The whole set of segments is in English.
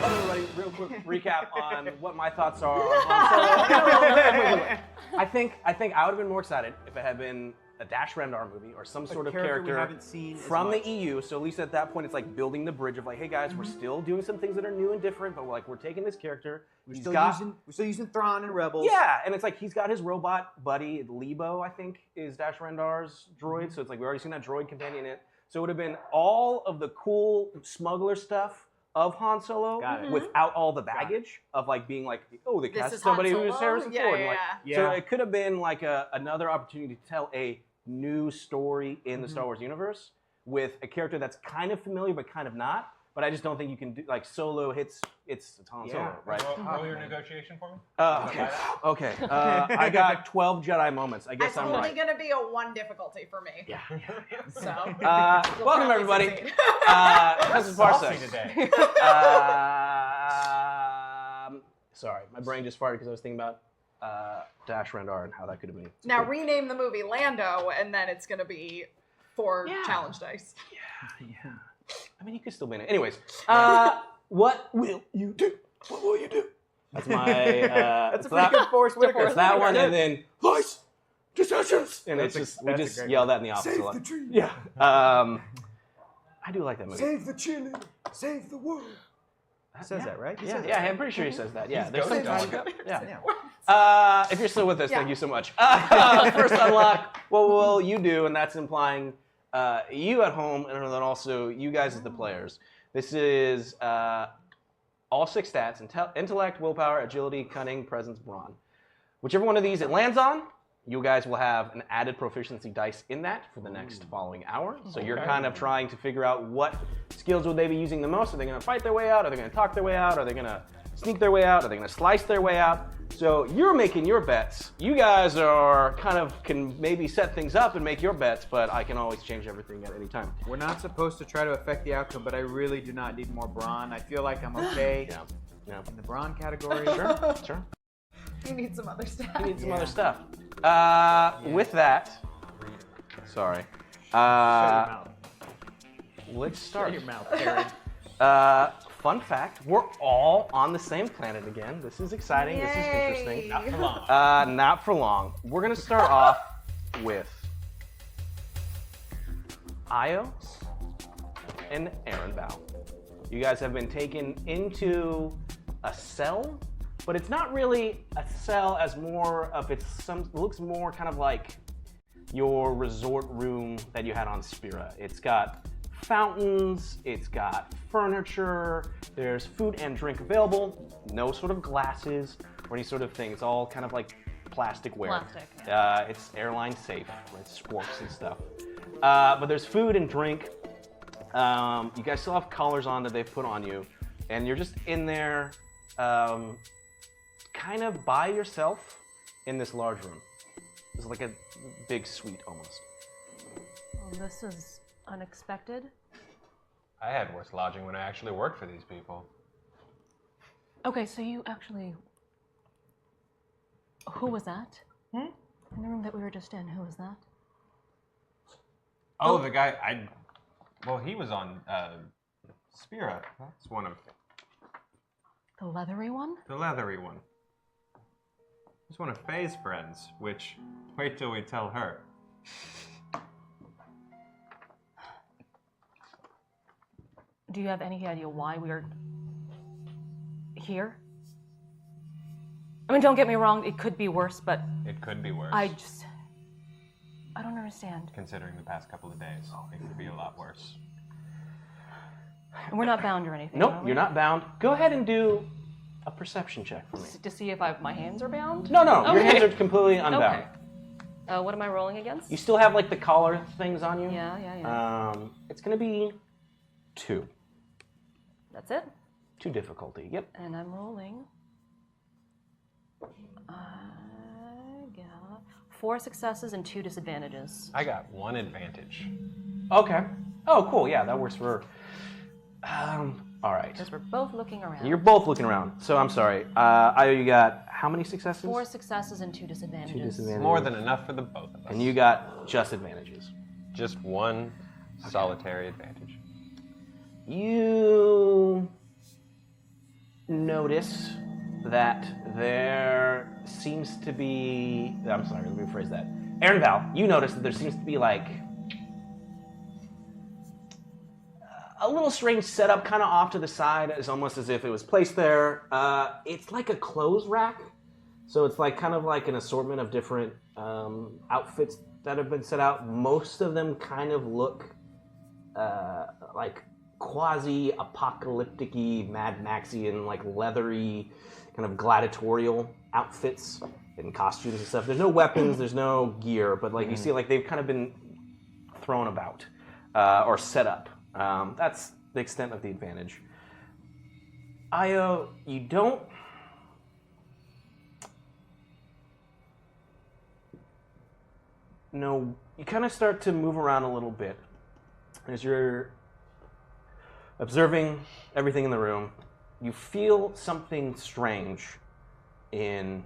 Everybody, real quick recap on what my thoughts are on Solo. Wait. I think I would have been more excited if it had been a Dash Rendar movie or some sort of character we haven't seen from the EU. So at least at that point, it's like building the bridge of like, hey guys, we're still doing some things that are new and different, but we're taking this character. We're still using Thrawn and Rebels. Yeah, and it's like he's got his robot buddy, Lebo, I think, is Dash Rendar's droid. So it's like we already seen that droid companion in it. So it would have been all of the cool smuggler stuff of Han Solo without all the baggage of like being like, oh, they cast somebody who's Harrison Ford. So it could have been like another opportunity to tell a new story in the Star Wars universe with a character that's kind of familiar but kind of not. But I just don't think you can do like Solo hits. It's Han Solo, right? Roll your negotiation for me. Okay. I got 12 Jedi moments. I guess I'm right. It's only going to be a 1 difficulty for me. Yeah. So. Welcome everybody. This is Parsecs. Today. Sorry, my brain just farted because I was thinking about Dash Rendar and how that could have been. Now rename the movie Lando, and then it's going to be 4 challenge dice. Yeah. I mean, you could still win it. Anyways, what will you do? What will you do? That's my. That's a pretty good Force Whitaker. It's that one, and then lies, decisions, and it's just we just yell that in the office a lot. Save the tree. Yeah. I do like that movie. Save the chili. Save the world. He says that, right? Yeah, I'm pretty sure he says that. Yeah, there's some going. If you're still with us, thank you so much. First unlock, what will you do? And that's implying you at home, and then also you guys as the players. This is all 6 stats: intellect, willpower, agility, cunning, presence, brawn. Whichever one of these it lands on, you guys will have an added proficiency dice in that for the next following hour. So you're kind of trying to figure out what skills would they be using the most. Are they going to fight their way out? Are they going to talk their way out? Are they going to sneak their way out? Are they going to slice their way out? So you're making your bets. You guys are can maybe set things up and make your bets, but I can always change everything at any time. We're not supposed to try to affect the outcome, but I really do not need more brawn. I feel like I'm okay in the brawn category. Sure. You need some other stuff. You need some other stuff. With that, sorry. Shut your mouth. Let's start. Shut your mouth, Karen. Fun fact, we're all on the same planet again. This is exciting. Yay. This is interesting. Not for long. Not for long. We're going to start off with Io and Erenbow. You guys have been taken into a cell, but it's not really a cell as more of it looks more kind of like your resort room that you had on Spira. It's got fountains, it's got furniture, there's food and drink available, no sort of glasses or any sort of thing. It's all kind of like plasticware. It's airline safe, right? Sporks and stuff. But there's food and drink. You guys still have collars on that they've put on you, and you're just in there kind of by yourself in this large room. It's like a big suite almost. Well, this is unexpected. I had worse lodging when I actually worked for these people. Okay, so you actually... Who was that? In the room that we were just in, who was that? Oh, the guy, well, he was on Spira. That's one of... The leathery one? The leathery one. He's one of Faye's friends, which, wait till we tell her. Do you have any idea why we are here? I mean, don't get me wrong, it could be worse, but... It could be worse. I don't understand. Considering the past couple of days, it could be a lot worse. And we're not bound or anything, Nope, are we? you're not bound. Go ahead and do a perception check for me. To see if my hands are bound? No, your Okay. hands are completely unbound. Okay. What am I rolling against? You still have like the collar things on you. Yeah. It's gonna be 2. That's it? 2 difficulty, yep. And I'm rolling. I got 4 successes and 2 disadvantages. I got 1 advantage. Okay. Oh, cool, yeah, that works for all right. Because we're both looking around. You're both looking around, so I'm sorry. You got how many successes? 4 successes and 2 disadvantages. 2 disadvantages. More than enough for the both of us. And you got just advantages. Just 1 solitary advantage. You notice that there seems to be... I'm sorry, let me rephrase that. Aaron Val, you notice that there seems to be like a little strange setup kind of off to the side. It's almost as if it was placed there. It's like a clothes rack. So it's like kind of like an assortment of different outfits that have been set out. Most of them kind of look like quasi-apocalyptic-y, Mad Maxian, like leathery, kind of gladiatorial outfits and costumes and stuff. There's no weapons, there's no gear, but like you see, like they've kind of been thrown about or set up. That's the extent of the advantage. Io, you don't. No, you kind of start to move around a little bit as you're observing everything in the room. You feel something strange in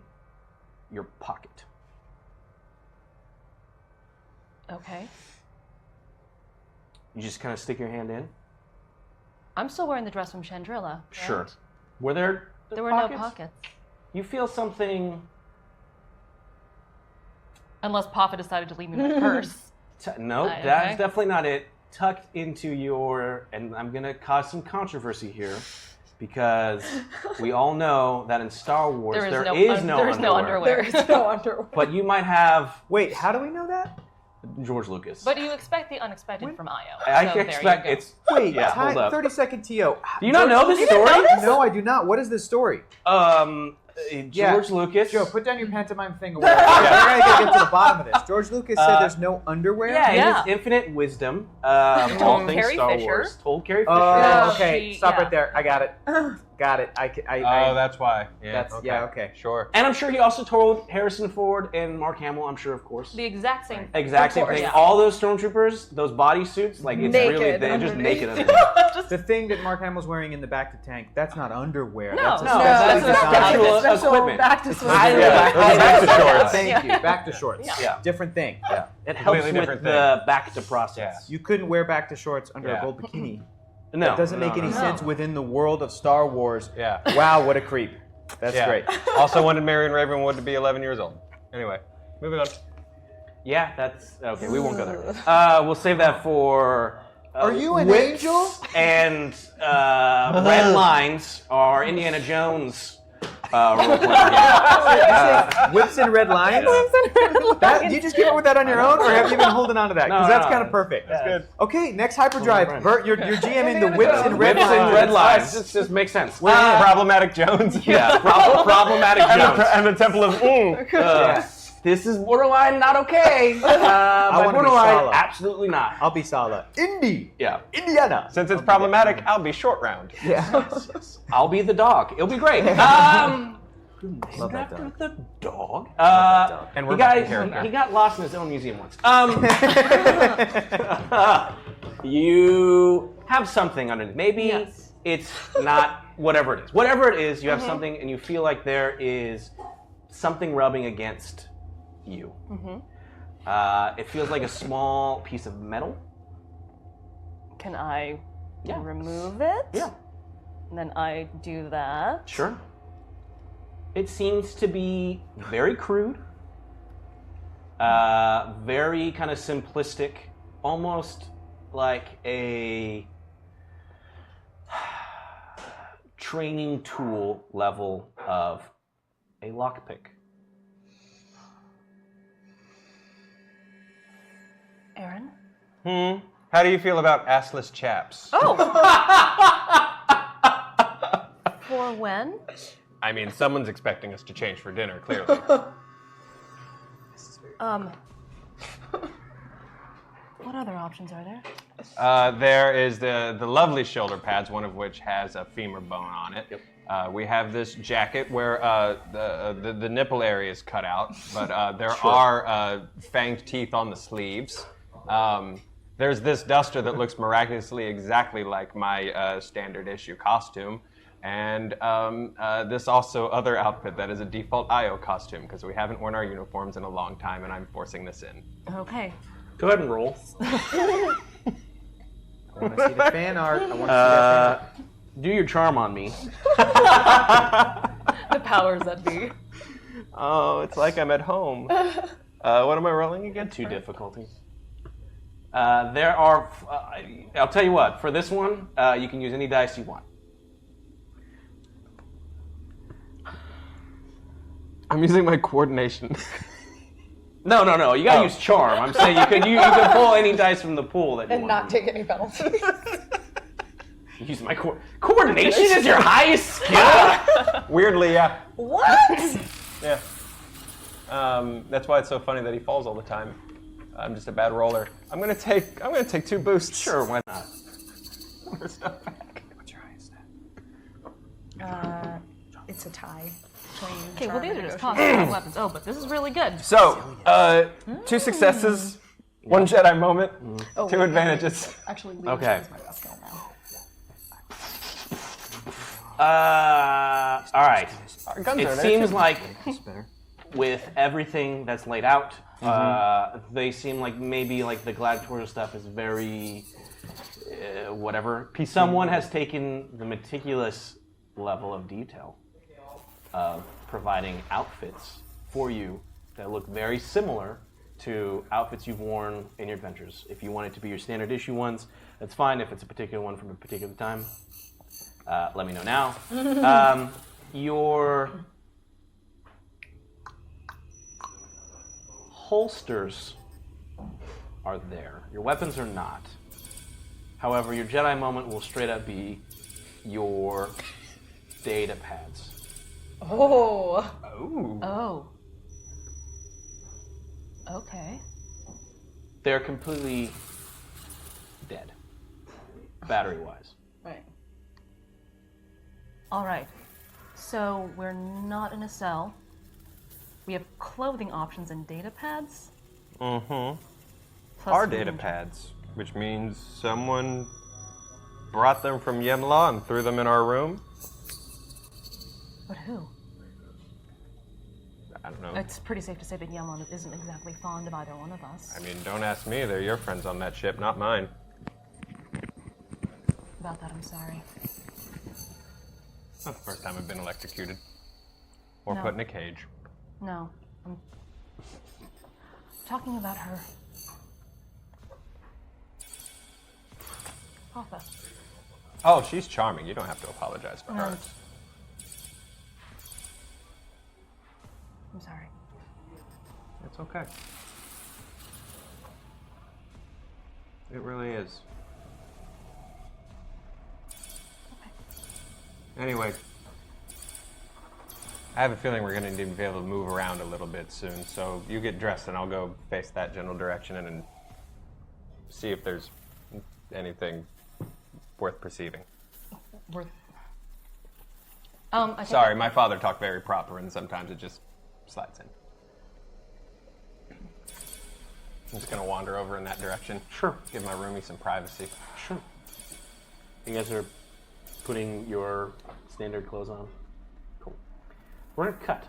your pocket. Okay. You just kind of stick your hand in? I'm still wearing the dress from Chandrilla. Right? Sure. Were there There were pockets? no pockets. You feel something... Unless Papa decided to leave me my purse. No, Okay. that's definitely not it. Tucked into your... And I'm going to cause some controversy here, because we all know that in Star Wars there is no underwear. There is no underwear. But you might have... Wait, how do we know that? George Lucas. But you expect the unexpected from Io. I so expect there you go. it's... Wait, Yeah, hold up. 30-second TO. Do you not know this story? No, I do not. What is this story? George Lucas. Joe, put down your pantomime thing away. I gotta get to the bottom of this. George Lucas said there's no underwear? Yeah, Yeah. in his infinite wisdom, all Told things Carrie Star Fisher. Wars. Told Carrie Fisher. Oh, Yeah. okay. She- Stop yeah. right there. I got it. Got it. Oh, that's why. Yeah. That's- okay. yeah, okay. Sure. And I'm sure he also told Harrison Ford and Mark Hamill, I'm sure, of course. The exact same. Exact same course. thing. Yeah. All those stormtroopers, those bodysuits, like it's Naked really, they're just underneath. naked underneath. The thing that Mark Hamill's wearing in the back to tank, that's not underwear. No. That's a No, special that's design. special Special equipment. back to It's swim. highly- Yeah, those are back to shorts. Thank you. Back to shorts. Yeah. Different thing. Yeah. It helps Completely with different the back to process. You couldn't wear back to shorts under a Yeah. gold bikini. No, That doesn't make any no. sense within the world of Star Wars. Yeah. Wow, what a creep. That's Yeah. great. Also wanted Marion Ravenwood to be 11 years old. Anyway, moving on. Yeah, that's okay. We won't go there. We'll save that for. Are you an whips angel? And red lines are Indiana Jones role playing game. Whips and red lines? That, you just came up with that on your own, or have you been holding on to that? Because No, that's no, kind of perfect. that's good. Okay, next hyperdrive. Bert, you're GMing the whips and red Whips lines. and red lines. It just makes sense. Problematic Jones. Yeah, problematic Jones. And the Temple of Yeah. This is borderline not okay. By wanna be borderline, Sala. absolutely not. I'll be Sala. Indy. Yeah. Indiana. Since it's problematic, I'll be short round. Yeah. I'll be the dog. It'll be great. Love that dog. The dog. that dog. And He we're got, back to character. he got lost in his own museum once. You have something underneath. Maybe Yes. it's not whatever it is. Whatever it is, you have something and you feel like there is something rubbing against you. It feels like a small piece of metal. Can I Yeah. remove it? Yeah. And then I do that. Sure. It seems to be very crude, very kind of simplistic, almost like a training tool level of a lockpick. Aaron? How do you feel about assless chaps? Oh! For when? I mean, someone's expecting us to change for dinner, clearly. What other options are there? There is the lovely shoulder pads, one of which has a femur bone on it. Yep. We have this jacket where the nipple area is cut out, but there are fanged teeth on the sleeves. There's this duster that looks miraculously exactly like my standard issue costume. And this also other outfit that is a default IO costume, because we haven't worn our uniforms in a long time, and I'm forcing this in. Okay. Go ahead and roll. I want to see the fan art. I want to see that fan art. do your charm on me. The powers that be. Oh, it's like I'm at home. What am I rolling again? 2 difficulty. There are. I'll tell you what. For this one, you can use any dice you want. I'm using my coordination. No. You gotta use charm. I'm saying you could pull any dice from the pool that you And want. not take any penalties. Use my coordination is your highest skill. Weirdly, yeah. What? Yeah. That's why it's so funny that he falls all the time. I'm just a bad roller. I'm gonna take 2 boosts. Sure, why not? Where's stuff back? What's your highest stat? It's a tie. Okay, well these are just constant weapons. Oh, but this is really good. So, 2 successes, 1 Jedi moment, 2 advantages. Actually, Okay. is my best skill now. All right. Our guns It are there, seems too. like That's better. with everything that's laid out, they seem like maybe like the gladiatorial stuff is very whatever. Someone has taken the meticulous level of detail of providing outfits for you that look very similar to outfits you've worn in your adventures. If you want it to be your standard issue ones, that's fine. If it's a particular one from a particular time, let me know now. Your holsters are there. Your weapons are not. However, your Jedi moment will straight up be your data pads. Oh. Ooh. Oh. Okay. They're completely dead, battery-wise. Right. All right. So we're not in a cell. We have clothing options and data pads. Mm-hmm. Plus Our we data can- pads, which means someone brought them from Yemla and threw them in our room. But who? I don't know. It's pretty safe to say that Yemlon isn't exactly fond of either one of us. I mean, don't ask me. They're your friends on that ship, not mine. About that, I'm sorry. Not the first time I've been electrocuted. Or No. put in a cage. No, I'm talking about her. Papa. Oh, she's charming. You don't have to apologize for No. her. I'm sorry. It's okay. It really is. Anyway, I have a feeling we're going to need to be able to move around a little bit soon, so you get dressed and I'll go face that general direction and see if there's anything worth perceiving. Worth. I think Sorry, my father talked very proper and sometimes it just slides in. I'm just going to wander over in that direction. Sure. Give my roomie some privacy. Sure. You guys are putting your standard clothes on. Cool. We're gonna cut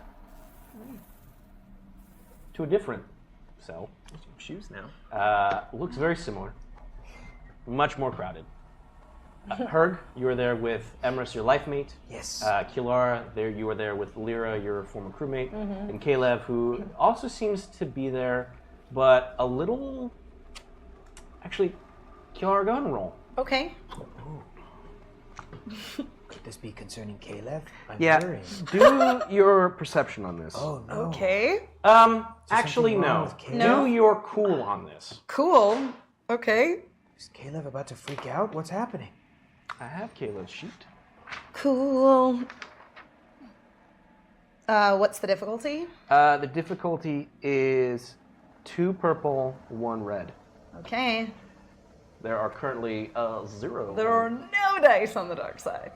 to a different cell. Shoes now. Looks very similar. Much more crowded. Herg, you are there with Emrys, your life mate. Yes. Kilara, there you are there with Lyra, your former crewmate, and Caleb, who also seems to be there, but a little. Actually, Kilara, go ahead and roll. Okay. Could this be concerning Caleb? I'm Yeah. worried. Do your perception on this. Oh no. Okay. Actually, something wrong no. with Caleb? Do your cool on this. Cool. Okay. Is Caleb about to freak out? What's happening? I have Caleb's sheet. Cool. What's the difficulty? The difficulty is 2 purple, 1 red. Okay. There are currently 0. There are no dice on the dark side.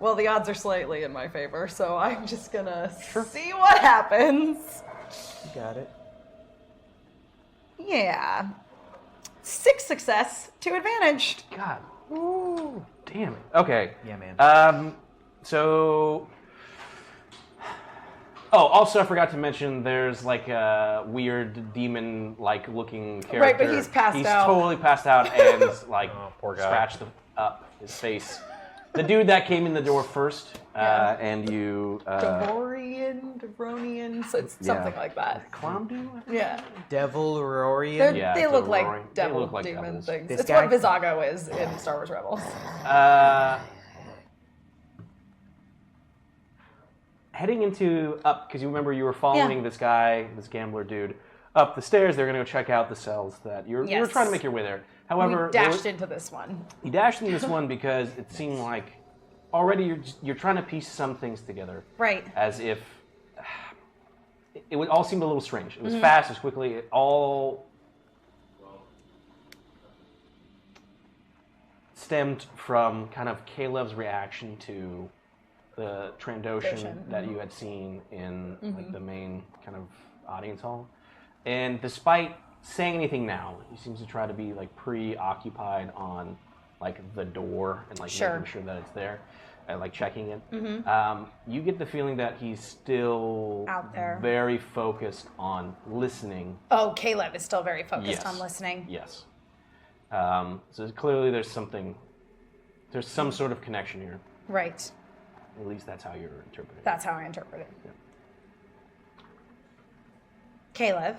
Well, the odds are slightly in my favor, so I'm just gonna see what happens. You got it. Yeah. 6 success, 2 advantaged. God. Ooh, damn it. Okay. Yeah, man. So. Oh, also I forgot to mention there's like a weird demon-like looking character. Right, but he's passed out. He's totally passed out and like Oh, poor guy. scratched up his face. The dude that came in the door first, and you... Devronian, so it's something like that. Clown Yeah. Devil-Rorian? They look like devil like demon devils. things. This It's guy- what Vizago is in Star Wars Rebels. Heading into up, because you remember you were following this guy, this gambler dude, up the stairs. They're going to go check out the cells that you were trying to make your way there. However, We dashed into this one. you dashed into this one because it seemed like already you're trying to piece some things together. Right. As if it would all seemed a little strange. It was fast, it was quickly. It all stemmed from kind of Caleb's reaction to the Trandoshan that you had seen in like the main kind of audience hall. And despite saying anything now, he seems to try to be like preoccupied on like the door and like making sure that it's there and like checking it. You get the feeling that he's still out there, very focused on listening. Oh, Caleb is still very focused on listening. Yes. So clearly there's some sort of connection here. Right. At least that's how you're interpreting it. That's how I interpret it. Yeah. Caleb,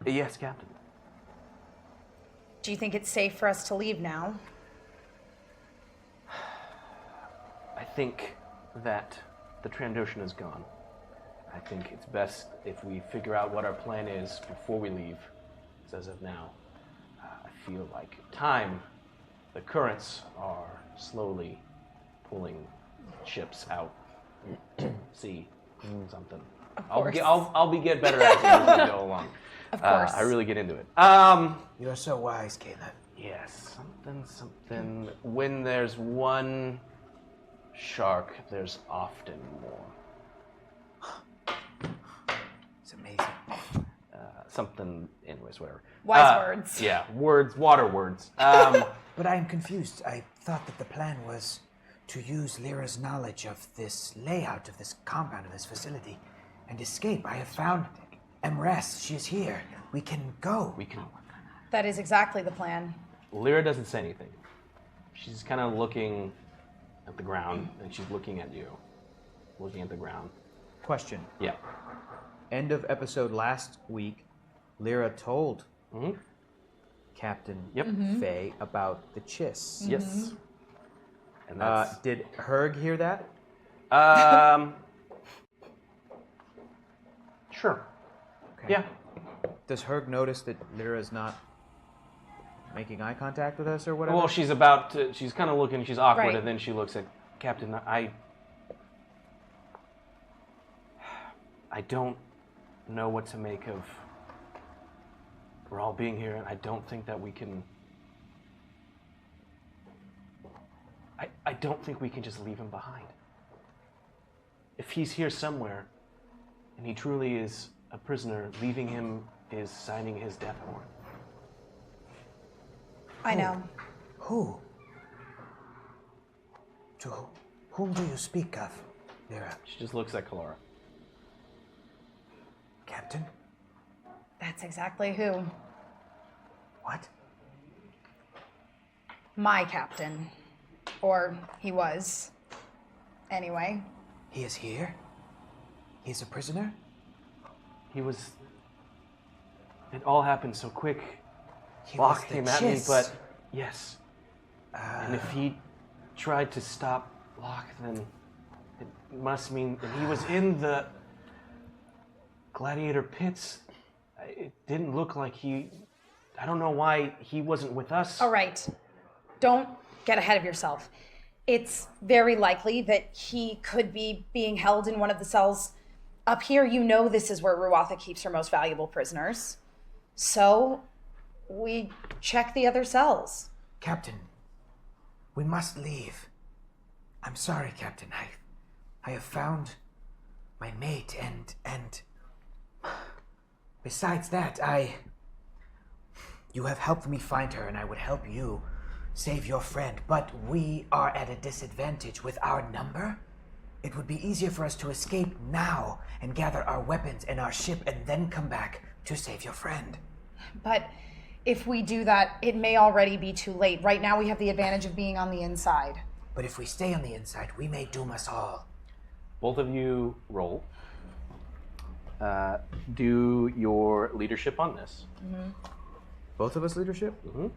Yes, Captain. do you think it's safe for us to leave now? I think that the Trandoshan is gone. I think it's best if we figure out what our plan is before we leave. As of now, I feel like the currents are slowly pulling ships out. See, something. I'll get better at it as we go along. Of course. I really get into it. You're so wise, Caleb. Yes, something. When there's one shark, there's often more. It's amazing. Something, anyways, whatever. Wise words. Yeah, words, water words. But I am confused. I thought that the plan was to use Lyra's knowledge of this layout of this compound, of this facility, and escape. I have found Emrys. She is here. We can go. That is exactly the plan. Lyra doesn't say anything. She's kind of looking at the ground, and she's looking at you. Looking at the ground. Question. Yeah. End of episode last week, Lyra told Captain Faye about the Chiss. Yes. And that's... Did Herg hear that? Sure. Okay. Yeah. Does Herg notice that Lyra's not making eye contact with us or whatever? Well, she's kind of looking, she's awkward, Right. and then she looks at Captain, I don't know what to make of we're all being here, and I don't think that we can... I don't think we can just leave him behind. If he's here somewhere, and he truly is a prisoner, leaving him is signing his death warrant. I know. Who? To whom do you speak of, Lyra? She just looks at Kalara. Captain? That's exactly who. What? My captain. Or he was. Anyway. He is here? He is a prisoner? It all happened so quick. He Locke was the came at me, Chiss. but yes. And if he tried to stop Locke, then it must mean that he was in the gladiator pits. It didn't look like I don't know why he wasn't with us. All right. Don't get ahead of yourself. It's very likely that he could be being held in one of the cells up here. You know this is where Ruattha keeps her most valuable prisoners. So we check the other cells. Captain, we must leave. I'm sorry, Captain. I have found my mate, and besides that, you have helped me find her, and I would help you save your friend, but we are at a disadvantage with our number. It would be easier for us to escape now and gather our weapons and our ship and then come back to save your friend. But if we do that, it may already be too late. Right now we have the advantage of being on the inside. But if we stay on the inside, we may doom us all. Both of you roll. Do your leadership on this. Both of us leadership? Mm-hmm.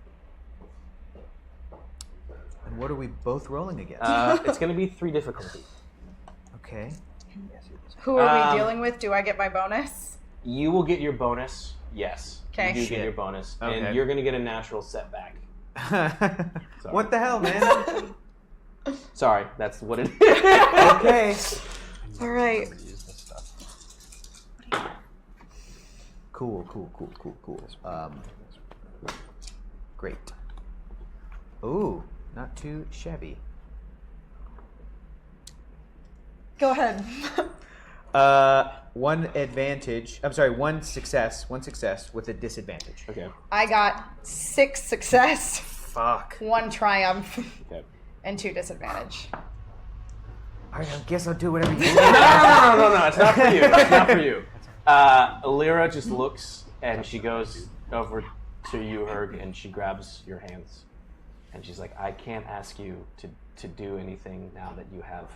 And what are we both rolling against? It's going to be 3 difficulty. Okay. Who are we dealing with? Do I get my bonus? You will get your bonus, yes. Okay. You do get your bonus, Okay. and you're going to get a natural setback. What the hell, man? Sorry, that's what it is. Okay. All right. Cool. Great. Ooh, not too shabby. Go ahead. One advantage. I'm sorry, one success with a disadvantage. Okay. I got 6 success, Fuck. 1 triumph, Okay. and 2 disadvantage. I guess I'll do whatever you do. No, it's not for you. It's not for you. Lyra just looks, and she goes over to you, Herg, and she grabs your hands. And she's like, I can't ask you to do anything now that you have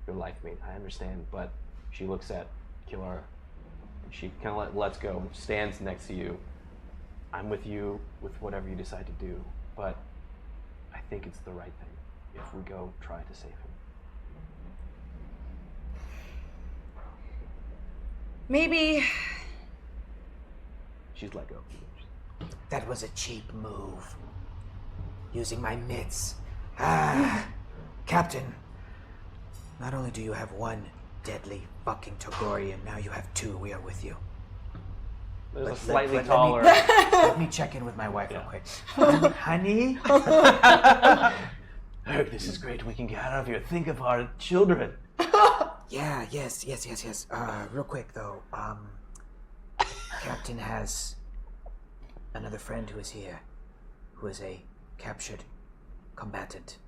your life mate. I understand, but she looks at Kilara. She kind of lets go, stands next to you. I'm with you with whatever you decide to do, but I think it's the right thing if we go try to save him. Maybe. She's let go. That was a cheap move. Using my mitts. Captain. Not only do you have one deadly fucking Togorian, now you have 2. We are with you. There's a Let- slightly let me- taller. Let me check in with my wife real quick. Honey? Herg, this is great. We can get out of here. Think of our children. Yeah, yes. Real quick though, Captain has another friend who is here, who is a captured combatant.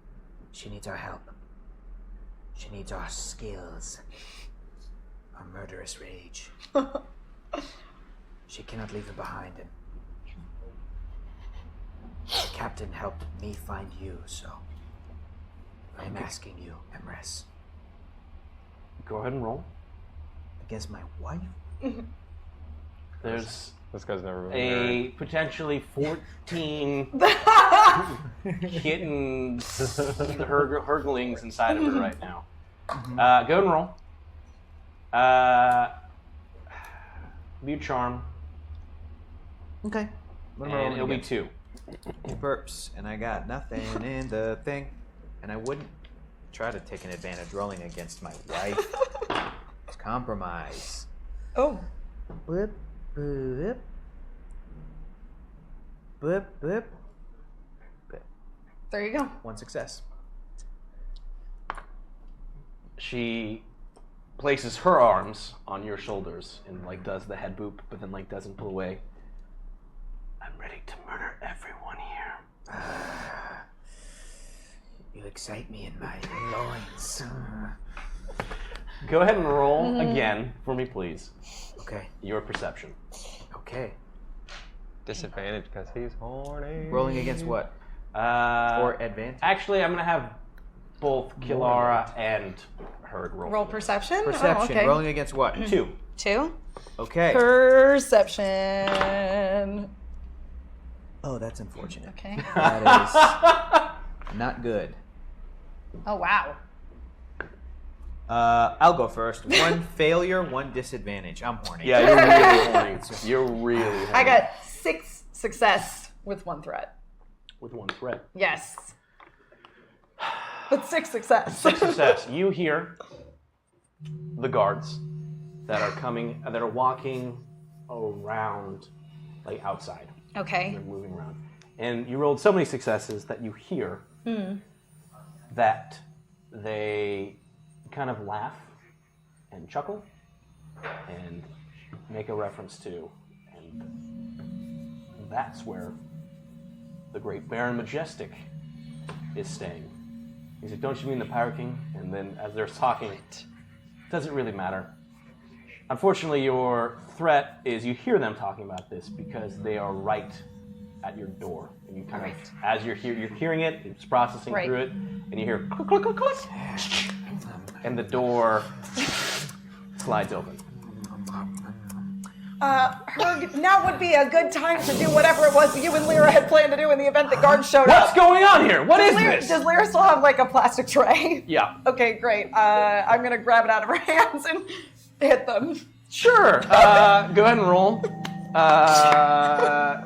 She needs our help. She needs our skills. Our murderous rage. She cannot leave him behind, and the Captain helped me find you, so I'm asking you, Emrys. Go ahead and roll. Against my wife? There's This guy's never been a potentially 14 kittens, herglings inside of her right now. Go ahead and roll. Be charm, Okay. and it'll be 2. Burps, and I got nothing in the thing. And I wouldn't try to take an advantage rolling against my wife. It's compromise. Oh. Blip, blip. Blip, blip. Blip. There you go. 1 success. She places her arms on your shoulders and like does the head boop, but then like doesn't pull away. I'm ready to murder everyone here. You excite me in my loins. Go ahead and roll again for me, please. Okay. Your perception. Okay. Disadvantage because he's horny. Rolling against what? For advantage? Actually, I'm gonna have both Kilara and Herg roll. Roll perception? Perception. Oh, okay. Rolling against what? 2. 2. Okay. Perception. Oh, that's unfortunate. Okay. That is not good. Oh, wow. I'll go first. 1 failure, 1 disadvantage. I'm horny. Yeah, you're really horny. You're really horny. I got 6 success with 1 threat. with 1 threat. Yes. But 6 success. 6 success. You hear the guards that are coming, that are walking around, like outside. Okay. They're moving around. And you rolled so many successes that you hear that they kind of laugh and chuckle and make a reference to. And that's where the great Baron Majestic is staying. He's like, don't you mean the Pirate King? And then as they're talking, it doesn't really matter. Unfortunately, your threat is you hear them talking about this because they are right at your door, and you kind of, as you're hearing it, it's processing through it, and you hear click, click, click, click, and the door slides open. Herg, now would be a good time to do whatever it was you and Lyra had planned to do in the event that guards showed up. What's going on here? What is this? Does Lyra still have like a plastic tray? Yeah. Okay, great. I'm gonna grab it out of her hands and hit them. Sure. Go ahead and roll.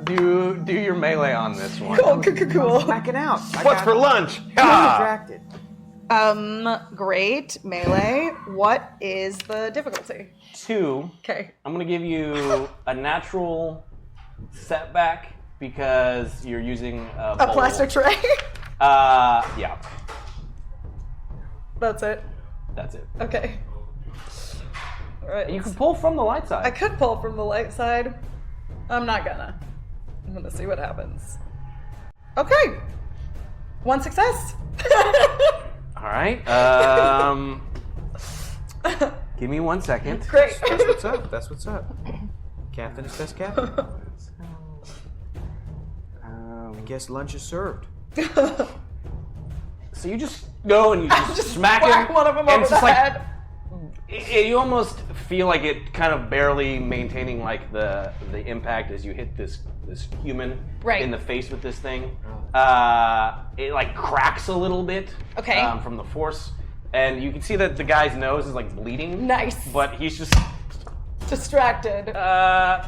Do your melee on this one. Cool. Backing out. What's for lunch? Distracted. Great. Melee. What is the difficulty? 2. Okay. I'm gonna give you a natural setback because you're using a bowl. Plastic tray? Yeah. That's it. That's it. Okay. All right. You can pull from the light side. I could pull from the light side. I'm not gonna. I'm gonna see what happens. Okay. 1 success. All right. Give me 1 second. Great. That's what's up. That's what's up. Captain is best captain. I guess lunch is served. So you just go and you just smack whack him. one of them and over it's the just like head. you almost feel like it kind of barely maintaining like the impact as you hit this human in the face with this thing. It like cracks a little bit from the force, and you can see that the guy's nose is like bleeding. Nice. But he's just Distracted. yeah,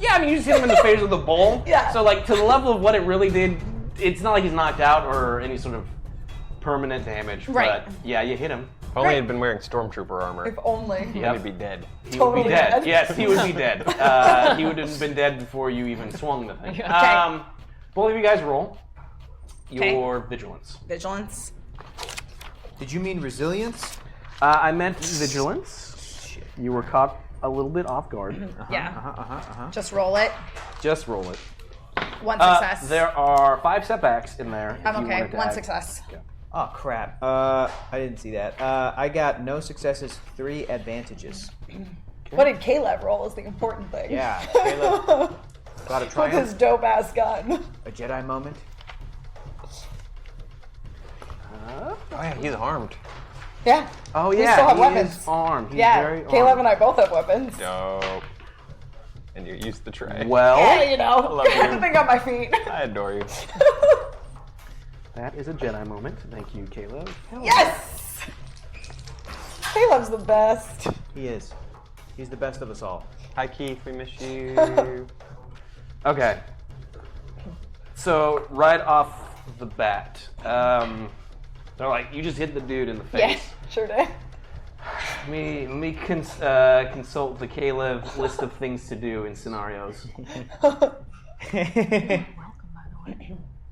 I mean, you just hit him in the face with a bowl. Yeah. So like to the level of what it really did, it's not like he's knocked out or any sort of permanent damage. Right. But yeah, you hit him. If only he'd been wearing stormtrooper armor. If only. Then he'd be dead. He Totally would be dead. dead. Yes, he would be dead. He would have been dead before you even swung the thing. Okay. Both of you guys roll your vigilance. Vigilance. Did you mean resilience? I meant vigilance. Shit. You were caught a little bit off guard. Yeah. Just roll it. Just roll it. 1 success. There are 5 setbacks in there. I'm okay. 1 success. Oh crap. I didn't see that. I got no successes, 3 advantages. What did Caleb roll is the important thing. Yeah, Caleb got a With his triumph. dope ass gun. A Jedi moment. Oh yeah, he's armed. Yeah. Oh We yeah, still have he weapons. is armed. He's Yeah. very Caleb armed. and I both have weapons. Dope. And you used the tray. Well, Yeah, you know. love I had you. to think on my feet. I adore you. that is a Jedi moment. Thank you, Caleb. Yes! Caleb's the best. He is. He's the best of us all. Hi Keith, we miss you. Okay. So right off the bat, they're like, you just hit the dude in the face. Yes, sure did. Let me consult the Caleb list of things to do in scenarios.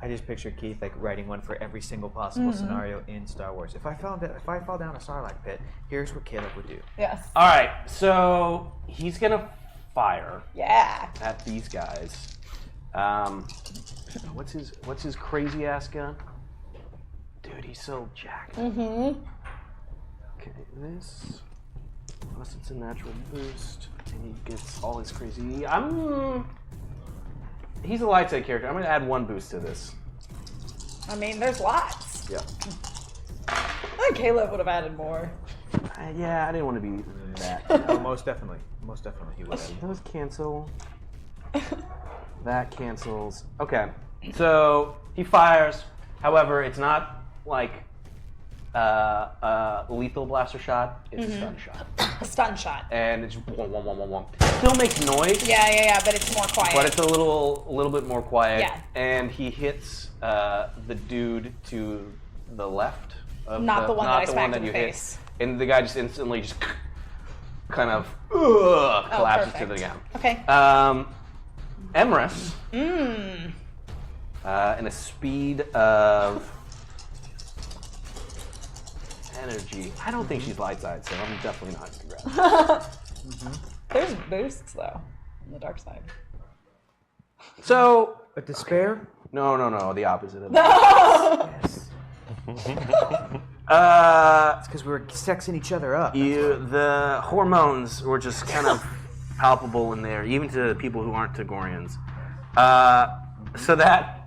I just pictured Keith like writing one for every single possible scenario in Star Wars. If I fall down a Sarlacc pit, here's what Caleb would do. Yes. All right, so he's gonna fire Yeah. at these guys. What's his crazy ass gun? Dude, he's so jacked. Mm-hmm. Okay, this. Unless it's a natural boost, and he gets all his crazy. He's a light side character. I'm gonna add 1 boost to this. I mean, there's lots. Yeah. I think Caleb would have added more. Yeah, I didn't want to be that. Oh, most definitely. Most definitely he would have. Those cancel. That cancels. Okay. So he fires. However, it's not like a lethal blaster shot. It's a stun shot. A stun shot. And it's wom, wom, wom, wom, wom. Still makes noise. Yeah, but it's more quiet. But it's a little bit more quiet. Yeah. And he hits the dude to the left of Not the one that I smacked that in the you face. hit. And the guy just instantly just kind of collapses to the perfect. ground. Okay. Emrys, in a speed of energy. I don't think she's light side, so I'm definitely not gonna grab it. There's boosts, though, on the dark side. So, A despair? no, the opposite of that. Yes. Uh, It's because we were sexing each other up. the hormones were just kind of palpable in there, even to people who aren't Tagorians. So that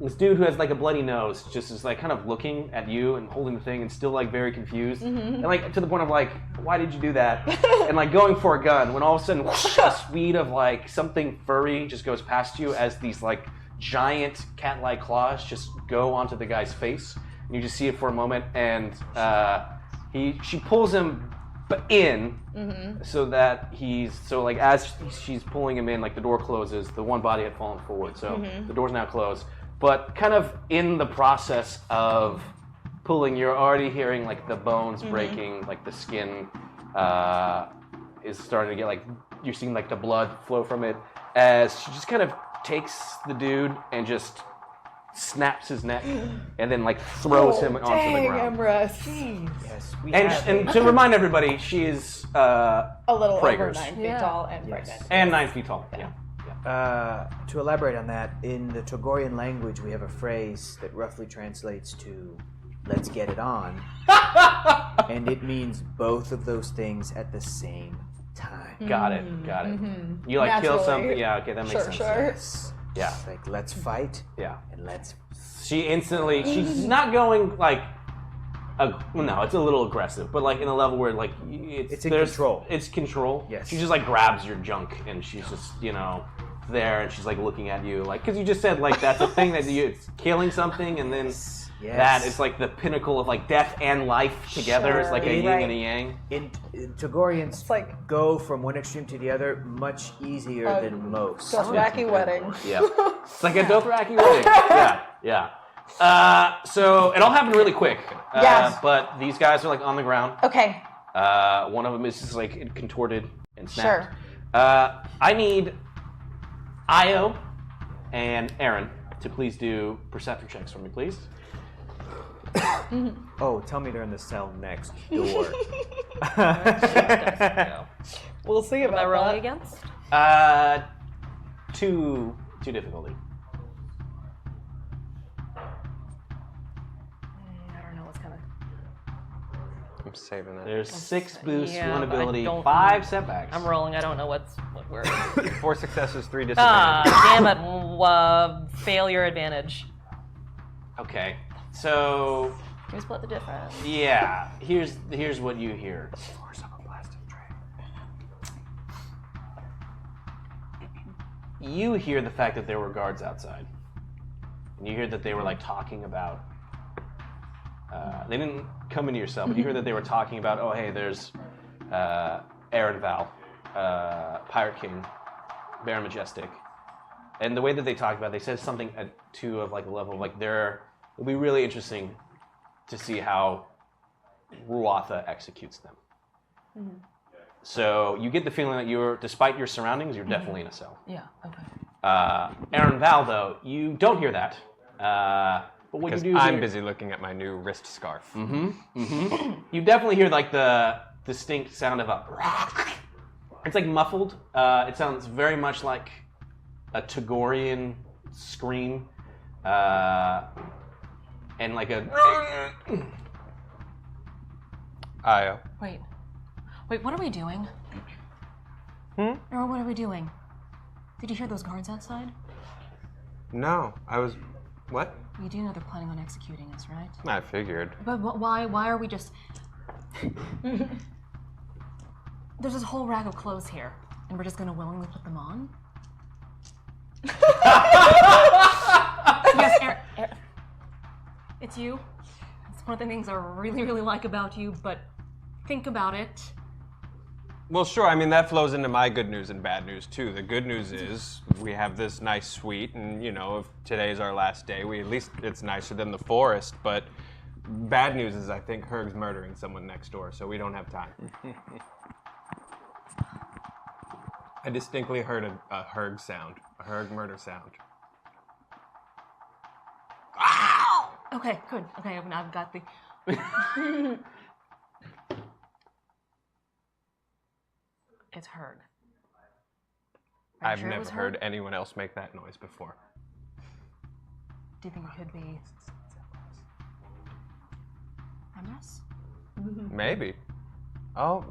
this dude who has like a bloody nose just is like kind of looking at you and holding the thing and still like very confused and like to the point of like, why did you do that? And like going for a gun when all of a sudden whoosh, a speed of like something furry just goes past you as these like giant cat-like claws just go onto the guy's face and you just see it for a moment and she pulls him in so that like as she's pulling him in, like the door closes, the one body had fallen forward, so the door's now closed. But kind of in the process of pulling, you're already hearing like the bones breaking, like the skin is starting to get like, you're seeing like the blood flow from it as she just kind of takes the dude and just snaps his neck and then like throws him onto the ground. Yes, And to remind everybody, she is A little Prager's. over 9 feet tall and pregnant. And 9 feet tall. Yeah. To elaborate on that, in the Togorian language, we have a phrase that roughly translates to "let's get it on," and it means both of those things at the same time. Got it. You like kill Naturally. something? Yeah. Okay, that makes sense. Yes. Yeah. It's like let's fight Yeah. and let's. She instantly. She's not going like. No, it's a little aggressive, but like in a level where like It's in control. It's control. Yes. She just like grabs your junk and she's just there and she's like looking at you like because you just said like that's a thing that it's killing something and then that is like the pinnacle of like death and life together. It's like a yin and a yang. In Togorians, It's like go from one extreme to the other much easier than most. Dothraki wedding. Yeah. It's like a Dothraki wedding. Yeah. So it all happened really quick. Yes. But these guys are like on the ground. Okay. One of them is just like contorted and snapped. Sure. I need Io and Aaron to please do perception checks for me, please. Oh, tell me they're in the cell next door. We'll see Am I about rolling that. against? Two difficulty. I don't know what's coming. I'm saving that. There's 6 boosts, Yeah, 1 but I ability, don't- 5 setbacks. I'm rolling. I don't know what we're. 4 successes, 3 disadvantages. Damn it! Failure advantage. Okay. So We split the difference. yeah, here's what you hear. You hear the fact that there were guards outside, and you hear that they were like talking about. They didn't come into your cell, but you hear that they were talking about. Oh, hey, there's Aaron Val, Pirate King, Baron Majestic, and the way that they talked about, it, they said something to of like a level of like it'll be really interesting to see how Ruattha executes them. So you get the feeling that despite your surroundings, you're definitely in a cell. Yeah. Okay. Aaron Val, though, you don't hear that. But what you Because do I'm hear, busy looking at my new wrist scarf. you definitely hear like the distinct sound of a. It's like muffled. It sounds very much like a Togorian scream, and like a. Io. Wait, what are we doing? Or what are we doing? Did you hear those guards outside? No, I was. What? You do know they're planning on executing us, right? I figured. But why are we just... There's this whole rack of clothes here, and we're just gonna willingly put them on? Yes, Aaron. It's you. It's one of the things I really, really like about you, but think about it. Well, sure. I mean, that flows into my good news and bad news, too. The good news is we have this nice suite, and, if today's our last day, at least it's nicer than the forest, but bad news is I think Herg's murdering someone next door, so we don't have time. I distinctly heard a Herg sound, a Herg murder sound. Okay, good. Okay, I've got the... It's Herg. Are you I've sure it never was heard Herg? anyone else make that noise before. Do you think it could be... Emrys? Maybe. Oh,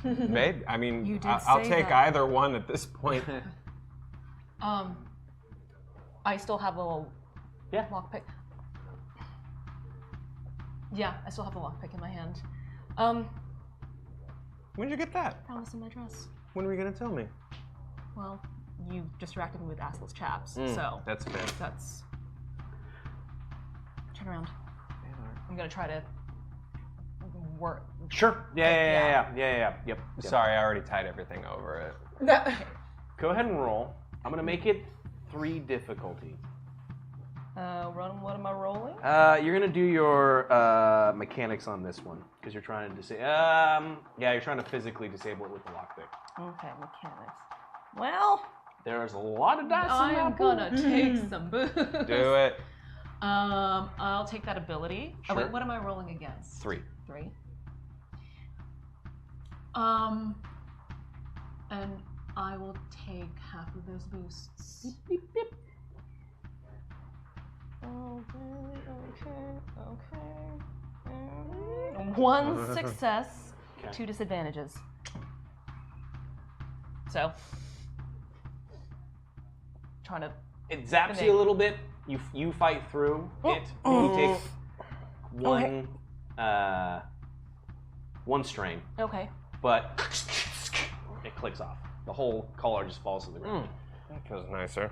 maybe. I mean, You did I'll say take that. either one at this point. I still have a Yeah. lockpick. Yeah, I still have the lockpick in my hand. When did you get that? Found this in my dress. When were you gonna tell me? Well, you distracted me with assless chaps, so That's fair. that's. Turn around. I'm gonna try to work. Sure. Yeah. Yep. Sorry, I already tied everything over it. Go ahead and roll. I'm gonna make it 3 difficulty. What am I rolling? You're gonna do your mechanics on this one because you're trying to you're trying to physically disable it with the lockpick. Okay, mechanics. Well, There's a lot of dice. I am gonna take some boost. Do it. I'll take that ability. Oh Sure. wait, what am I rolling against? 3. 3. And I will take half of those boosts. Okay. 1 success, Okay. 2 disadvantages. So, trying to. It zaps you a little bit. You fight through it. And you take one strain, Okay. but it clicks off. The whole collar just falls to the ground. That feels nicer.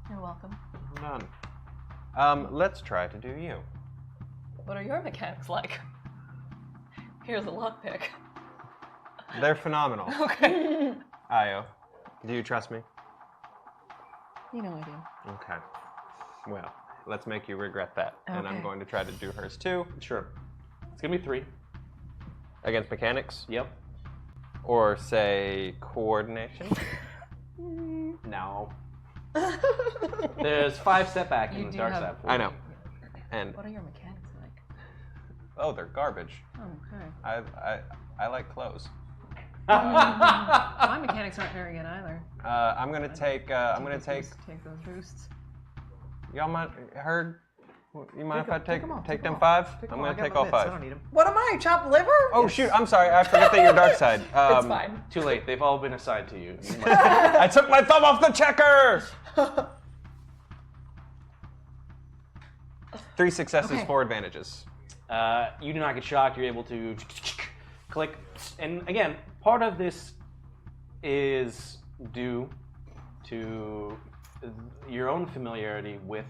You're welcome. None. Let's try to do you. What are your mechanics like? Here's a lockpick. They're phenomenal. Okay. Io, do you trust me? You know I do. Okay. Well, let's make you regret that. And I'm Okay. going to try to do hers too. Sure. It's gonna be 3. Against mechanics? Yep. Or say coordination? No. There's 5 step back in You the do dark have- side. I know. And What are your mechanics like? oh, they're garbage. Okay. I like clothes. My mechanics aren't very good either. I'm gonna take Take those boosts. y'all mind heard? You mind if I take them all, take take them them 5? Take I'm them all. I gonna got take my all bits. I 5. don't need them. What am I? Chopped liver? Oh shoot! I'm sorry. I forgot that you're dark side. It's fine. Too late. They've all been assigned to you. I took my thumb off the checker. 3 successes, Okay. 4 advantages. You do not get shocked. You're able to click. And again, part of this is due to your own familiarity with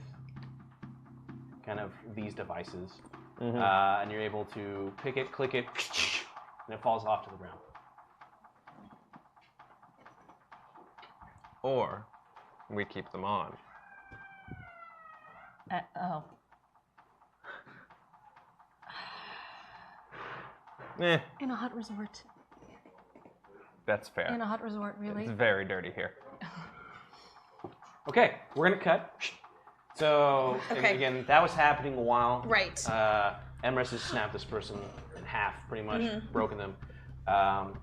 kind of these devices. And you're able to pick it, click it, and it falls off to the ground. Or we keep them on. Oh. In a hot resort. That's fair. In a hot resort, really? It's very dirty here. Okay, we're gonna cut. So and Okay. again, that was happening a while. Right. Emrys has snapped this person in half, pretty much, broken them. And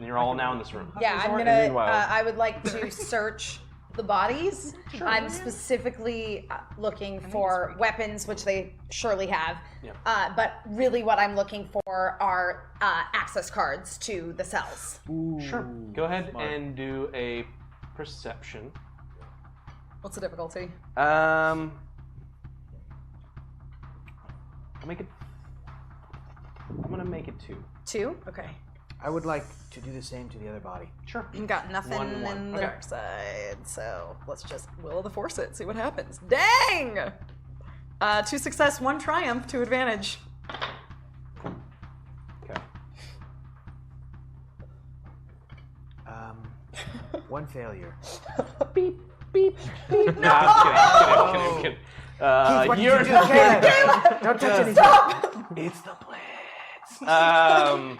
you're all now in this room. Yeah, I'm And gonna. meanwhile- I would like to search the bodies. I'm specifically looking for weapons, which they surely have. Yeah. But really, what I'm looking for are access cards to the cells. Sure. Go ahead and do a perception. What's the difficulty? I'll make it. I'm gonna make it 2. 2? Okay. I would like to do the same to the other body. Sure. Got nothing 1, 1. in the Okay. dark side, so let's just will of the force it, see what happens. Dang! 2 success, 1 triumph, 2 advantage. Okay. 1 failure. No, I'm kidding. Keith, what did You're you do, Caleb? Don't touch anything. It's the Blitz.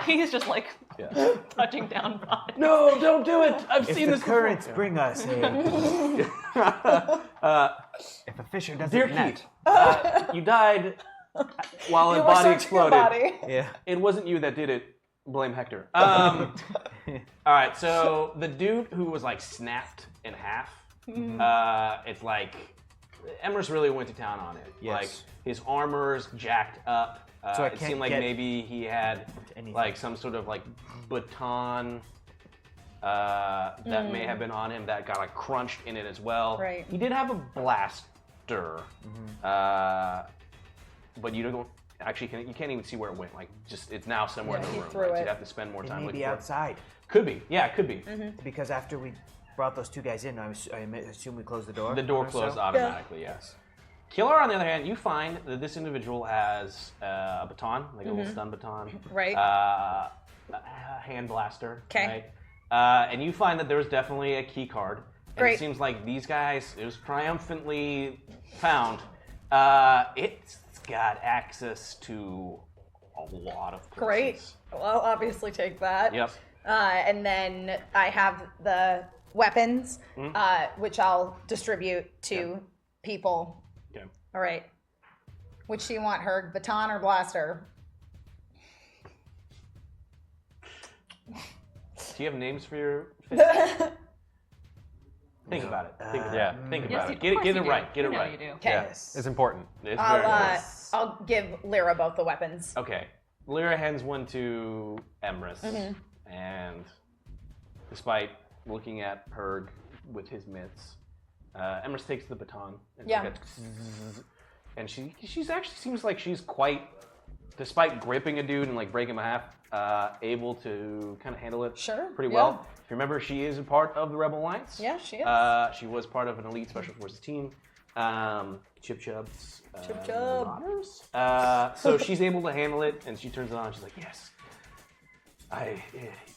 He's just like touching down bodies. No, don't do it. I've If seen the this currents before. bring us a... if a fisher doesn't Dear net. Keith, you died while a You were body searching your exploded. body. Yeah. It wasn't you that did it. Blame Hector. All right, so the dude who was like snapped in half, it's like Emrys really went to town on it. Yes. Like his armor's jacked up. So I it can't seemed like get maybe he had anything. like some sort of like baton that may have been on him that got like crunched in it as well. Right. He did have a blaster, but you don't actually you can't even see where it went. Like just it's now somewhere Yeah, in he the room. threw Right? So it. you'd have to spend more It time may looking be for it. outside. Could be. Yeah, it could be. Because after we brought those two guys in, I assume we closed the door. The door or so? closed automatically. Yes. Killer, on the other hand, you find that this individual has a baton, like a little stun baton. Right. A hand blaster. 'Kay. Right? And you find that there's definitely a key card. And Great. it seems like these guys, it was triumphantly found. It's got access to a lot of places. Great. Well, I'll obviously take that. Yep. And then I have the weapons, which I'll distribute to people. Okay. All right. Which do you want, her baton or blaster? Do you have names for your Think about it. Think about Yeah. it. Think Yes, about of it. Get course it you do. right. Get it You know right. you do. Okay. Yes. It's important. It's very important. I'll give Lyra both the weapons. Okay. Lyra hands one to Emrys, and despite looking at her with his mitts, Emrys takes the baton and Yeah. and she's actually seems like she's quite, despite gripping a dude and like breaking him in half, able to kind of handle it Sure, pretty yeah. well. If you remember, she is a part of the Rebel Alliance. Yeah, she is. She was part of an elite special forces team. Chip Chub's Chip Chub. Marauders. So she's able to handle it, and she turns it on. She's like, "Yes,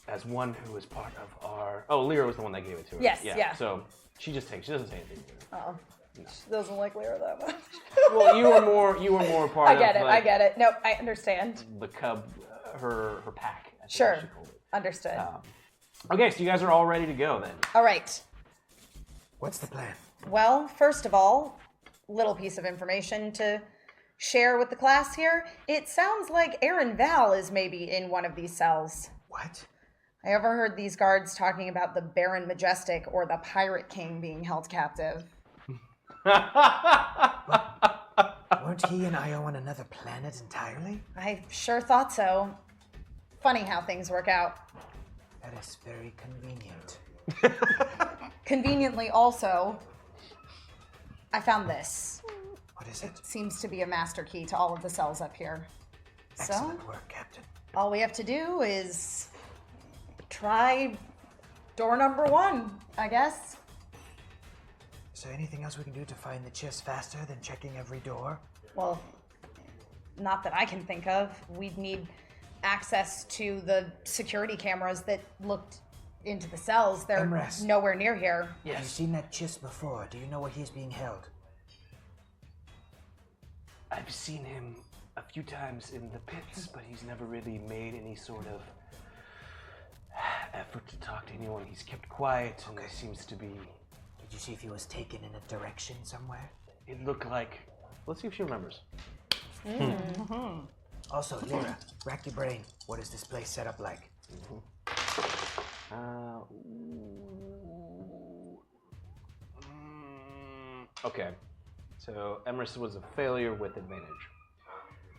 as one who was part of our." Oh, Lyra was the one that gave it to her. Yes, yeah. So she just takes. She doesn't say anything. Oh, she doesn't like Lyra that much. Well, you were more part I of. get it. Like, I get it. Nope, I understand. The cub, her pack. I think Sure, she called it. understood. Okay, so you guys are all ready to go then. All right. What's the plan? Well, first of all, little piece of information to share with the class here. It sounds like Aaron Val is maybe in one of these cells. What? I overheard these guards talking about the Baron Majestic or the Pirate King being held captive. Weren't he and Io on another planet entirely? I sure thought so. Funny how things work out. That is very convenient. Conveniently also, I found this. What is it? Seems to be a master key to all of the cells up here. So, Excellent work, Captain. all we have to do is try door number 1, I guess. Is there anything else we can do to find the chest faster than checking every door? Well, not that I can think of. We'd need access to the security cameras that looked into the cells. They're Emrys. nowhere near here. Have you seen that chest before? Do you know where he's being held? I've seen him a few times in the pits, but he's never really made any sort of effort to talk to anyone. He's kept quiet and seems to be. Did you see if he was taken in a direction somewhere? It looked like. Let's see if she remembers. Also, Lyra, rack your brain. What is this place set up like? Okay, so Emrys was a failure with advantage.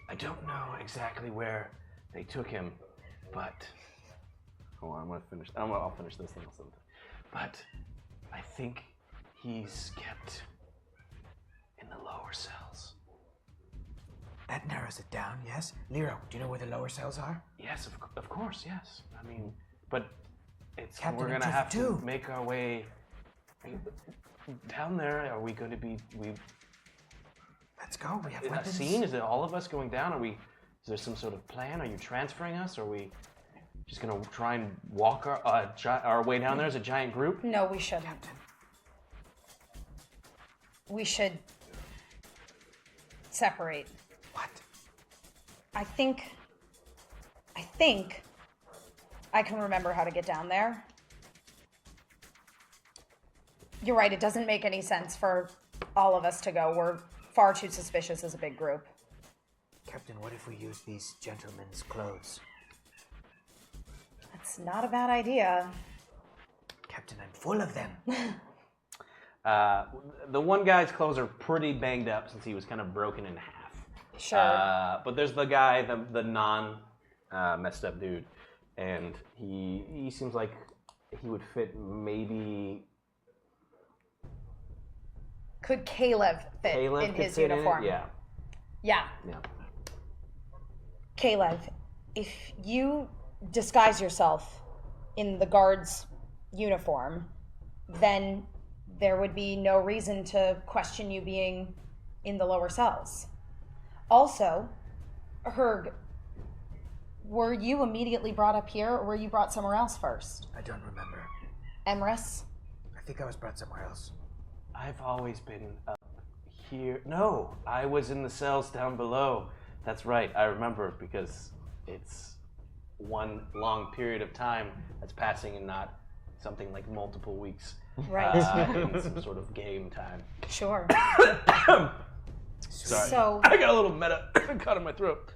I don't know exactly where they took him, but hold on, I'm gonna finish. I'll finish this thing. But I think he's kept in the lower cells. That narrows it down, yes? Lyra, do you know where the lower cells are? Yes, of course, yes. I mean, but it's Captain, we're I'm gonna have to too. make our way down there. Are we going to be? Let's go. We have Is that weapons. scene? Is it all of us going down? Are we? Is there some sort of plan? Are you transferring us? Or are we just gonna try and walk our way down there as a giant group? No, we shouldn't. We should separate. What? I think I can remember how to get down there. You're right, it doesn't make any sense for all of us to go. We're far too suspicious as a big group. Captain, what if we use these gentlemen's clothes? That's not a bad idea. Captain, I'm full of them. The one guy's clothes are pretty banged up since he was kind of broken in half. Sure. But there's the guy, the non messed up dude, and he seems like he would fit maybe. Could Caleb fit Caleb in could his fit uniform? In it? Yeah. Yeah. Caleb, if you disguise yourself in the guard's uniform, then there would be no reason to question you being in the lower cells. Also, Herg, were you immediately brought up here, or were you brought somewhere else first? I don't remember. Emrys? I think I was brought somewhere else. I've always been up here. No, I was in the cells down below. That's right, I remember, because it's one long period of time that's passing and not something like multiple weeks. Right. In some sort of game time. Sure. Sorry. So, I got a little meta caught in my throat.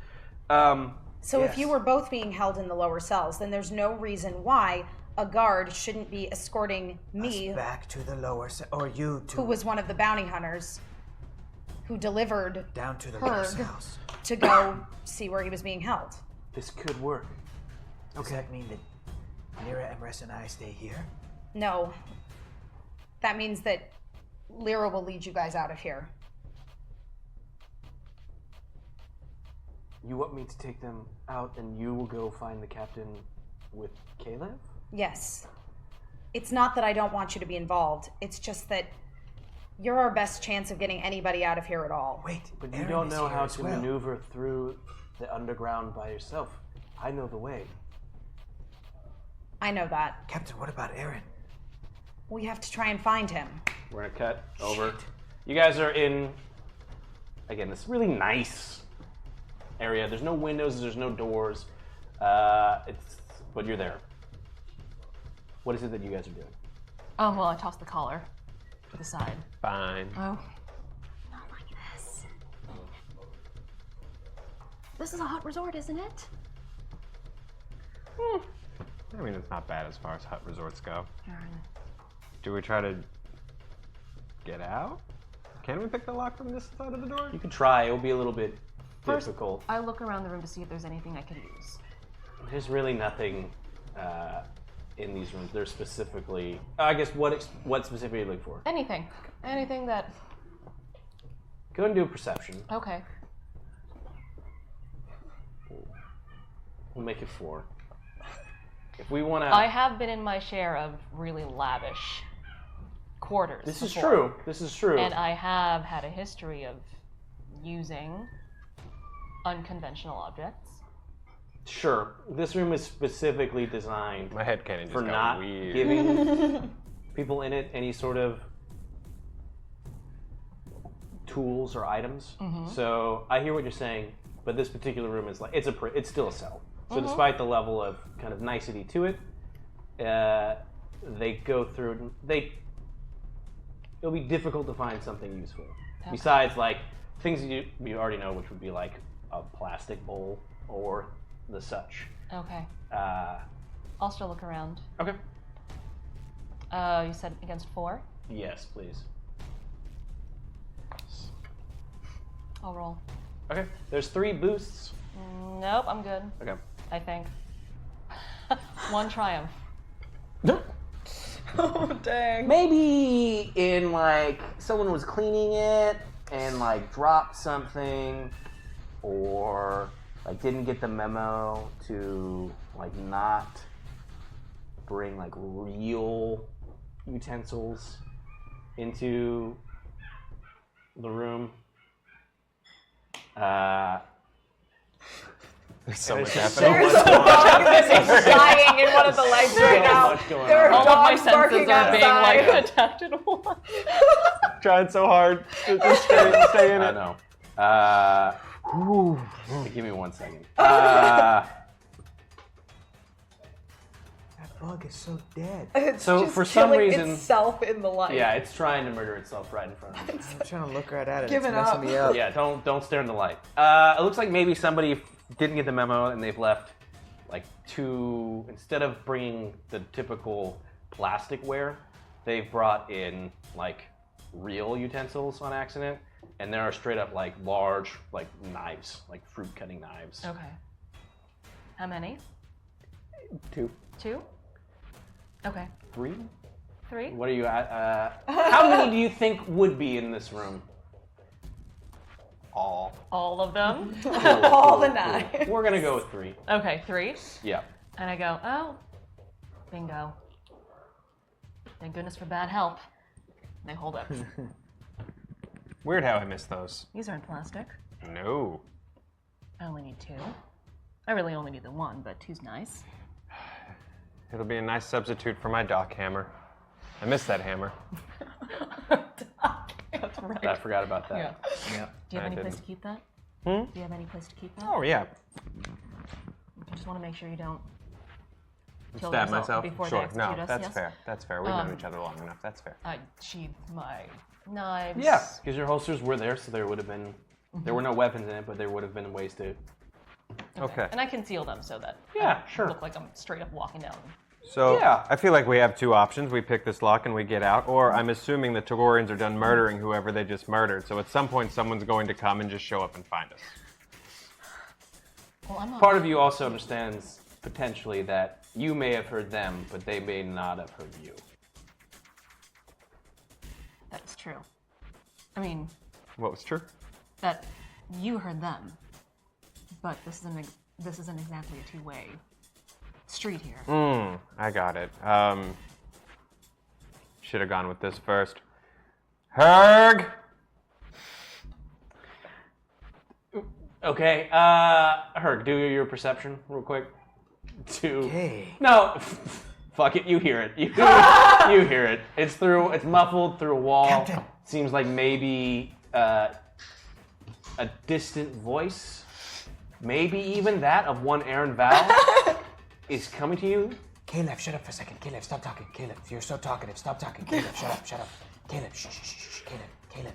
so if you were both being held in the lower cells, then there's no reason why a guard shouldn't be escorting me, Us back to the lower cell, or you to who was one of the bounty hunters who delivered down to the lower Herg cells. to go see where he was being held. This could work. Does that mean that Lyra, Emrys, and I stay here? No. That means that Lyra will lead you guys out of here. You want me to take them out and you will go find the captain with Caleb? Yes. It's not that I don't want you to be involved. It's just that you're our best chance of getting anybody out of here at all. Wait, But you Aaron don't is know here how as to well. maneuver through the underground by yourself. I know the way. I know that. Captain, what about Aaron? We have to try and find him. We're gonna cut over. You guys are in, again, this really nice area. There's no windows, there's no doors. But you're there. What is it that you guys are doing? Well, I tossed the collar to the side. Fine. Oh. Not like this. This is a hot resort, isn't it? I mean, it's not bad as far as Hutt resorts go. Do we try to get out? Can we pick the lock from this side of the door? You could try, it'll be a little bit First, difficult. I look around the room to see if there's anything I could use. There's really nothing in these rooms. They're specifically, I guess, what specifically are you looking for? Anything. Anything that... Go ahead and do a perception. Okay. We'll make it 4. If we want to... I have been in my share of really lavish quarters This is before. true. This is true. And I have had a history of using unconventional objects. Sure. This room is specifically designed My headcanon just for got not weird. giving people in it any sort of tools or items. So I hear what you're saying, but this particular room is like it's still a cell. So despite the level of kind of nicety to it, they go through. It'll be difficult to find something useful besides like things you already know, which would be like a plastic bowl or the such. Okay. I'll still look around. Okay. You said against 4? Yes, please. I'll roll. Okay. There's 3 boosts. Nope, I'm good. Okay. I think. 1 triumph. Oh, dang. Maybe in like someone was cleaning it and like dropped something, or like didn't get the memo to like not bring like real utensils into the room. There's so much There's happening. so much Dog is dying in one of the lights right now. much going There on. are All of my dogs senses barking are being outside. like attacked at once. Trying so hard to just stay in I it. know. Give me 1 second. That bug is so dead. It's So, just for some killing reason- itself in the light. Yeah, it's trying to murder itself right in front of me. I'm trying to look right at it. Giving it's messing up. me up. Yeah, don't stare in the light. It looks like maybe somebody didn't get the memo and they've left like 2, instead of bringing the typical plasticware, they've brought in like real utensils on accident, and there are straight up like large like knives, like fruit cutting knives. Okay. How many? 2. 2? Okay. 3? 3. What are you at? How many do you think would be in this room? All. All of them. All the 9. We're gonna go with 3. Okay, 3. Yeah. And I go, oh, bingo. Thank goodness for bad help. And I hold up. Weird how I missed those. These aren't plastic. No. I only need 2. I really only need the 1, but 2's nice. It'll be a nice substitute for my dock hammer. I miss that hammer. That's right. I forgot about that. Yeah. Do you have I any place didn't. to keep that? Hmm? Do you have any place to keep that? Oh, yeah. I just want to make sure you don't kill Stab yourself myself? before Sure. they execute No, us. that's Yes? fair. That's fair. We've known each other long enough. That's fair. I sheathed my knives. Yeah, because your holsters were there, so there would have been. There were no weapons in it, but there would have been ways to. Okay. And I conceal them so that Yeah, I sure. look like I'm straight up walking down. So Yeah. I feel like we have 2 options. We pick this lock and we get out, or I'm assuming the Togorians are done murdering whoever they just murdered. So at some point, someone's going to come and just show up and find us. Well, I'm not. Part of you also understands potentially that you may have heard them, but they may not have heard you. That is true. I mean, What was true? that you heard them, but this isn't exactly a 2-way street here. I got it. Should have gone with this first. Herg! Okay, Herc, do your perception real quick. Okay. No, fuck it, you hear it. You hear it. It's muffled through a wall. Captain. Seems like maybe a distant voice, maybe even that of one Aaron Val, is coming to you. Caleb, shut up for a second. Caleb, stop talking. Caleb, you're so talkative. Stop talking. Caleb, shut up. Caleb, shh. Caleb.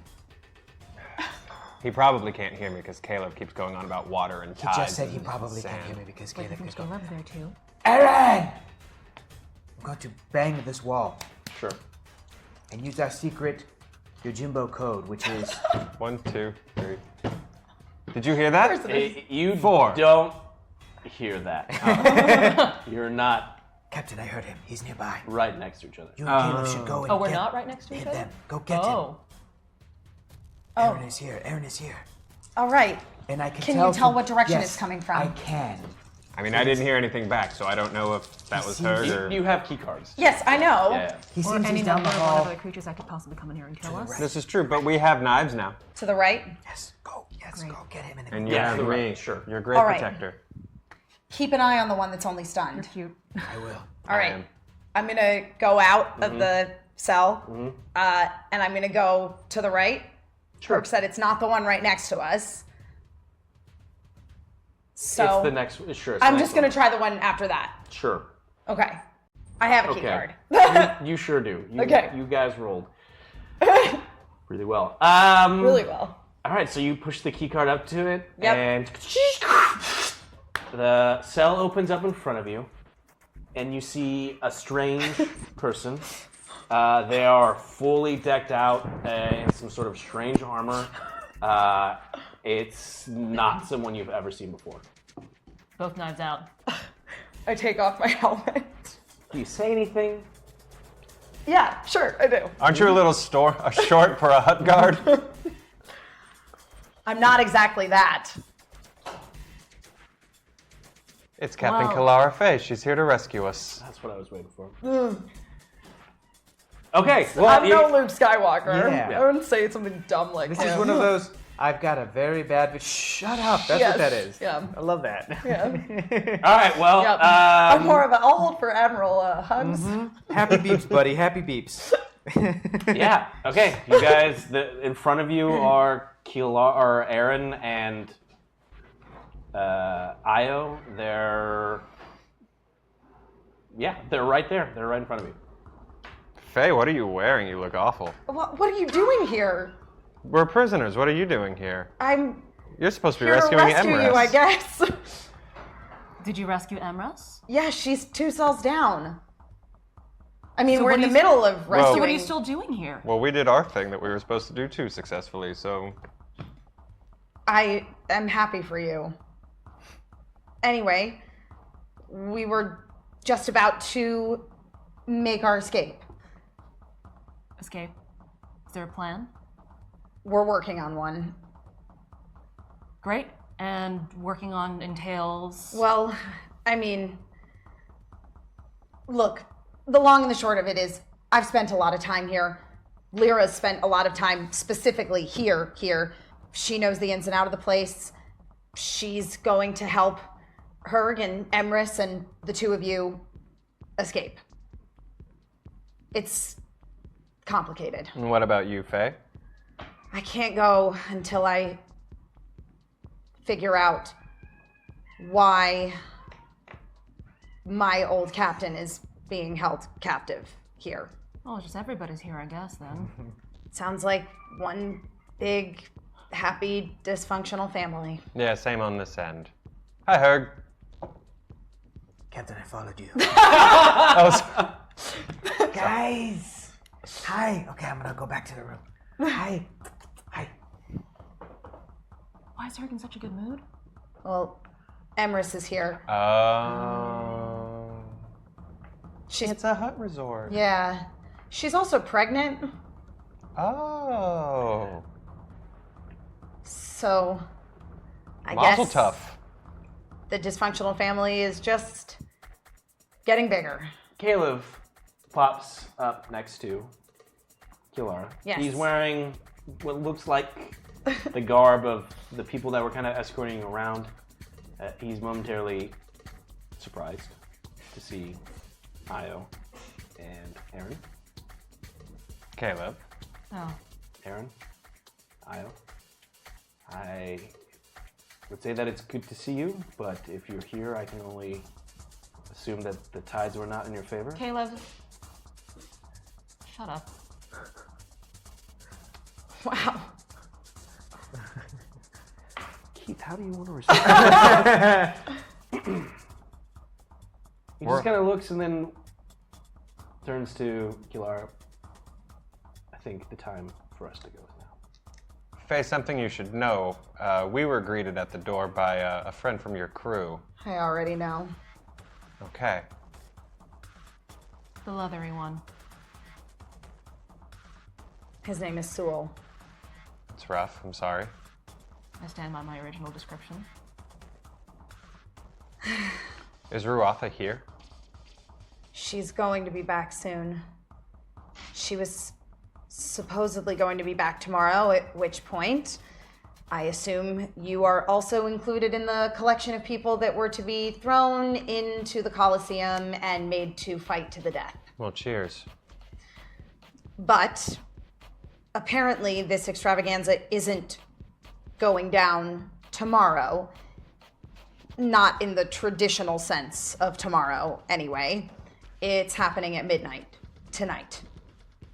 He probably can't hear me because Caleb keeps going on about water and He tides. just said he and probably sand. can't hear me because Wait, you Caleb think is going. Caleb's there too? Aaron! I'm going to bang this wall Sure. and use our secret Yojimbo code, which is 1, 2, 3. Did you hear that? You 4. don't hear that. You're not Captain. I heard him. He's nearby. right next to each other. You and Caleb should go and Oh, we're get not right next to each other? them. Go get him. Oh. Aaron is here. All right. And I can Can tell you tell from- what direction yes, it's coming from? I can. I mean, I didn't hear anything back, so I don't know if that was Herg or... You have key cards. Yes, I know. Yeah. He Or seems any he's down number the of hall. other creatures that could possibly come in here and kill us. This is true, but we have knives now. To the right. Yes, go. Yes, Great. go get him. And you Yeah, have to the me. right, sure. You're a great All right. protector. Keep an eye on the one that's only stunned. Cute. I will. All right. am. I'm gonna go out of the cell, and I'm gonna go to the right. Sure. Herc said it's not the one right next to us. So It's the next. Sure. it's the I'm next just gonna one. try the one after that. Sure. Okay. I have a key Okay. card. You sure do. Okay. You guys rolled really well. Really well. All right, so you push the key card up to it, Yep. and the cell opens up in front of you, and you see a strange person. They are fully decked out in some sort of strange armor. It's not someone you've ever seen before. Both knives out. I take off my helmet. Do you say anything? Yeah, sure, I do. Aren't you a little short for a Hutt guard? I'm not exactly that. It's Captain Wow. Kalara Faye. She's here to rescue us. That's what I was waiting for. Okay, well, I'm you- no Luke Skywalker. Yeah. I wouldn't say something dumb like This him. is one of those. I've got a very bad. Shut up. That's Yes, what that is. yeah. I love that. Yeah. all right, well, Yep. I'm more of a. I'll hold for Admiral Hugs. Happy beeps, buddy. Happy beeps. yeah. Okay, you guys. In front of you are Aaron and Io. They're right there. They're right in front of you. Faye, what are you wearing? You look awful. What are you doing here? We're prisoners. What are you doing here? I'm You're supposed to be here to rescuing rescue Emrys. you, I guess. Did you rescue Emrys? Yeah, she's 2 cells down. I mean, So we're what in do the you- middle of Well- rescuing. What are you still doing here? Well, we did our thing that we were supposed to do too successfully, so... I am happy for you. Anyway, we were just about to make our escape. Escape. Is there a plan? We're working on one. Great. And working on entails. Well, I mean, look, the long and the short of it is I've spent a lot of time here. Lyra's spent a lot of time specifically here. She knows the ins and out of the place. She's going to help Herg and Emrys and the two of you escape. It's complicated. And what about you, Faye? I can't go until I figure out why my old captain is being held captive here. Oh, just everybody's here, I guess, then. Sounds like one big, happy, dysfunctional family. Yeah, same on this end. Hi, Herg. Captain, I followed you. Oh, Guys! Hi! Okay, I'm gonna go back to the room. Hi! Hi. Why is Herg in such a good mood? Well, Emrys is here. It's a Hutt resort. Yeah. She's also pregnant, Oh. so I Mazel guess tough. the dysfunctional family is just getting bigger. Caleb pops up next to Kilara. Yes. He's wearing what looks like the garb of the people that were kind of escorting him around. He's momentarily surprised to see Io and Aaron. Caleb. Oh. Aaron, Io. I would say that it's good to see you, but if you're here, I can only assume that the tides were not in your favor. Caleb. Shut up. Wow. Keith, how do you want to respond? He just kind of looks and then turns to Kilara. I think the time for us to go is now. Faye, something you should know. We were greeted at the door by a friend from your crew. I already know. Okay. The leathery one. His name is Sewell. It's rough. I'm sorry. I stand by my original description. Is Ruattha here? She's going to be back soon. She was supposedly going to be back tomorrow, at which point I assume you are also included in the collection of people that were to be thrown into the Colosseum and made to fight to the death. Well, cheers. But apparently this extravaganza isn't going down tomorrow. Not in the traditional sense of tomorrow, anyway. It's happening at midnight tonight.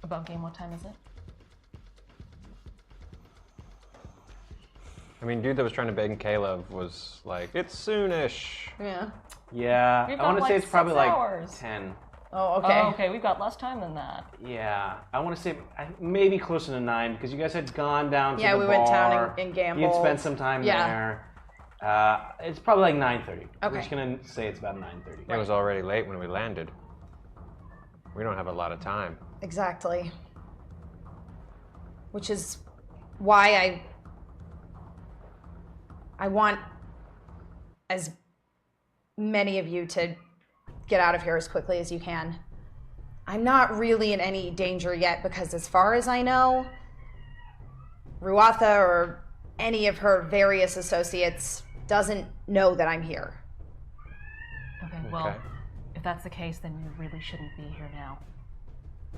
Above game, what time is it? I mean, dude that was trying to beg Caleb was like, it's soonish. Yeah. Yeah, We've I want got to say like it's probably 6 like hours. 10. Oh, okay. Oh, okay, we've got less time than that. Yeah, I want to say maybe closer to 9 because you guys had gone down to Yeah, the we bar. went down and gambled. You'd spent some time Yeah. there. It's probably like 9:30. We're Okay. just gonna say it's about 9:30. It was already late when we landed. We don't have a lot of time. Exactly. Which is why I want as many of you to get out of here as quickly as you can. I'm not really in any danger yet because as far as I know, Ruattha or any of her various associates doesn't know that I'm here. Okay, well, Okay. if that's the case, then you really shouldn't be here now.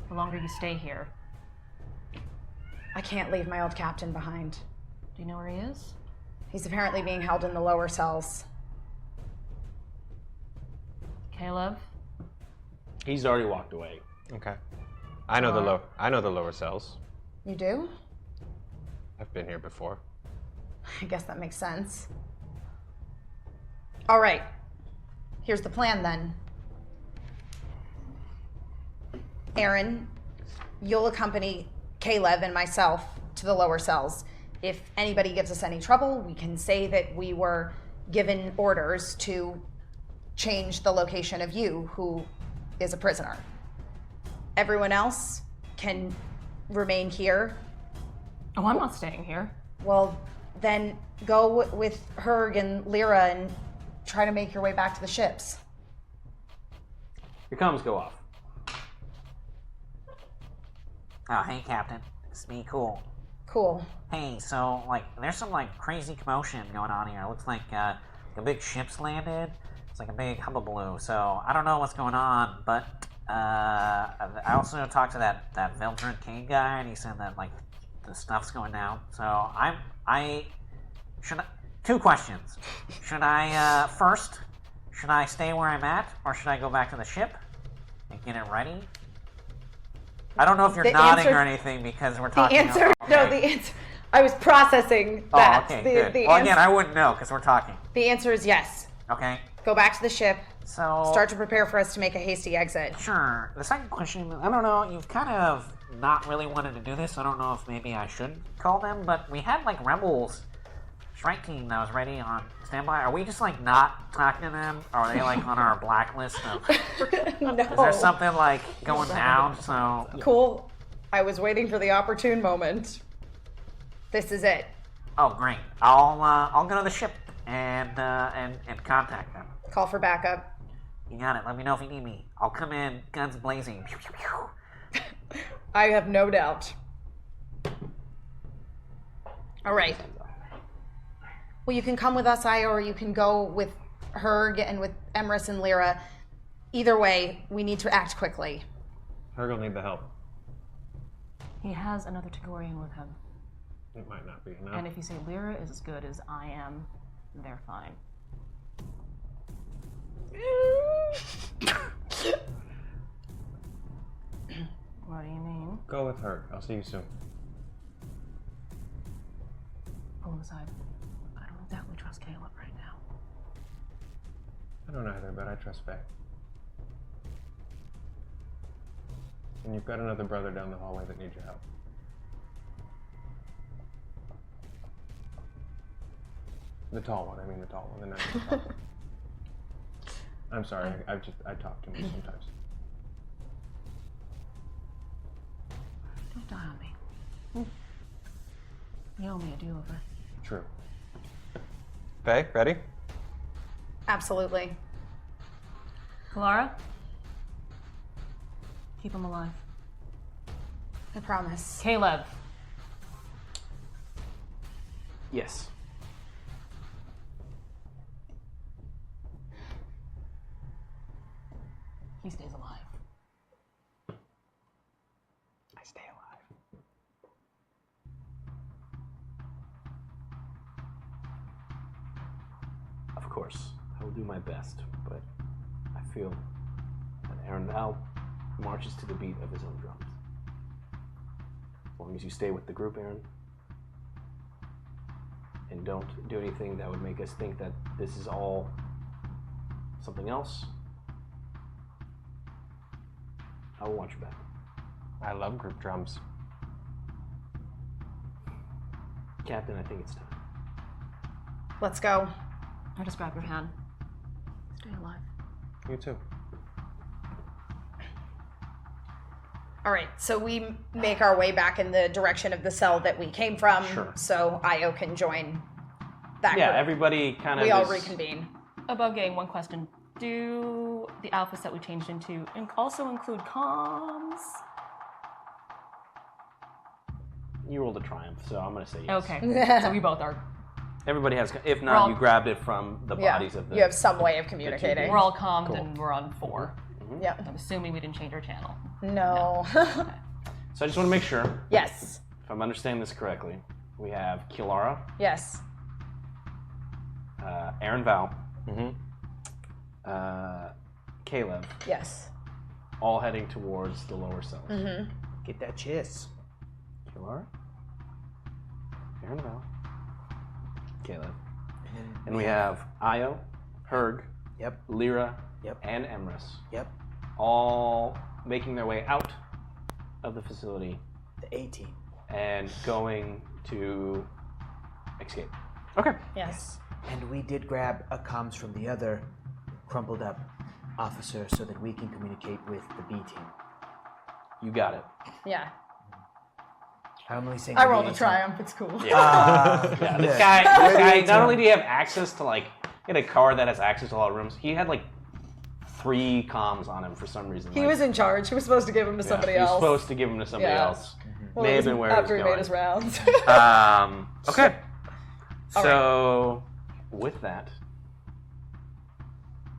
The longer you stay here, I can't leave my old captain behind. do you know where he is? He's apparently being held in the lower cells. Caleb? He's already walked away. Okay. I know the lower cells. You do? I've been here before. I guess that makes sense. All right. Here's the plan then. Aaron, you'll accompany Caleb and myself to the lower cells. If anybody gives us any trouble, we can say that we were given orders to change the location of you, who is a prisoner. everyone else can remain here. Oh, I'm not staying here. Well, then go with Herg and Lyra and try to make your way back to the ships. Your comms go off. Oh, hey, Captain. It's me, Cool. Cool. Hey, so, like, there's some, like, crazy commotion going on here. It looks like, a big ship's landed. It's like a big hubbubaloo. So, I don't know what's going on, but, I also talked to that Blvd King guy, and he said that, like, the stuff's going down. So, two questions. Should I, first, should I stay where I'm at, or should I go back to the ship and get it ready? I don't know if you're nodding or anything because we're talking. The answer, I was processing that. Oh, okay, good. Well, again, I wouldn't know because we're talking. The answer is yes. Okay. Go back to the ship. So start to prepare for us to make a hasty exit. Sure. The second question, I don't know, you've kind of not really wanted to do this. I don't know if maybe I should call them, but we had like rebels strike team that was ready on standby. Are we just like not talking to them? Or are they like on our blacklist of No. Is there something like going down? So Cool. I was waiting for the opportune moment. This is it. Oh, great. I'll go to the ship and contact them. Call for backup. You got it. Let me know if you need me. I'll come in, guns blazing. Pew, pew, pew. I have no doubt. All right. Well, you can come with us, Io, or you can go with Herg and with Emrys and Lyra. Either way, we need to act quickly. Herg will need the help. He has another Tagorian with him. It might not be enough. And if you say Lyra is as good as I am, they're fine. What do you mean? Go with Herg. I'll see you soon. Pull him aside. I don't exactly trust Caleb right now. I don't either, but I trust Faye. And you've got another brother down the hallway that needs your help. The tall one, I mean the tall one, the 90s tall one. I'm sorry, I talk too much sometimes. Don't die on me. You owe me a do-over. True. Faye, ready? Absolutely. Clara? Keep him alive. I promise. Caleb. Yes. He stays alive. I stay alive. Of course, I will do my best, but I feel that Aaron Val marches to the beat of his own drums. As long as you stay with the group, Aaron, and don't do anything that would make us think that this is all something else, I will watch your back. I love group drums. Captain, I think it's time. Let's go. I just grab your hand. Stay alive. You too. All right, so we make our way back in the direction of the cell that we came from, Sure. so Io can join that Yeah, group. everybody kind of We all reconvene. Above game, one question. Do the alphas that we changed into also include comms? You rolled a triumph, so I'm going to say yes. Okay. So we both are. Everybody has, if We're not, all- you grabbed it from the Yeah, bodies of the... you have some way of communicating. We're all commed Cool. and we're on 4. Yep. I'm assuming we didn't change our channel. No. So I just want to make sure, Yes. if I'm understanding this correctly, we have Kilara, Yes. Aaron Val, Caleb, Yes. all heading towards the lower cells. Get that chiss. Kilara, Aaron Val, Caleb. And we have Io, Herg, Yep. Lyra, Yep. and Emrys, Yep. all making their way out of the facility The A team. and going to escape. Okay. Yes. And we did grab a comms from the other crumpled up officer so that we can communicate with the B team. You got it. Yeah. I only say I rolled a triumph. It's cool. Yeah, this guy. Not only do you have access to like, he had a car that has access to a lot of rooms. He had like 3 comms on him for some reason. He was in charge. He was supposed to give him to somebody He was else. supposed to give him to somebody else. Well, May it have was been where after he he was made his rounds. Okay. So, with that,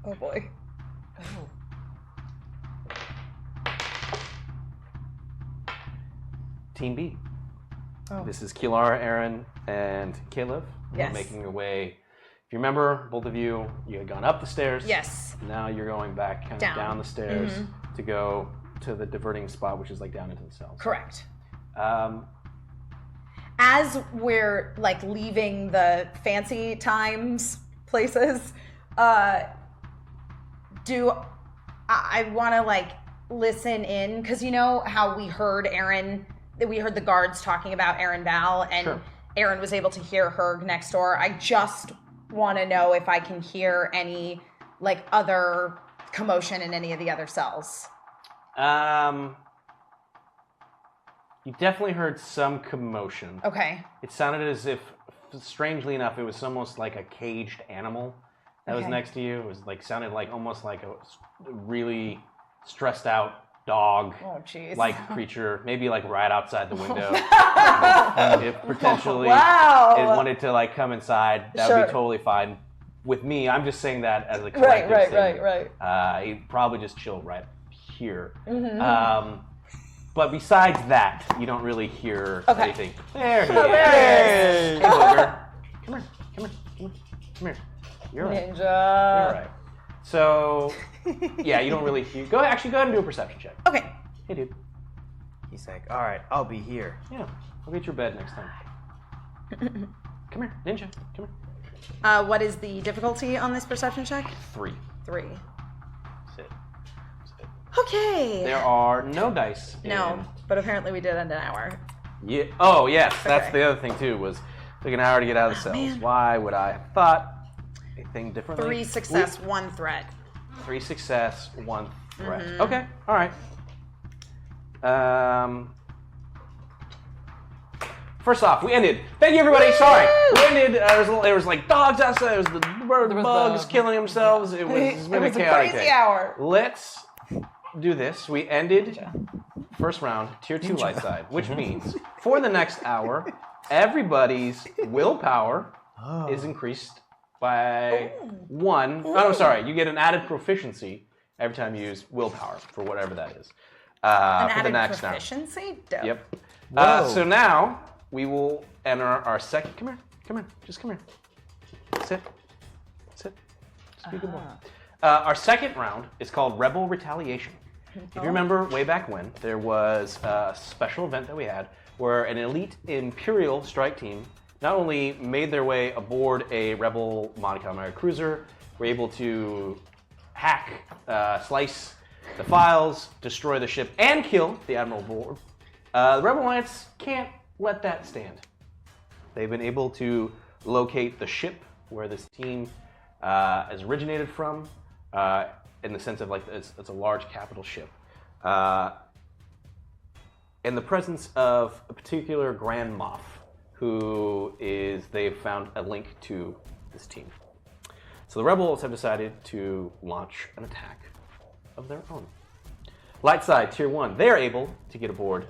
Oh boy. Team B. Oh. This is Kilara, Aaron, and Caleb. Yes. Making your way. If you remember, both of you had gone up the stairs. Yes. Now you're going back kind of down the stairs to go to the diverting spot, which is like down into the cells. Correct. Um, As we're like leaving the fancy times places, do I want to like listen in? Because you know how we heard the guards talking about Aaron Val, and Sure. Aaron was able to hear Herg next door. I just want to know if I can hear any like other commotion in any of the other cells. You definitely heard some commotion. Okay. It sounded as if, strangely enough, it was almost like a caged animal that was Okay. next to you. It was like sounded like almost like a really stressed out dog Oh, jeez. like creature, maybe like right outside the window. If potentially Wow. it wanted to like come inside, that would Sure. be totally fine. With me, I'm just saying that as a collective statement. Right. He'd probably just chill right here. Mm-hmm. But besides that, you don't really hear Okay. anything. There he is. There Hey, Booger. Come here. You're all right. Ninja. You're all right. So, yeah, you don't really hear. Go ahead and do a perception check. Okay. Hey, dude. He's like, all right, I'll be here. Yeah, I'll get your bed next time. Come here, Ninja. Come here. What is the difficulty on this perception check? 3. 3. Sit. Okay. There are no dice. No, but apparently we did end an hour. Yeah. Oh, yes. That's Okay. the other thing too. Was took an hour to get out of the cells. man. Why would I have thought anything differently? 3 success, 1 threat. 3 success, 1 threat. Mm-hmm. Okay. All right. First off, we ended. Thank you, everybody. Sorry, we ended. There was like dogs outside. There was the bugs killing themselves. It was, it's been It was a a chaotic crazy day. hour. Let's do this. We ended first round, tier 2 light side, which means for the next hour, everybody's willpower is increased by 1. Oh, no, sorry. You get an added proficiency every time you use willpower for whatever that is. An For the added next hour. proficiency? Dope. Yep. Whoa. So now we will enter our second. Come here. Just come here. Sit. Just be a good boy. Our second round is called Rebel Retaliation. If you remember way back when, there was a special event that we had where an elite Imperial strike team not only made their way aboard a Rebel Monte Carlo cruiser, were able to hack, slice the files, destroy the ship, and kill the Admiral aboard. The Rebel Alliance can't let that stand. They've been able to locate the ship where this team has originated from, in the sense of like it's a large capital ship. In the presence of a particular Grand Moff, they've found a link to this team. So the Rebels have decided to launch an attack of their own. Light side, tier 1, they are able to get aboard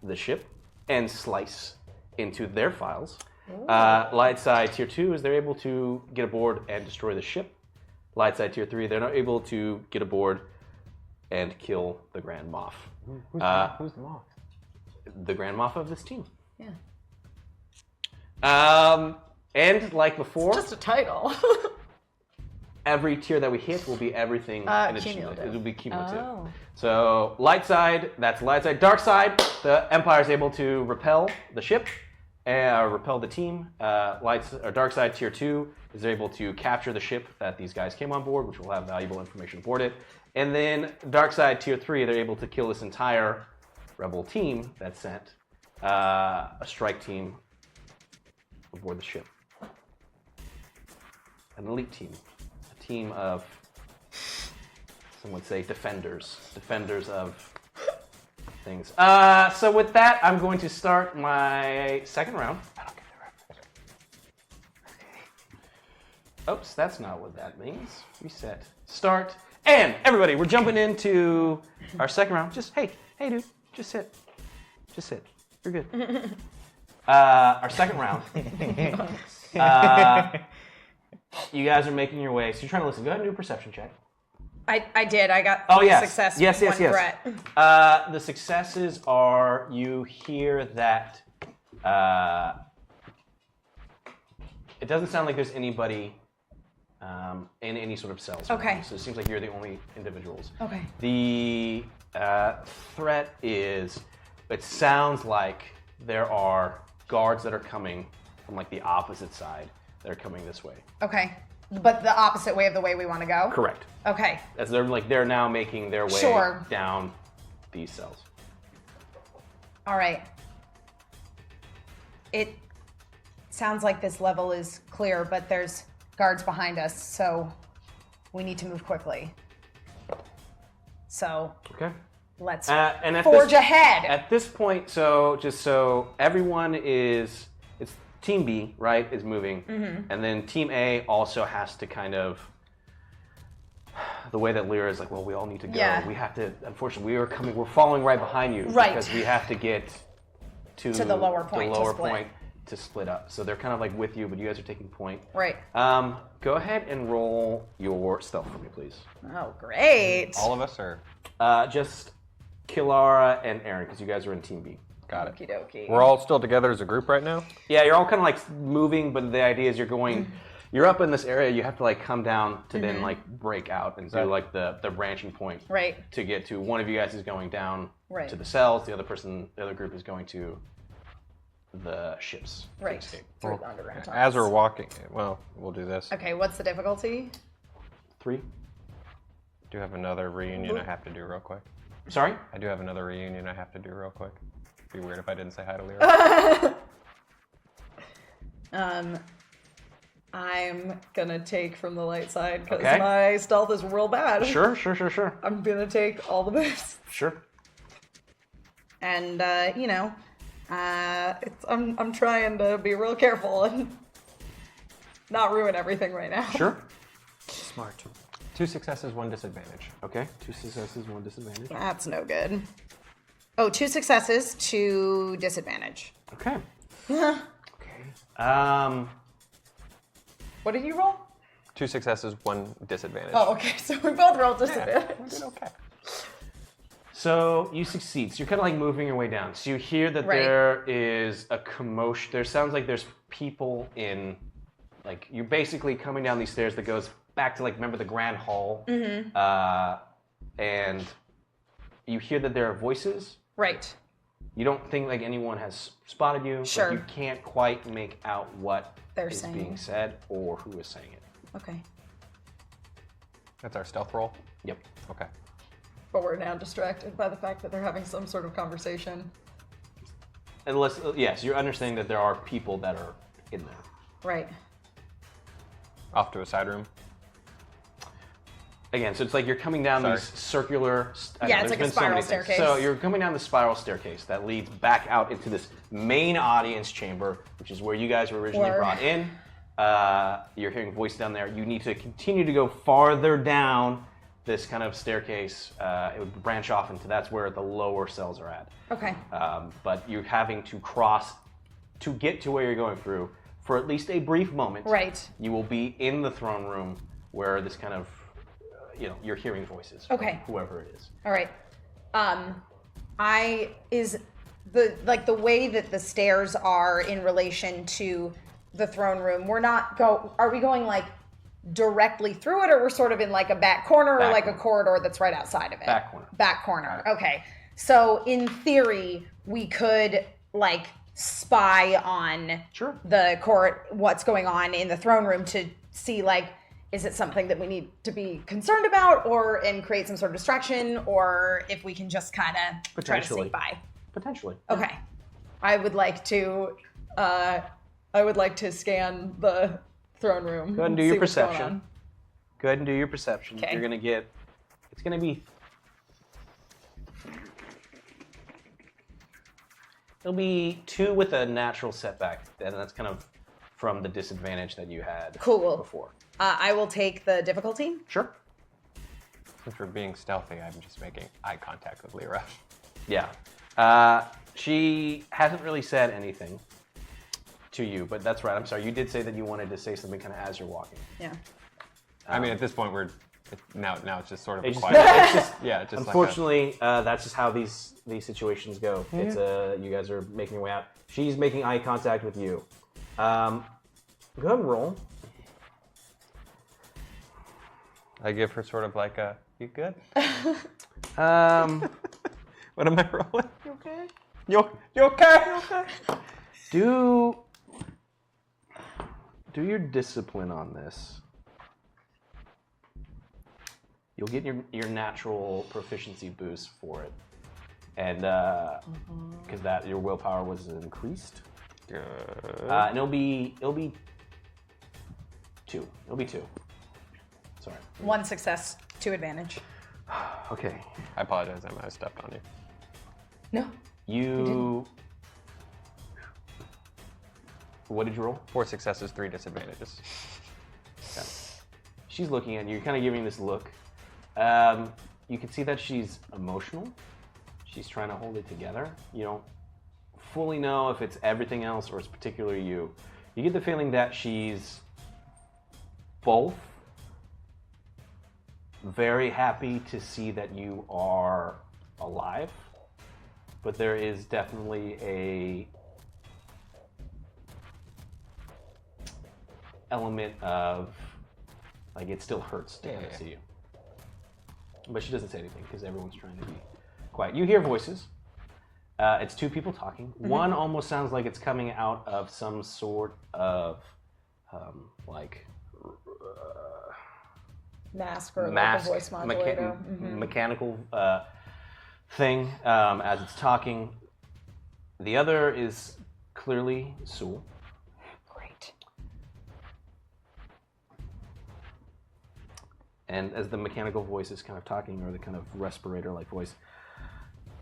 the ship and slice into their files. Light side, tier 2, is they're able to get aboard and destroy the ship. Light side, tier 3, they're not able to get aboard and kill the Grand Moff. Who's the Moff? The Grand Moff of this team. Yeah. And like before, Just a title. every tier that we hit will be everything in addition. Cumulative. It will be cumulative. Oh. So light side, that's light side. Dark side, the Empire is able to repel the ship, repel the team. Dark side tier 2 is they're able to capture the ship that these guys came on board, which will have valuable information aboard it. And then dark side tier 3, they're able to kill this entire rebel team that sent a strike team aboard the ship. An elite team. A team of, some would say, defenders of things. So with that, I'm going to start my second round. I don't get the reference. Oops, that's not what that means. Reset. Start. And everybody, we're jumping into our second round. Just, hey, dude, just sit. Just sit. You're good. Our second round. You guys are making your way. So you're trying to listen. Go ahead and do a perception check. I did. I got success. Yes. One threat. The successes are you hear that it doesn't sound like there's anybody in any sort of cells. Okay. So it seems like you're the only individuals. Okay. The threat is it sounds like there are guards that are coming from like the opposite side that are coming this way. Okay. But the opposite way of the way we want to go? Correct. Okay. As they're now making their way down these cells. All right. It sounds like this level is clear, but there's guards behind us, so we need to move quickly. So Okay. let's and forge ahead. At this point, so just so everyone is, it's Team B, right, is moving, and then Team A also has to kind of, the way that Lyra is like, well, we all need to go. Yeah. We have to, unfortunately, we're following right behind you. Right. Because we have to get to the lower point The to lower split. point to split up. So they're kind of like with you, but you guys are taking point. Right. Go ahead and roll your stealth for me, please. Oh, great. All of us, or Just Kilara and Aaron, because you guys are in Team B. got it? Okie dokie. We're all still together as a group right now. Yeah, you're all kind of like moving, but the idea is you're up in this area. You have to like come down to then like break out and do like the branching point. Right. To get to one of you guys is going down Right. to the cells. The other group is going to the ships. to Right. escape. Through the underground As tunnels. we're walking, well, we'll do this. Okay, what's the difficulty? 3. Do have another reunion I have to do real quick. Sorry. I do have another reunion I have to do real quick. It'd be weird if I didn't say hi to Lyra. I'm gonna take from the light side because Okay. my stealth is real bad. Sure. I'm gonna take all the boosts. Sure. And I'm trying to be real careful and not ruin everything right now. Sure. Smart. 2 successes, 1 disadvantage. Okay. 2 successes, 1 disadvantage. That's no good. Oh, 2 successes, 2 disadvantage. Okay. Okay. What did you roll? 2 successes, 1 disadvantage. Oh, okay. So we both rolled disadvantage. We did okay. So you succeed. So you're kind of like moving your way down. So you hear that Right. there is a commotion. There sounds like there's people in, like you're basically coming down these stairs that goes back to like remember the grand hall, and you hear that there are voices. Right. You don't think like anyone has spotted you. Sure. But you can't quite make out what They're is saying. being said or who is saying it. Okay. That's our stealth roll? Yep. Okay. But we're now distracted by the fact that they're having some sort of conversation. Unless yes, you're understanding that there are people that are in there. Right. Off to a side room. Again, so it's like you're coming down Sorry. these circular. Yeah, it's like a spiral staircase. So you're coming down the spiral staircase that leads back out into this main audience chamber, which is where you guys were originally Or- brought in. You're hearing voices down there. You need to continue to go farther down this kind of staircase. It would branch off into that's where the lower cells are at. Okay. But you're having to cross to get to where you're going through for at least a brief moment. Right. You will be in the throne room where this kind of, you're hearing voices. from Okay. Whoever it is. All right. Is the way that the stairs are in relation to the throne room, are we going like directly through it, or we're sort of in like a back corner or like a corridor that's right outside of it? Back corner. Back corner. Okay. So in theory, we could like spy on Sure. the court, what's going on in the throne room to see like, is it something that we need to be concerned about and create some sort of distraction, or if we can just kind of try to Potentially. sneak by? Potentially. Okay. I would like to scan the throne room. Go ahead and do see your what's going perception. on. Go ahead and do your perception. Okay. You're going to get, it's going to be It'll be 2 with a natural setback, and that's kind of from the disadvantage that you had Cool. before. I will take the difficulty. Sure. Since we're being stealthy, I'm just making eye contact with Lyra. Yeah. She hasn't really said anything to you, but that's right. I'm sorry. You did say that you wanted to say something kind of as you're walking. Yeah. I mean, at this point, now it's just sort of It's a just- quiet. it's just- yeah, just Unfortunately, that's just how these situations go. It's you guys are making your way out. She's making eye contact with you. Go ahead and roll. I give her sort of like a, you good? What am I rolling? You okay? You okay? You okay? Do your discipline on this. You'll get your natural proficiency boost for it, and because that your willpower was increased. And it'll be 2. It'll be 2. Sorry. 1 success, 2 advantage. Okay. I apologize, I might have stepped on you. No. You. What did you roll? 4 successes, 3 disadvantages. Okay. She's looking at you, kind of giving this look. You can see that she's emotional. She's trying to hold it together. You don't fully know if it's everything else or it's particularly you. You get the feeling that she's both very happy to see that you are alive, but there is definitely a element of like it still hurts to kind of see you. But she doesn't say anything because everyone's trying to be quiet. You hear voices. It's 2 people talking. One almost sounds like it's coming out of some sort of Mask or mask, like a voice modulator. mechanical thing as it's talking. The other is clearly Sewell. Great. And as the mechanical voice is kind of talking, or the kind of respirator-like voice,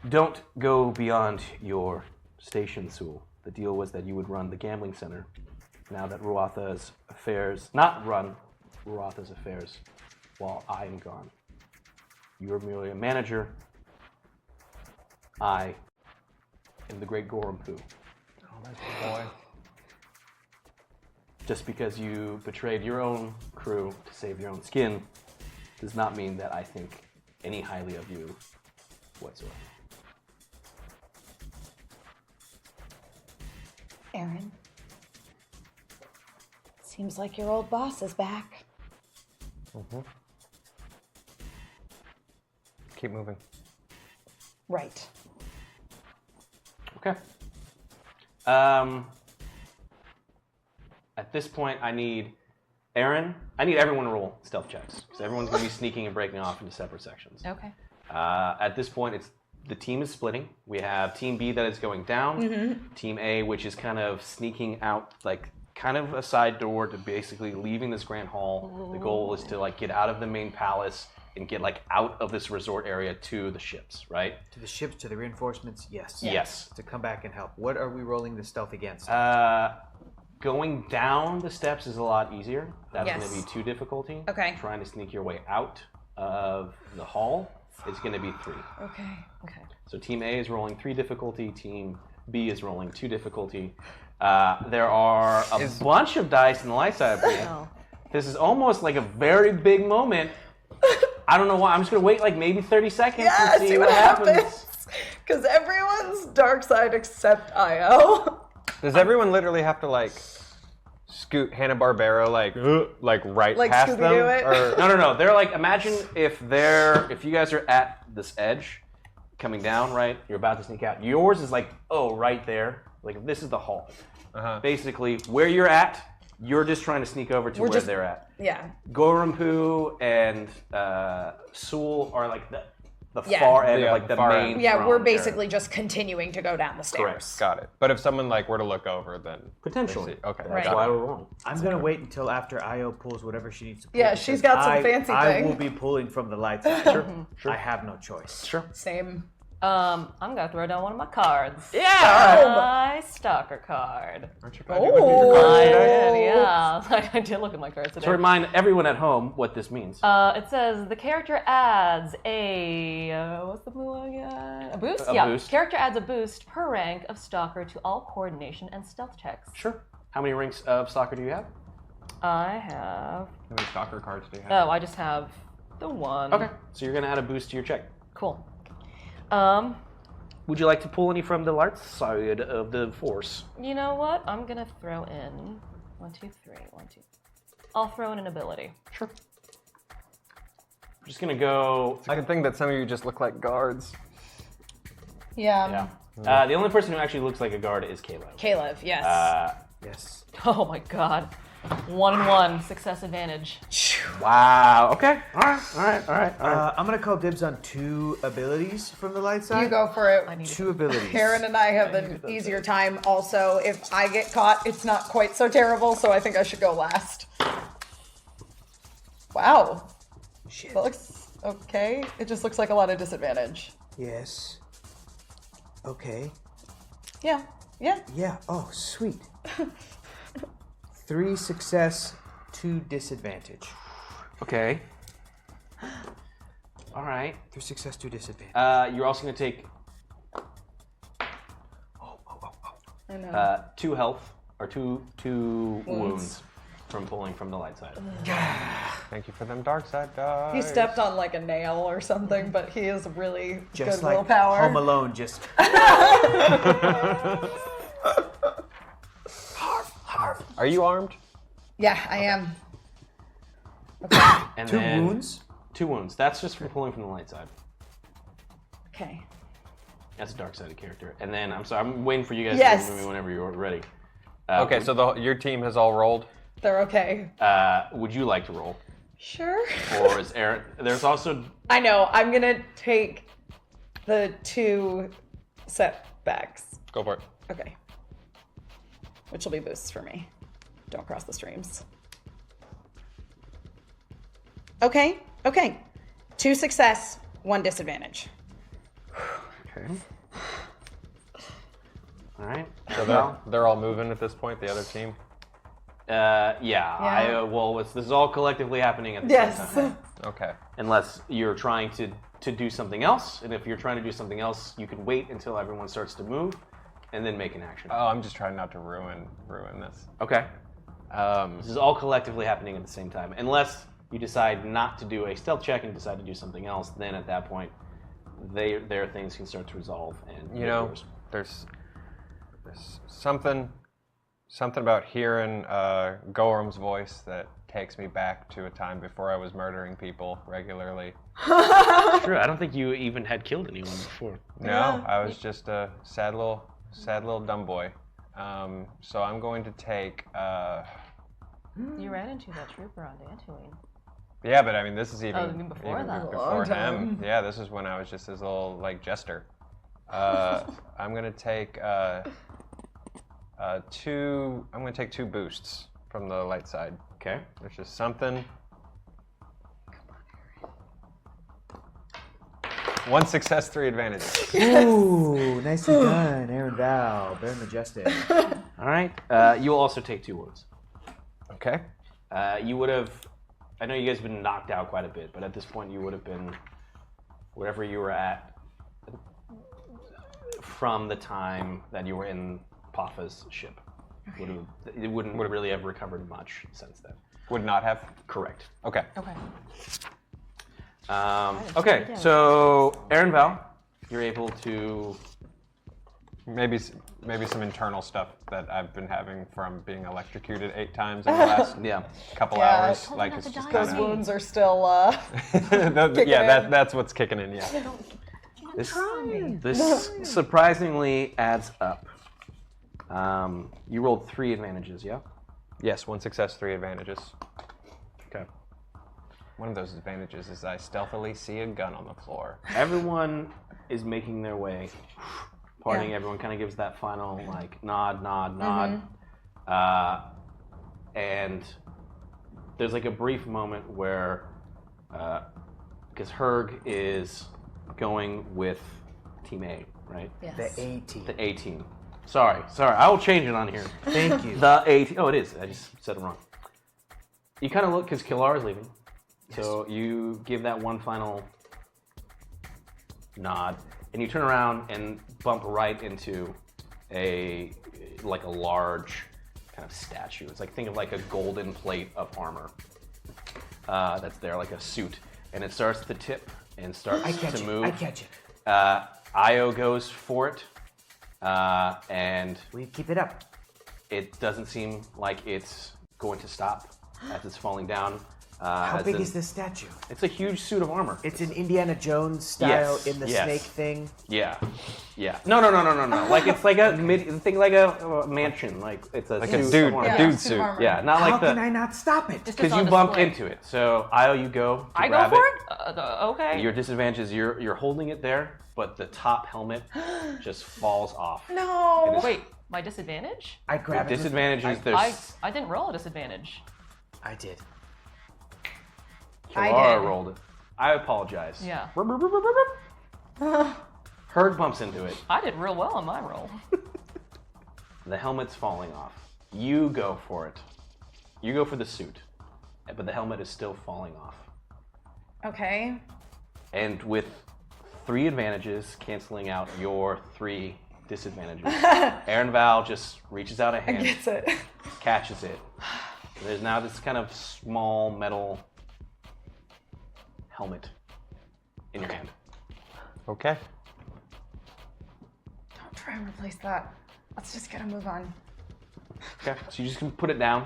don't go beyond your station, Sewell. The deal was that you would run the gambling center. Now that Ruatha's affairs, not run Ruatha's affairs while I am gone. You are merely a manager. I am the great Gorampu. Oh, that's a boy. Just because you betrayed your own crew to save your own skin does not mean that I think any highly of you whatsoever. Aaron. Seems like your old boss is back. Keep moving. Right. Okay. At this point, I need everyone to roll stealth checks, because everyone's going to be sneaking and breaking off into separate sections. Okay. At this point, the team is splitting. We have Team B that is going down, Team A, which is kind of sneaking out, like kind of a side door to basically leaving this grand hall. The goal is to like get out of the main palace and get like out of this resort area to the ships, right? To the ships, to the reinforcements, yes. Yes. To come back and help. What are we rolling the stealth against? Going down the steps is a lot easier. That's Yes. going to be 2 difficulty. Okay. Trying to sneak your way out of the hall is going to be 3. Okay. Okay. So Team A is rolling 3 difficulty. Team B is rolling 2 difficulty. There are a bunch of dice in the light side pool. This is almost like a very big moment. I don't know why. I'm just going to wait like maybe 30 seconds and see what happens. Because everyone's dark side except IO. Does everyone literally have to like scoot Hanna-Barbera like right Like past them? Scooby-Doo it? Or No. They're like, imagine if you guys are at this edge, coming down, right? You're about to sneak out. Yours is like, right there. Like this is the hall. Basically, where you're at, you're just trying to sneak over to where they're at. Yeah. Gorampu and Sewell are like the far end of like the far main. end. Yeah, throne we're area. basically just continuing to go down the stairs. Correct. got it. But if someone like were to look over, then Potentially. Okay. Right. That's got why it. we're rolling. I'm going to wait until after Io pulls whatever she needs to pull. Yeah, she's because got some fancy I thing. will be pulling from the light side. Sure. I have no choice. Sure. Same. I'm gonna throw down one of my cards. Yeah! My stalker card. Aren't you glad you looked at your cards I today? did, yeah. I did look at my cards today. To remind everyone at home what this means. It says the character adds a what's the blue one again? A boost? A yeah. boost. Character adds a boost per rank of stalker to all coordination and stealth checks. Sure. How many ranks of stalker do you have? I have. How many stalker cards do you have? Oh, I just have the one. Okay. So you're gonna add a boost to your check. Cool. Would you like to pull any from the light side of the force? You know what? I'm gonna throw in 1, 2, 3, 1, 2. I'll throw in an ability. Sure. I'm just gonna go. It's a good thing that some of you just look like guards. Yeah. Yeah. The only person who actually looks like a guard is Caleb. Caleb, yes. Yes. Oh my god. 1 and 1 success advantage. Wow. Okay. All right. I'm gonna call dibs on 2 abilities from the light side. You go for it. I need 2 abilities. Aaron and I have an easier time. Also, if I get caught, it's not quite so terrible, so I think I should go last. Wow. Shit. That looks okay. It just looks like a lot of disadvantage. Yes. Okay. Yeah. Yeah. Yeah. Oh, sweet. 3 success, 2 disadvantage. Okay. All right. 3 success, 2 disadvantage. You're also gonna take I know. 2 health or two wounds from pulling from the light side. Thank you for them dark side dice. He stepped on like a nail or something, but he is really Just good like willpower. Home Alone, just. Are you armed? Yeah, I am. And 2 then wounds. 2 wounds. That's just from pulling from the light side. Okay. That's a dark sided character. And then I'm sorry, I'm waiting for you guys Yes. to move me whenever you're ready. Okay, so your team has all rolled. They're okay. Would you like to roll? Sure. Or is Aaron? There's also. I know. I'm gonna take the 2 setbacks. Go for it. Okay. Which will be boosts for me. Don't cross the streams. Okay. 2 success, 1 disadvantage. Okay. All right. So they're all moving at this point, the other team? Yeah. This is all collectively happening at the same Yes. time. Okay. Unless you're trying to do something else, and if you're trying to do something else, you can wait until everyone starts to move, and then make an action. Oh, I'm just trying not to ruin this. Okay. This is all collectively happening at the same time. Unless you decide not to do a stealth check and decide to do something else, then at that point, their things can start to resolve. And You know, there's something about hearing Gorham's voice that takes me back to a time before I was murdering people regularly. True. I don't think you even had killed anyone before. No, I was just a sad little dumb boy. So I'm going to take. You ran into that trooper on Dantooine. Yeah, but I mean, this is even, Oh, you mean before even that? before Long him. time. Yeah, this is when I was just this little jester. I'm gonna take two. I'm gonna take 2 boosts from the light side. Okay. There's just something. 1 success, 3 advantages. Ooh, nicely done, Aaron Val, very majestic. All right. You'll also take 2 wounds. Okay. You would have. I know you guys have been knocked out quite a bit, but at this point you would have been wherever you were at from the time that you were in Pafa's ship. It wouldn't really have recovered much since then. Would not have. Correct. Okay. Okay. Okay, so Aaron Val, you're able to. Maybe some internal stuff that I've been having from being electrocuted 8 times in the last couple Yeah. hours. Tell me Like not it's to just die. kind Those of. wounds are still That's what's kicking in. Yeah. This surprisingly adds up. You rolled 3 advantages, yeah? Yes, 1 success, 3 advantages. Okay. One of those advantages is I stealthily see a gun on the floor. Everyone is making their way. Parting, Yeah. everyone kind of gives that final nod. And there's like a brief moment where, because Herg is going with Team A, right? Yes. The A team. The A team. Sorry. I will change it on here. Thank you. The A team. Oh, it is. I just said it wrong. You kind of look because Kilar is leaving, so you give that one final nod, and you turn around and bump right into a large kind of statue. It's like, think of like a golden plate of armor that's there, like a suit, and it starts to tip and starts to move. I catch it. Io goes for it, and We keep it up. it doesn't seem like it's going to stop as it's falling down. How big is this statue? It's a huge suit of armor. It's an Indiana Jones style Yes, in the yes. snake thing. Yeah. No. Like it's like a think like a mansion. Like it's a Like suit a dude, of armor. a dude suit. Yeah, not How like can the I not stop it? Just because it's on you bumped display. into it. So Io, you go. To I go grab for it? Okay. Your disadvantage is you're holding it there, but the top helmet just falls off. No. Wait, my disadvantage? I grab The it. disadvantage is there's I didn't roll a disadvantage. I did. Kilara did. rolled it. I apologize. Yeah. Herd bumps into it. I did real well on my roll. The helmet's falling off. You go for it. You go for the suit, but the helmet is still falling off. Okay. And with 3 advantages canceling out your 3 disadvantages, Aaron Val just reaches out a hand, Gets it. catches it. And there's now this kind of small metal helmet in your hand. Okay. Don't try and replace that. Let's just get a move on. Okay, so you just can put it down,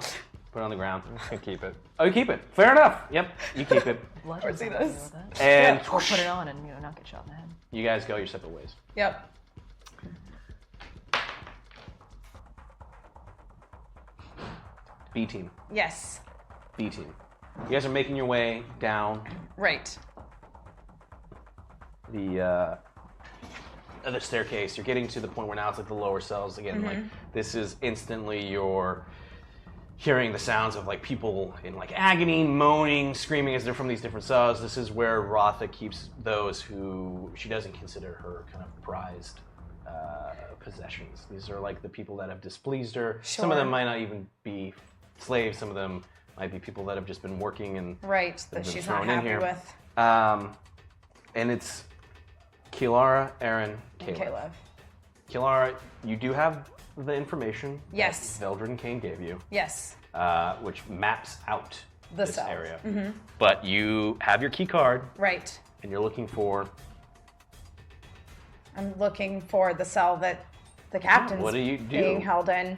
put it on the ground. I'm just gonna keep it. Oh, you keep it. Fair enough. Yep, you keep it. Bludgeon's see not gonna this. deal with that. And Or put it on and not get shot in the head. you guys go your separate ways. Yep. B team. Yes. B team. You guys are making your way down Right. the staircase. You're getting to the point where now it's like the lower cells again. Like this is instantly you're hearing the sounds of like people in like agony, moaning, screaming as they're from these different cells. This is where Ruattha keeps those who she doesn't consider her kind of prized possessions. These are like the people that have displeased her. Some of them might not even be slaves. Some of them might be people that have just been working and Right. been That she's not thrown in happy here. with. And it's Kilara, Aaron, Caleb. Caleb. Kilara, you do have the information Yes. that Veldrin Kane gave you, Yes. which maps out The this cells. area. But you have your key card, Right. and you're looking for. I'm looking for the cell that the captain's What do you do? being held in.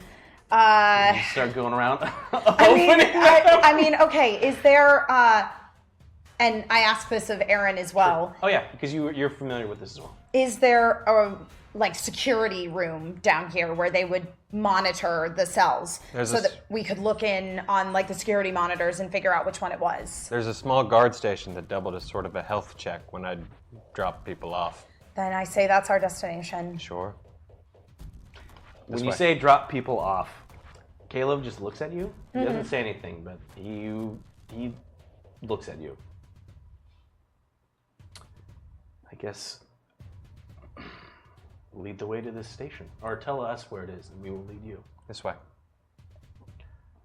You start going around. I mean, okay, is there, and I asked this of Aaron as well, Oh yeah, because you're familiar with this as well. is there a, like, security room down here where they would monitor the cells There's so a that we could look in on, like, the security monitors and figure out which one it was? There's a small guard station that doubled as sort of a health check when I'd drop people off. Then I say that's our destination. Sure. When This you way. say drop people off, Caleb just looks at you. He doesn't say anything, but he looks at you. I guess lead the way to this station, or tell us where it is, and we will lead you. This way.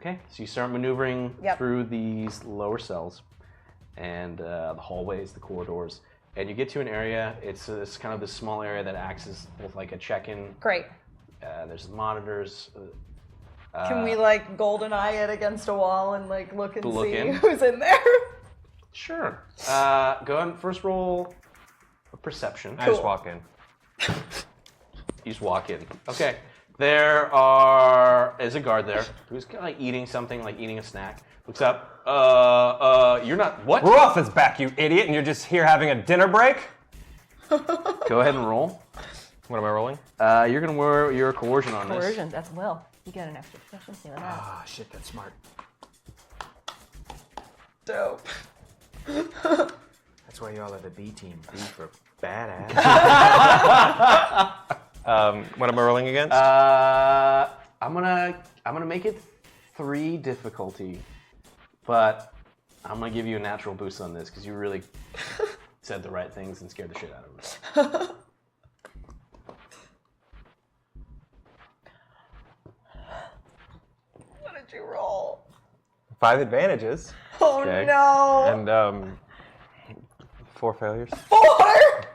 Okay, so you start maneuvering Yep. through these lower cells and the hallways, the corridors, and you get to an area. It's kind of this small area that acts as both like a check-in. Great. There's monitors. Can we like golden eye it against a wall and like look and Look see in? who's in there? Sure. Go ahead and first roll a perception. I just walk in. You just walk in. Okay. There is a guard there who's kind of like eating something, like eating a snack. Looks up. You're not. What? Ruattha's back, you idiot, and you're just here having a dinner break? Go ahead and roll. What am I rolling? You're gonna wear your coercion on this. Coercion, that's will. You get an extra proficiency on that. Ah, shit, that's smart. Dope. That's why y'all are the B team. B for badass. What am I rolling against? I'm gonna make it 3 difficulty, but I'm gonna give you a natural boost on this because you really said the right things and scared the shit out of us. 5 advantages. Oh Okay. no. And 4 failures. 4.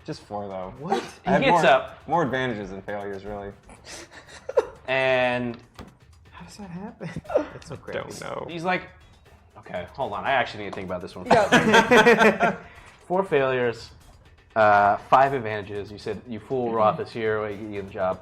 Just 4 though. What? I had gets up. More advantages than failures, really. And How does that happen? That's so crazy. Don't know. he's like, okay, hold on. I actually need to think about this one. Yeah. 4 failures, 5 advantages. You said you fool Ruattha's here, or you get the job.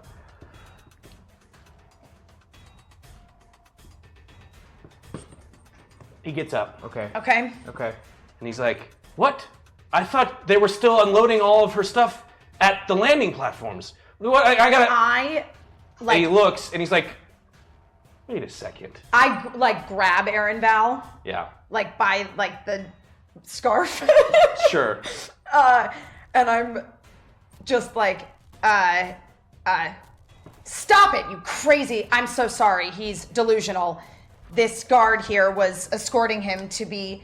He gets up Okay. Okay. Okay. and he's like, "What? I thought they were still unloading all of her stuff at the landing platforms. What? I gotta." I And he looks and he's like, "Wait a second." I like grab Aaron Val Yeah, like by like the scarf. sure. And I'm Just like, stop it, you crazy. I'm so sorry. He's delusional. This guard here was escorting him to be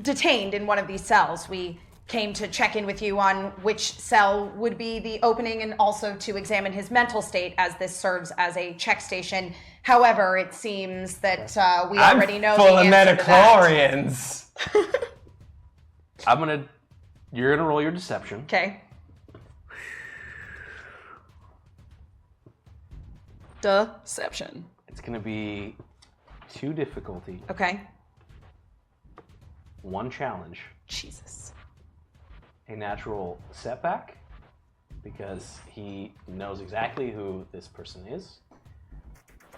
detained in one of these cells. We came to check in with you on which cell would be the opening and also to examine his mental state, as this serves as a check station. However, it seems that we already know the full of answer to that. metachlorians. You're gonna roll your deception. Okay. deception. It's gonna be 2 difficulty, Okay. 1 challenge, Jesus. a natural setback, because he knows exactly who this person is,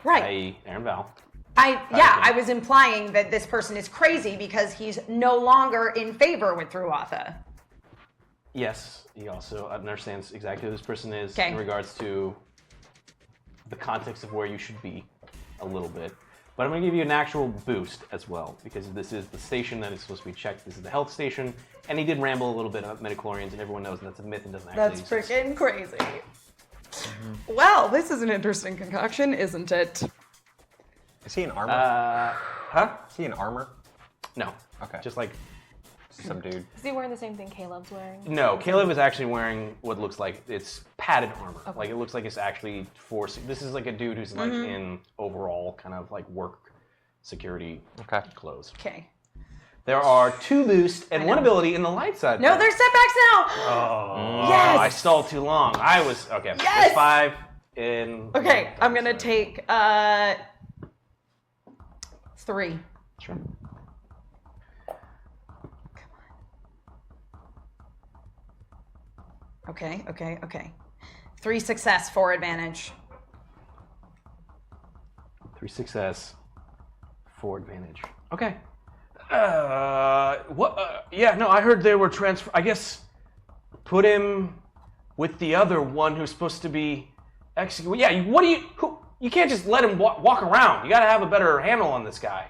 Right. i.e. Aaron Val. I was implying that this person is crazy because he's no longer in favor with Ruattha. Yes, he also understands exactly who this person is Okay. in regards to the context of where you should be a little bit. But I'm going to give you an actual boost as well, because this is the station that is supposed to be checked. This is the health station, and he did ramble a little bit about metachlorians, and everyone knows that's a myth and doesn't actually That's exist. freaking crazy. Well, this is an interesting concoction, isn't it? Is he in armor? Huh? Is he in armor? No. Okay. Just like, Some dude. Is he wearing the same thing Caleb's wearing? no, Caleb is actually wearing what looks like it's padded armor. Like, it looks like it's actually forcing. This is like a dude who's like in overall kind of like work security Okay. clothes. Okay. There are 2 boosts and 1 ability in the light side. No, there's setbacks now. Oh, Yes! I stalled too long. I was okay. Yes! There's 5 in. Okay, I'm gonna take 3. Sure. Okay. 3 success, 4 advantage. 3 success, 4 advantage. Okay. What? Yeah, no, I heard they were transfer. I guess put him with the other one who's supposed to be executed. Yeah, you can't just let him walk around. You got to have a better handle on this guy.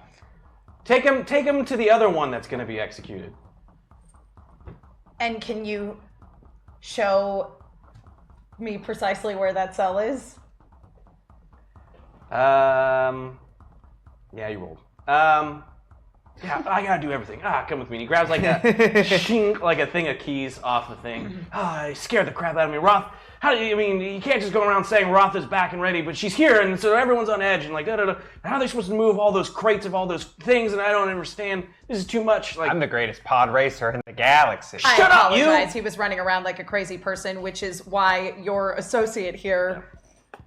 Take him to the other one that's going to be executed. And can you show me precisely where that cell is? Yeah, you rolled. Yeah, I gotta do everything. Come with me. And he grabs like a shink, like a thing of keys off the thing. He scared the crap out of me. Roth, you can't just go around saying Roth is back and ready, but she's here, and so everyone's on edge, and like, da-da-da. How are they supposed to move all those crates of all those things, and I don't understand. This is too much. Like, I'm the greatest pod racer in the galaxy. Shut up, you! I apologize. He was running around like a crazy person, which is why your associate here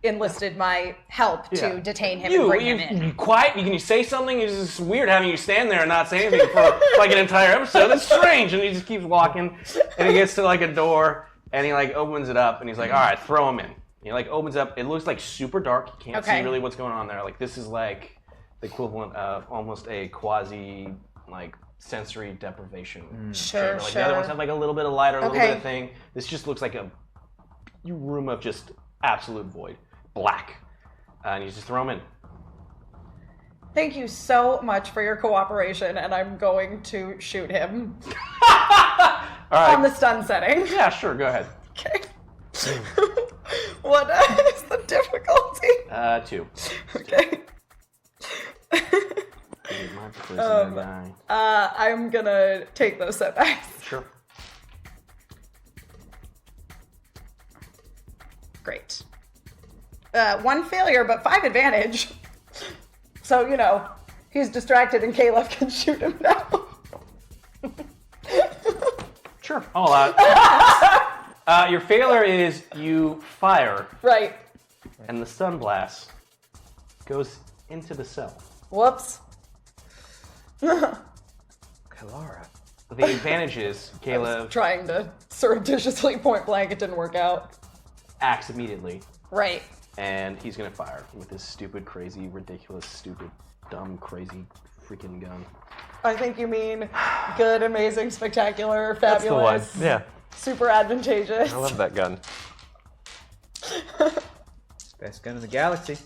enlisted my help to detain him and bring him in. You quiet? Can you say something? It's just weird having you stand there and not say anything for like an entire episode. It's strange. And he just keeps walking, and he gets to like a door, and he like opens it up, and he's like, "All right, throw him in." And he like opens up. It looks like super dark. You can't see really what's going on there. Like, this is like the equivalent of almost a quasi like sensory deprivation. Sure, Like, the other ones have like a little bit of light or a little Okay. bit of thing. This just looks like a room of just absolute void. Black. And you just throw him in. Thank you so much for your cooperation, and I'm going to shoot him All right. on the stun setting. Yeah, sure. Go ahead. Okay. What is the difficulty? 2. Okay. I'm gonna take those setbacks. Sure. Great. 1 failure, but 5 advantage. So, you know, he's distracted and Caleb can shoot him now. Sure. All out. Your failure is you fire, Right. and the stun blast goes into the cell. Whoops. Kalara. The advantage is Caleb Trying to surreptitiously point blank, it didn't work out. acts immediately, Right. and he's gonna fire with his stupid, crazy, ridiculous, stupid, dumb, crazy, freaking gun. I think you mean good, amazing, spectacular, That's the one. fabulous, Yeah. super advantageous. I love that gun. Best gun in the galaxy.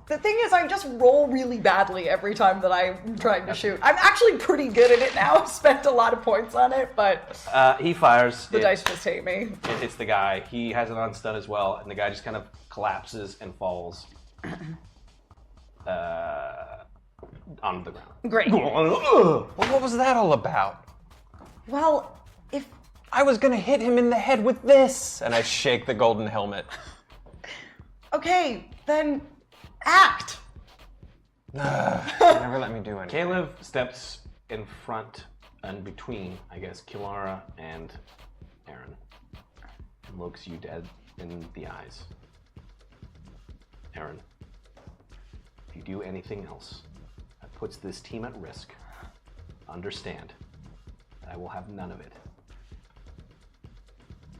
The thing is, I just roll really badly every time that I'm trying to shoot. I'm actually pretty good at it now. I've spent a lot of points on it, but He fires. the dice just hate me. It hits the guy. He has it on stun as well, and the guy just kind of collapses and falls on the ground. Great. Well, what was that all about? Well, if I was gonna hit him in the head with this, and I shake the golden helmet. okay, then act. They never let me do anything. Caleb steps in front and between, I guess, Kilara and Aaron, and looks you dead in the eyes. Aaron, if you do anything else that puts this team at risk, understand that I will have none of it.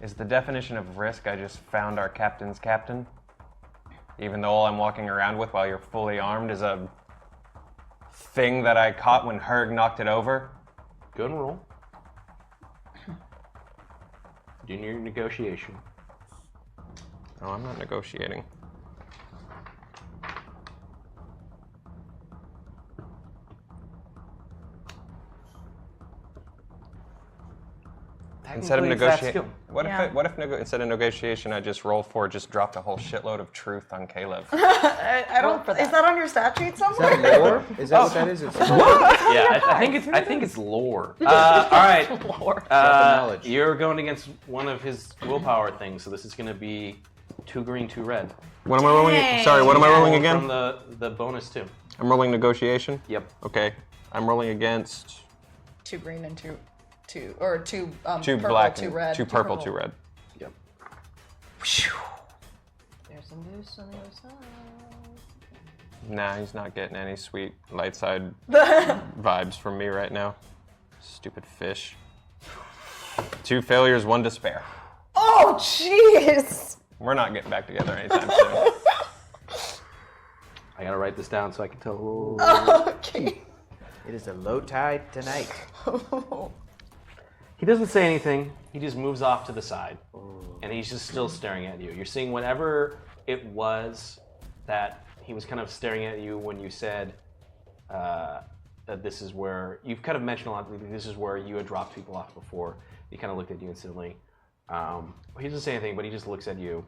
Is the definition of risk I just found our captain's captain? Even though all I'm walking around with while you're fully armed is a thing that I caught when Herg knocked it over? Go and roll. Do your negotiation. No, I'm not negotiating. Instead of Technically, it's that negotiating, skill. what if instead of negotiation I just roll for just dropped a whole shitload of truth on Caleb? I don't. Is that on your stat sheet Is somewhere? that lore? Is that what that is? It's Yeah, I think it's lore. All right. Lore. knowledge. You're going against one of his willpower things, so this is going to be 2 green, 2 red. What am I rolling? Sorry, what am I rolling again? From the bonus too. I'm rolling negotiation. Yep. Okay, I'm rolling against 2 green and 2 two purple, black, 2 and red. 2 purple, 2 red. Yep. There's some moose on the other side. Nah, he's not getting any sweet light side vibes from me right now. Stupid fish. 2 failures, 1 despair. Oh, jeez. We're not getting back together anytime soon. I gotta write this down so I can tell. Okay. It is a low tide tonight. He doesn't say anything. He just moves off to the side, and he's just still staring at you. You're seeing whatever it was that he was kind of staring at you when you said that this is where you've kind of mentioned a lot. This is where you had dropped people off before. He kind of looked at you instantly. He doesn't say anything, but he just looks at you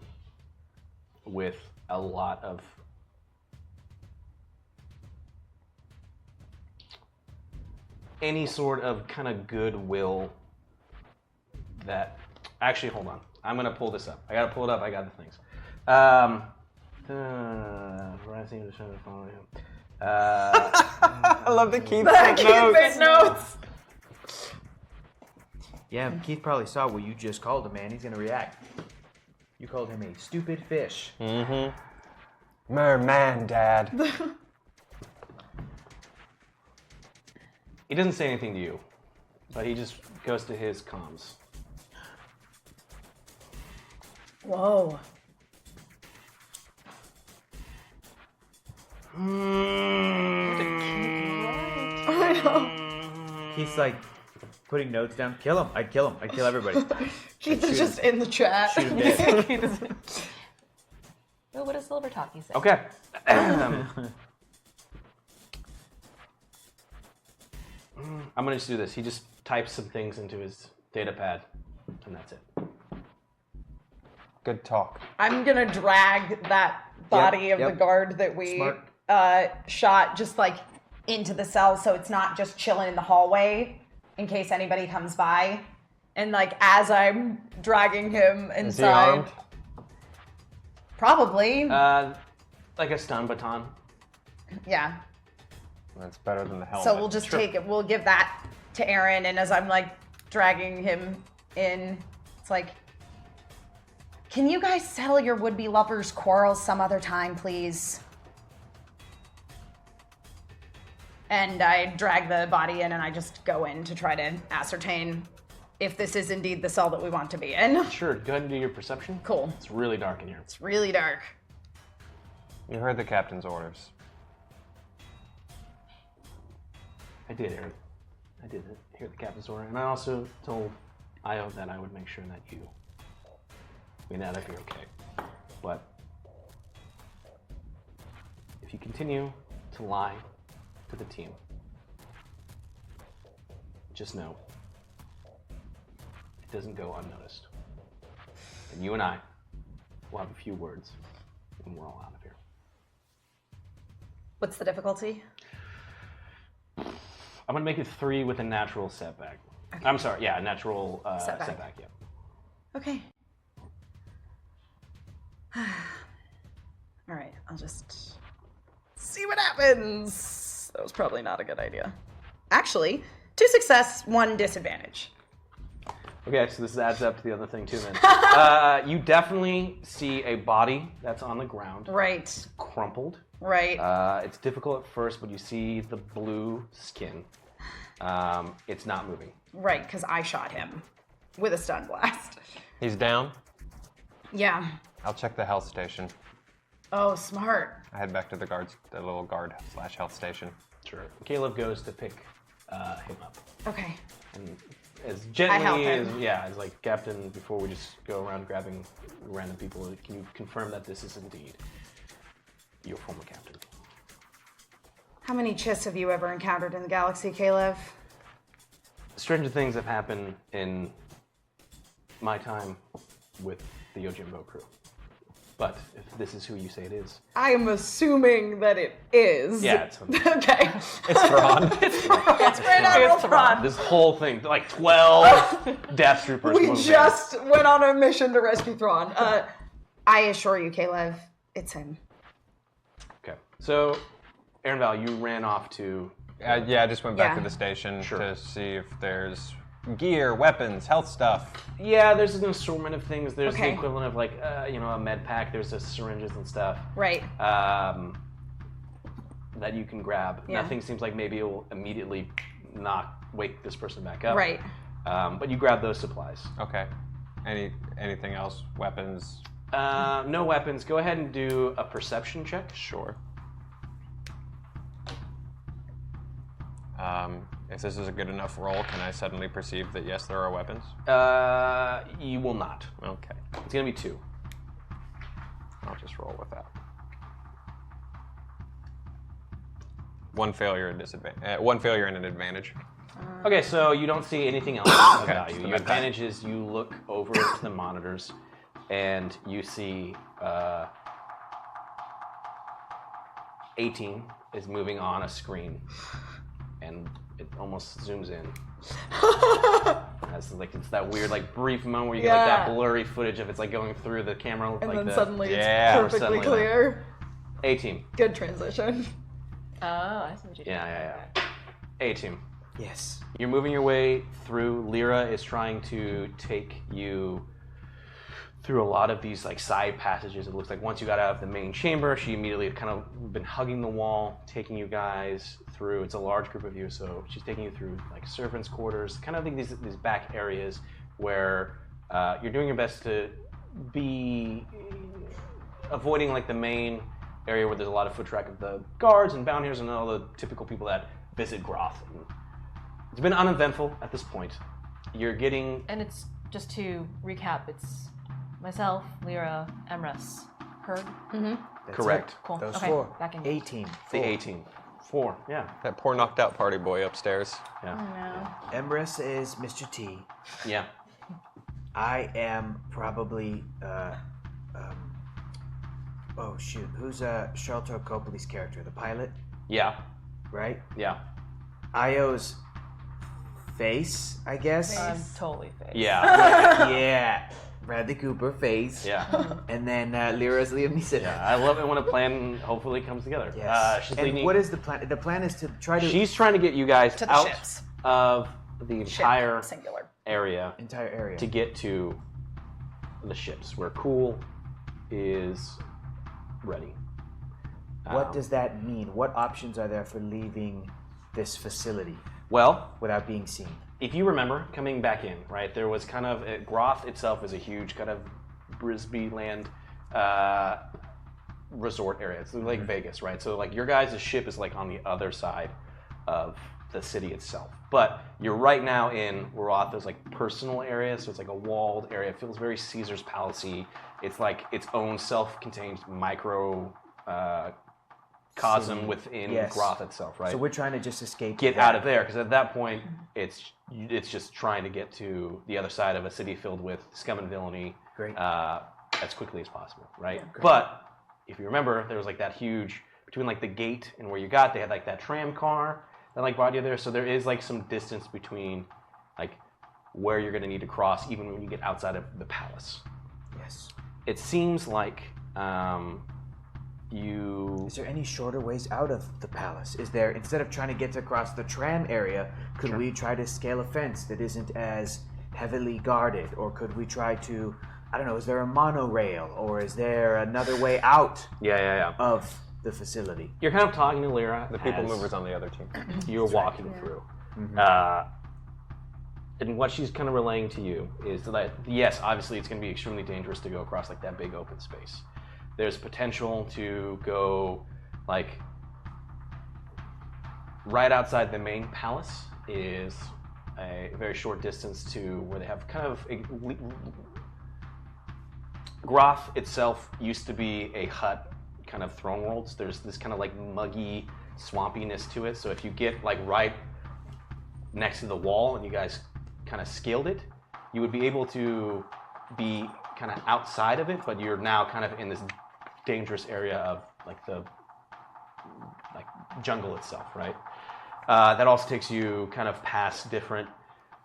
with a lot of any sort of kind of goodwill. That actually, hold on. I'm gonna pull this up. I gotta pull it up. I got the things. I love the Keith Keith notes. Yeah, Keith probably saw what you just called him, man. He's gonna react. You called him a stupid fish. Mm-hmm. Merman, Dad. He doesn't say anything to you, but he just goes to his comms. Whoa. I know. Keith's like putting notes down. Kill him. I'd kill him. I'd kill everybody. Keith is just in the chat. Shoot him dead. Keith is in. Oh, what does Silver Talkie say? Okay. I'm gonna just do this. He just types some things into his data pad, and that's it. Good talk. I'm gonna drag that body of the guard that we shot just like into the cell so it's not just chilling in the hallway in case anybody comes by. And like as I'm dragging him Is he inside, armed? Probably. Like a stun baton. Yeah. That's better than the helmet. So we'll just take it. We'll give that to Aaron, and as I'm like dragging him in, it's like, can you guys settle your would-be lovers' quarrels some other time, please? And I drag the body in, and I just go in to try to ascertain if this is indeed the cell that we want to be in. Sure, go ahead and do your perception. Cool. It's really dark in here. It's really dark. You heard the captain's orders. I did, Aaron. I did hear the captain's order, and I also told Io that I would make sure that you made out if you're okay. But if you continue to lie to the team, just know it doesn't go unnoticed. And you and I will have a few words when we're all out of here. What's the difficulty? I'm gonna make it 3 with a natural setback. Okay. I'm sorry, yeah, a natural setback, yeah. Okay. All right, I'll just see what happens. That was probably not a good idea. Actually, 2 success, 1 disadvantage. Okay, so this adds up to the other thing too, then. You definitely see a body that's on the ground. Right. It's crumpled. Right. It's difficult at first, but you see the blue skin. It's not moving. Right, because I shot him with a stun blast. He's down. Yeah. I'll check the health station. Oh, smart. I head back to the little guard/health station. Sure. Caleb goes to pick him up. Okay. And as help gently him. as like, Captain, before we just go around grabbing random people, can you confirm that this is indeed your former captain? How many Chiss have you ever encountered in the galaxy, Caleb? Stranger things have happened in my time with the Yojimbo crew. But if this is who you say it is, I am assuming that it is. yeah, it's Okay. It's Thrawn. It's right on Thrawn. this whole thing, like 12 Death Troopers. We moved in. just went on a mission to rescue Thrawn. I assure you, Caleb, it's him. Okay, so Aaron Val, you ran off to. Yeah, I just went back Yeah. to the station Sure. to see if there's gear, weapons, health stuff. Yeah, there's an assortment of things. There's Okay. the equivalent of like, a med pack. There's the syringes and stuff. Right. That you can grab. Yeah. Nothing seems like maybe it will immediately wake this person back up. Right. But you grab those supplies. Okay. Anything else? Weapons? No weapons. Go ahead and do a perception check. Sure. If this is a good enough roll, can I suddenly perceive that yes, there are weapons? You will not. Okay. It's gonna be 2. I'll just roll with that. 1 failure and disadvantage. 1 failure and an advantage. Okay, so you don't see anything else of Okay, value. so Your that's that. advantage is you look over to the monitors, and you see 18 is moving on a screen, and it almost zooms in. It's that weird, like, brief moment where you get like that Yeah. blurry footage of it's like going through the camera, And like then the suddenly Yeah. it's perfectly Suddenly clear. 18. Good transition. Oh, I see what you did. Yeah. 18. Yes. You're moving your way through. Lyra is trying to take you through a lot of these like side passages. It looks like once you got out of the main chamber, she immediately kind of been hugging the wall, taking you guys through. It's a large group of you, so she's taking you through like servants' quarters, kind of these back areas where you're doing your best to be avoiding like the main area where there's a lot of foot traffic of the guards and bountyers and all the typical people that visit Groth. It's been uneventful at this point. You're getting... And it's, just to recap, it's myself, Lyra, Emrys, Herb. That's Correct. it. Cool. Those Okay, 4. back in. 18. The 4. 18. 4, yeah. That poor knocked out party boy upstairs. Yeah. Emrys is Mr. T. Yeah. I am probably, oh shoot, who's Sharlto Copley's character? The pilot, Yeah. right? Yeah. Io's face, I guess. I'm totally fake. Yeah. Yeah. Bradley Cooper face. Yeah. And then Lyra's Liam Neeson. Yeah, I love it when a plan hopefully comes together. Yes. She's And leading- what is the plan? The plan is to try to She's trying to get you guys To the out ships. of the Ship, entire singular. area entire area. to get to the ships where Cool is ready. What does that mean? What options are there for leaving this facility Well, without being seen? if you remember coming back in, right, there was kind of Groth itself is a huge kind of Brisbane land resort area. It's like Vegas, right? So like your guys' ship is like on the other side of the city itself. But you're right now in Ruattha's like personal area, so it's like a walled area. It feels very Caesar's Palace-y. It's like its own self-contained micro cosm City. within Yes. Groth itself, right? So we're trying to just escape. Get that. out of there, because at that point, it's just trying to get to the other side of a city filled with scum and villainy Great. as quickly as possible, right? But if you remember, there was like that huge between like the gate and where you got. They had like that tram car that like brought you there. So there is like some distance between like where you're going to need to cross, even when you get outside of the palace. Yes. It seems like you. Is there any shorter ways out of the palace? Is there, instead of trying to get across the tram area, could we try to scale a fence that isn't as heavily guarded? Or could we try to, I don't know, is there a monorail? Or is there another way out Yeah. of the facility? You're kind of talking to Lyra. The people as movers on the other team. You're walking through. And what she's kind of relaying to you is that, yes, obviously it's going to be extremely dangerous to go across like that big open space. There's potential to go like right outside the main palace is a very short distance to where they have kind of Groth itself used to be a Hutt kind of throne world. So there's this kind of like muggy swampiness to it. So if you get like right next to the wall and you guys kind of scaled it, you would be able to be kind of outside of it, but you're now kind of in this dangerous area of like the like jungle itself, right? That also takes you kind of past different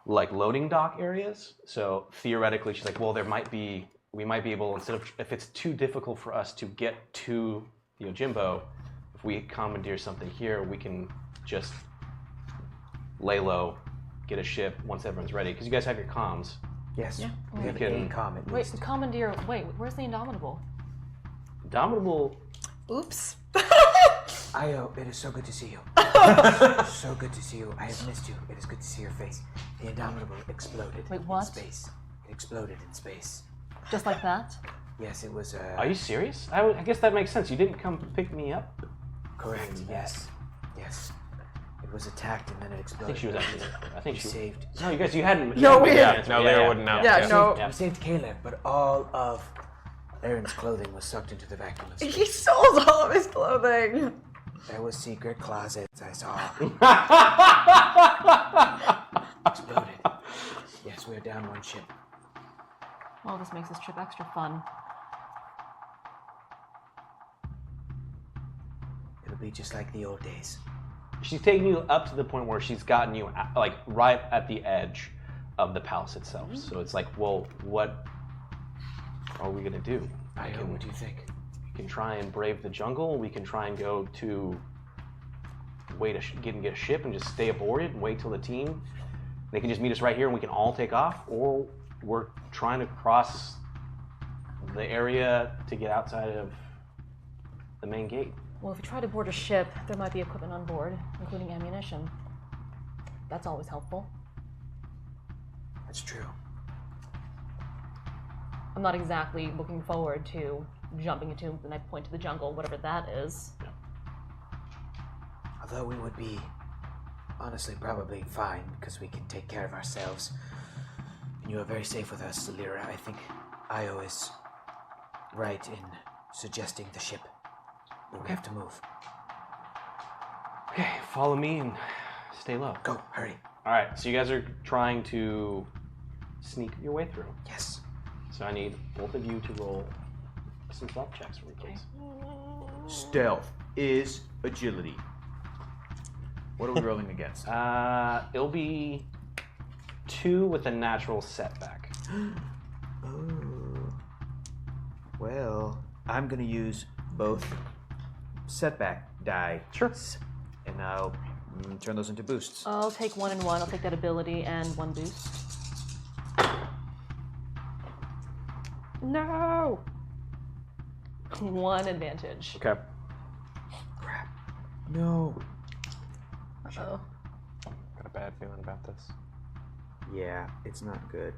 like loading dock areas. So theoretically, she's like, well, we might be able, instead of, if it's too difficult for us to get to the Yojimbo, if we commandeer something here, we can just lay low, get a ship once everyone's ready. Because you guys have your comms. Yes. Yeah. We have can- a comm at Wait, least. commandeer. Wait, where's the Indomitable? Dominable. Oops. Io, it is so good to see you. So good to see you. I have missed you. It is good to see your face. The Indomitable exploded Wait, what? in space. It exploded in space. Just like that? Yes, it was. Are you serious? I guess that makes sense. You didn't come pick me up. correct? Yes. Yes. It was attacked and then it I exploded. think she was actually. I think We she. saved. No, you guys, you hadn't. No, we yeah, didn't. No, Lyra wouldn't know. Yeah, no. Yeah. We saved Caleb, but all of Aaron's clothing was sucked into the vacuum of space. He sold all of his clothing. There was secret closets I saw. Exploded. Yes, we're down one ship. Well, this makes this trip extra fun. It'll be just like the old days. She's taking you up to the point where she's gotten you like right at the edge of the palace itself. So it's like, well, what are we gonna do? Io, what do you think? We can try and brave the jungle. We can try and go to get a ship and just stay aboard it and wait till the team. They can just meet us right here and we can all take off. Or we're trying to cross the area to get outside of the main gate. Well, if we try to board a ship, there might be equipment on board, including ammunition. That's always helpful. That's true. I'm not exactly looking forward to jumping into the next point to the jungle, whatever that is. Although we would be, honestly, probably fine because we can take care of ourselves. And you are very safe with us, Lyra. I think Io is right in suggesting the ship. But we have to move. Okay, follow me and stay low. Go, hurry. All right, so you guys are trying to sneak your way through. Yes. So I need both of you to roll some stealth checks for me, please. Stealth is agility. What are we rolling against? It'll be 2 with a natural setback. Ooh. Well, I'm gonna use both setback die. Sure. And I'll turn those into boosts. I'll take 1 and 1. I'll take that ability and 1 boost. No! 1 advantage. Okay. No. Uh-oh. Got a bad feeling about this. Yeah, it's not good.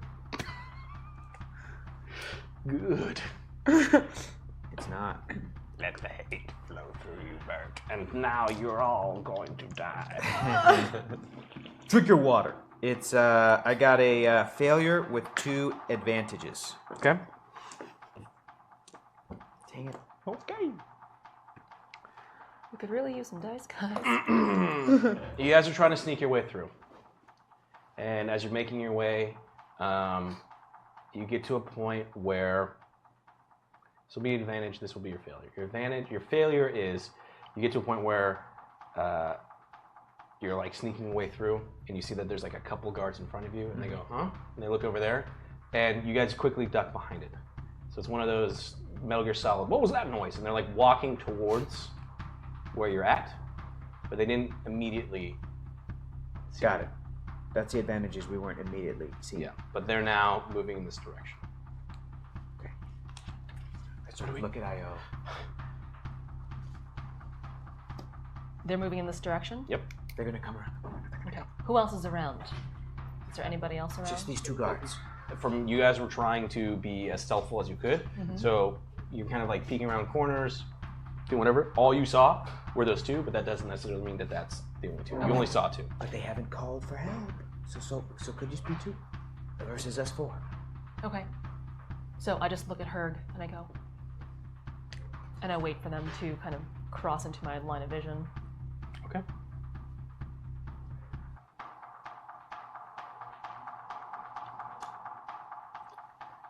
Good. It's not. Let the hate flow through you, Bert. And now you're all going to die. Drink your water. It's I got a failure with 2 advantages. Okay. Dang it. Okay. We could really use some dice, guys. You guys are trying to sneak your way through. And as you're making your way, you get to a point where this will be an advantage, this will be your failure. Your failure is you get to a point where you're like sneaking your way through and you see that there's like a couple guards in front of you and they go, huh? And they look over there and you guys quickly duck behind it. So it's one of those Metal Gear Solid, what was that noise? And they're like walking towards where you're at, but they didn't immediately see Got you. it. That's the advantage is we weren't immediately seen. Yeah, but they're now moving in this direction. Okay. I sort of look at IO. They're moving in this direction? Yep. They're gonna come around. Okay. Who else is around? Is there anybody else around? Just these 2 guards. From you guys were trying to be as stealthful as you could, so you're kind of like peeking around corners, doing whatever. All you saw were those 2, but that doesn't necessarily mean that that's the only 2. You only saw 2. But they haven't called for help. So could just be 2 versus us 4. Okay. So I just look at Herg and I go. And I wait for them to kind of cross into my line of vision. Okay.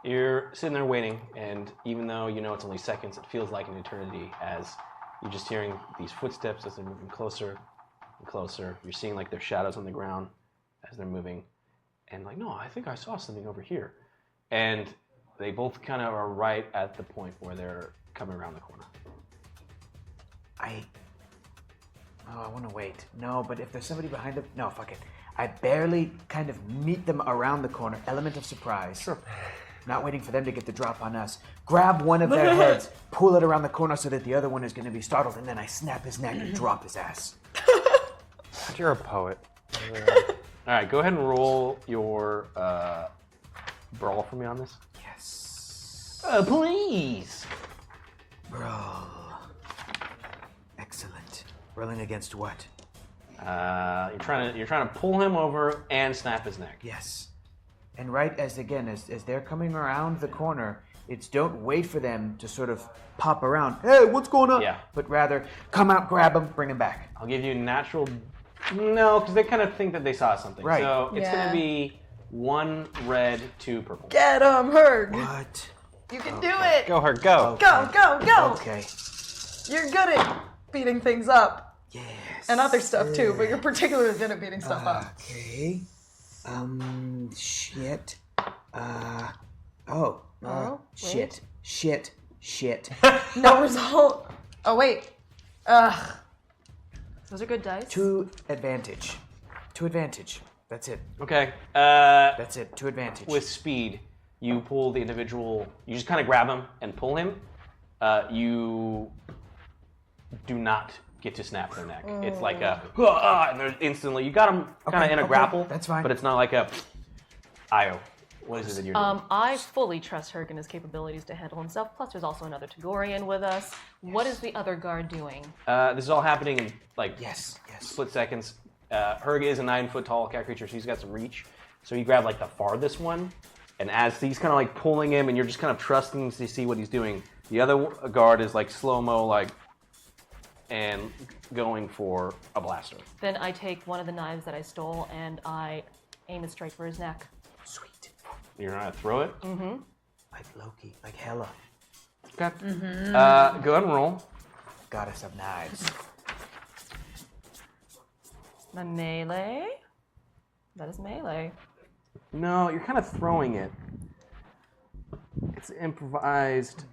You're sitting there waiting, and even though you know it's only seconds, it feels like an eternity as you're just hearing these footsteps as they're moving closer and closer. You're seeing like their shadows on the ground as they're moving. And like, no, I think I saw something over here. And they both kind of are right at the point where they're coming around the corner. I want to wait. No, but if there's somebody behind them, no, fuck it. I barely kind of meet them around the corner. Element of surprise. Sure. Not waiting for them to get the drop on us. Grab one of their heads, pull it around the corner so that the other one is going to be startled, and then I snap his neck and drop his ass. You're a poet. All right, go ahead and roll your brawl for me on this. Yes. Please. Brawl. Excellent. Rolling against what? You're trying to pull him over and snap his neck. Yes. And right as they're coming around the corner, it's don't wait for them to sort of pop around. Hey, what's going on? Yeah. But rather, come out, grab him, bring him back. I'll give you natural. No, because they kind of think that they saw something. Right. So it's Yeah. going to be 1 red, 2 purple. Get him, Herg. What? You can do it. Go, Herg, go. Go, go, go. Okay. You're good at beating things up. Yes. And other stuff too, but you're particularly good at beating stuff up. Okay. Shit. Wait. Shit. No result. Oh, wait. Ugh. Those are good dice. 2 advantage. That's it. Okay. That's it. 2 advantage. With speed, you pull the individual. You just kind of grab him and pull him. You do not get to snap their neck. It's like a and they're instantly. You got them kind of in a grapple. That's fine. But it's not like a Io. What is it that you're doing? I fully trust Herg and his capabilities to handle himself. Plus, there's also another Tagorian with us. What is the other guard doing? This is all happening in like Yes. split seconds. Herg is a 9-foot-tall cat creature, so he's got some reach. So you grab like the farthest one, and as he's kind of like pulling him, and you're just kind of trusting to see what he's doing. The other guard is like slow-mo, like, and going for a blaster. Then I take one of the knives that I stole and I aim it straight for his neck. Sweet. You're gonna throw it. Mm-hmm. Like Loki. Like Hela. Okay. Go ahead and roll. Goddess of knives. My melee? That is melee. No, you're kind of throwing it. It's improvised.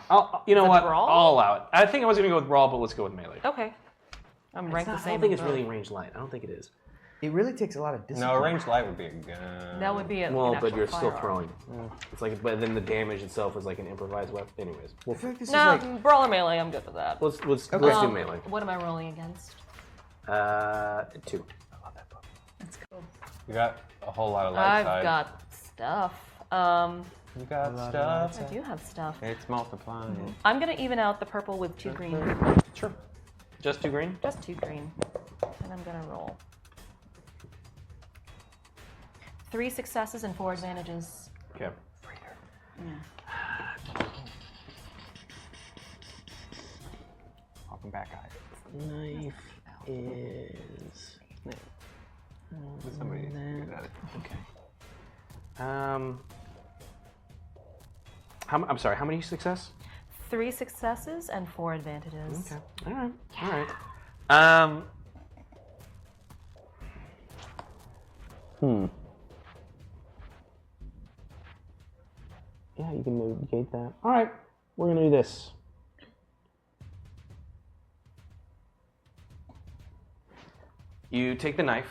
You know Is it what? brawl? I'll allow it. I think I was going to go with brawl, but let's go with melee. Okay. I'm ranked the I same. don't think it's as really both. ranged light. I don't think it is. It really takes a lot of discipline. No, ranged light would be a gun. That would be a Well, an but actual you're still firearm. throwing. It's like, but then the damage itself is like an improvised weapon. Anyways, I feel like this No, is like brawl or melee, I'm good with that. let's do melee. What am I rolling against? 2. That's cool. You got a whole lot of light I've side. got stuff. You got stuff. I do have stuff. It's multiplying. I'm gonna even out the purple with 2 green. Sure. Just 2 green. Just 2 green. And I'm gonna roll. 3 successes and 4 advantages. Okay. Welcome back, guys. Knife is. Somebody needs to do that. Okay. I'm sorry. How many success? 3 successes and 4 advantages. Okay. All right. All right. Yeah, you can negate that. All right. We're gonna do this. You take the knife.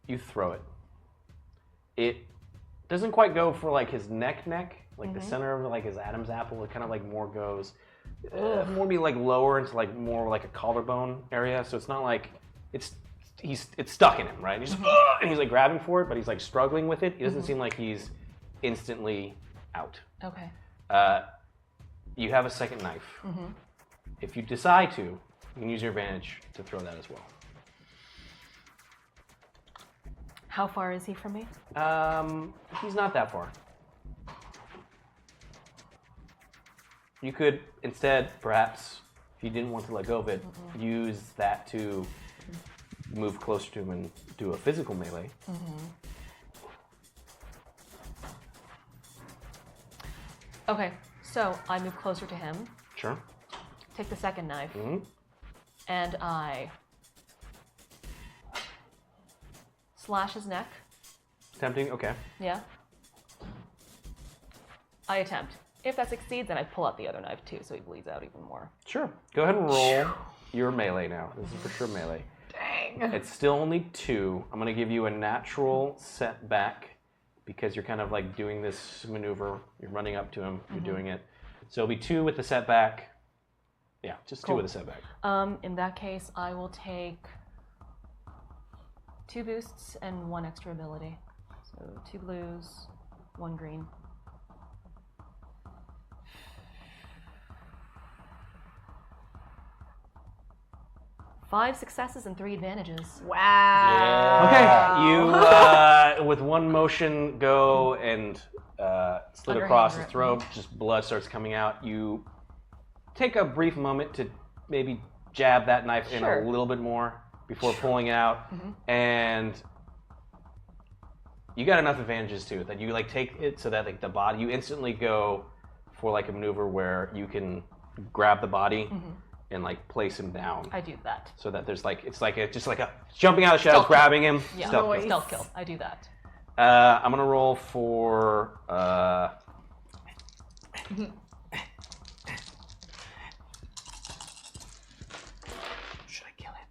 You throw it. It doesn't quite go for like his neck, like the center of like his Adam's apple. It kind of like more goes, more be like lower into like more like a collarbone area. So it's not like it's stuck in him, right? And he's like grabbing for it, but he's like struggling with it. It doesn't seem like he's instantly out. Okay. You have a second knife. If you decide to, you can use your advantage to throw that as well. How far is he from me? He's not that far. You could instead, perhaps, if you didn't want to let go of it, use that to move closer to him and do a physical melee. Okay, so I move closer to him, Sure. take the second knife, and I slash his neck. Tempting. Okay. Yeah. I attempt. If that succeeds, then I pull out the other knife too, so he bleeds out even more. Sure. Go ahead and roll your melee now. This is for sure melee. Dang. It's still only 2. I'm going to give you a natural setback because you're kind of like doing this maneuver. You're running up to him. You're doing it. So it'll be 2 with the setback. Yeah, just 2 with the setback. In that case, I will take 2 boosts and 1 extra ability. So 2 blues, 1 green. Five successes and 3 advantages. Wow. Okay, you with one motion go and slid Underhand across his grip. throat. Just blood starts coming out. You take a brief moment to maybe jab that knife in a little bit more before pulling it out, and you got enough advantages too that you like take it so that like the body you instantly go for like a maneuver where you can grab the body and like place him down. I do that. So that there's like it's like just like a jumping out of the shadows, grabbing him. Yeah, Stealth kill. stealth kill. I do that. I'm gonna roll for. Should I kill him?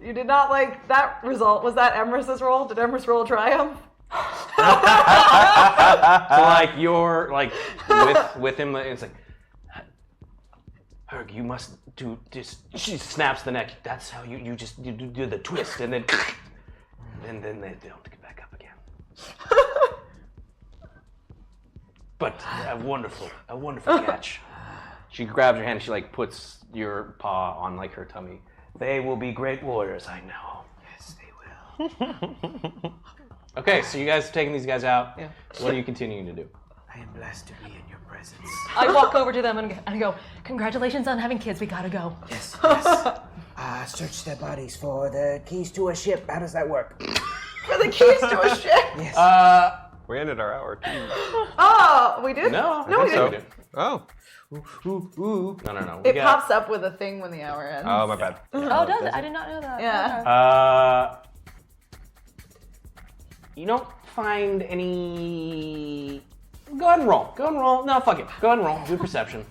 You did not like that result. Was that Emrys's roll? Did Emrys roll a triumph? So like you're like with him, it's like, Herg, you must do this. She snaps the neck. That's how you do the twist, and then they don't get back up again. But a wonderful catch. She grabs your hand. She like puts your paw on like her tummy. They will be great warriors, I know. Yes, they will. Okay, so you guys are taking these guys out. Yeah. What are you continuing to do? I am blessed to be in your presence. I walk over to them and I go, "Congratulations on having kids. We gotta go." Yes, yes. Search their bodies for the keys to a ship. How does that work? For the keys to a ship? Yes. We ended our hour too. Oh, we did? No, we so. didn't. Oh. No. It pops up with a thing when the hour ends. Oh, my bad. Oh, does it? I did not know that. Yeah. You don't find any. Go ahead and roll. Go ahead and roll. No, fuck it. Go ahead and roll. Do perception.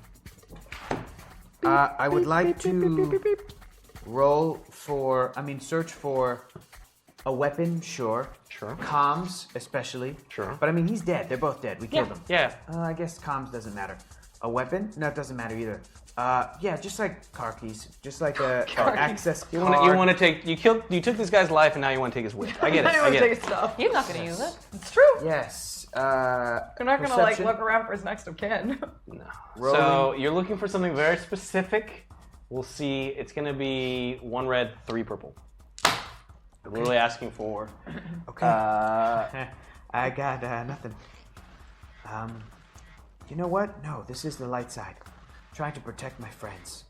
I would like to search for a weapon, sure. Sure. Comms, especially. Sure. But I mean, he's dead. They're both dead. We killed him. Yeah. I guess comms doesn't matter. A weapon? No, it doesn't matter either. Yeah, just like car keys. Just like a access You card. want to take. You took this guy's life, and now you want to take his wit. I get it. I get it. stuff. He's not gonna use it. It's true. Yes. They're not gonna like look around for his next of kin. No. Rolling. So you're looking for something very specific. We'll see. It's going to be 1 red, 3 purple. I'm really asking for. Okay. I got nothing. You know what? No, this is the light side. Trying to protect my friends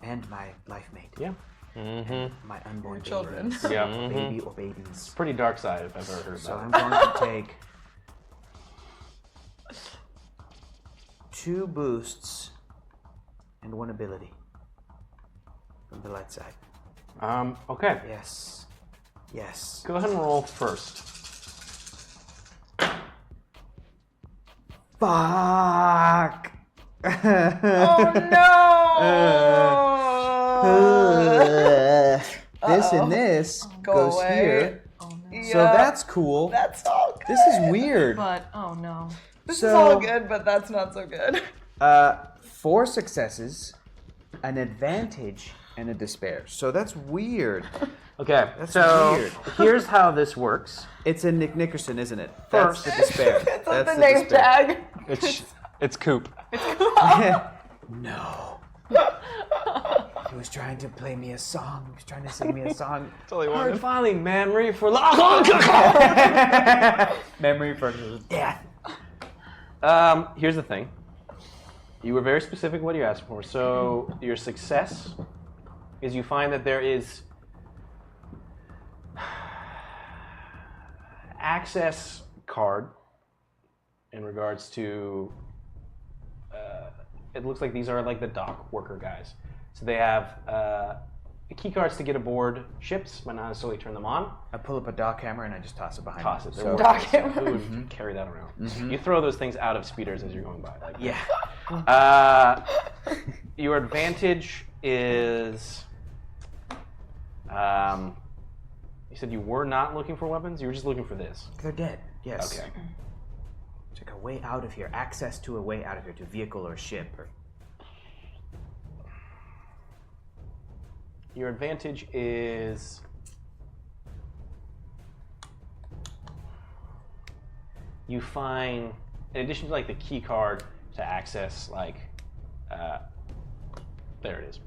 and my life mate. Yeah. And my unborn children. babies. Yeah. Baby or babies. Pretty dark side if I've ever heard So about I'm it. going to take 2 boosts and 1 ability from the light side. Okay. Yes. Yes. Go ahead and roll first. Fuck. Oh no! This and this Go goes away. here. Oh no. So that's cool. That's all good. This is weird. But oh no. This so- is all good, but that's not so good. 4 successes, an advantage, and a despair. So that's weird. Okay. That's so weird. here's how this works. It's a Nick Nickerson, isn't it? That's the despair. It's That's like the name despair. tag. It's Coop. No. He was trying to play me a song. He was trying to sing me a song. Hard filing memory for Memory for death. Here's the thing. You were very specific what you asked for. So your success is you find that there is access card in regards to it looks like these are like the dock worker guys. So they have key cards to get aboard ships, but not necessarily turn them on. I pull up a dock hammer and I just toss it behind Toss me. it. So, Dock Who hammer. would carry that around? You throw those things out of speeders as you're going by. Like yeah. Your advantage is. You said you were not looking for weapons. You were just looking for this. They're dead. Yes. Okay. It's like a way out of here. Access to a way out of here, to a vehicle or ship. Or... Your advantage is. You find, in addition to like the key card to access, like, there it is.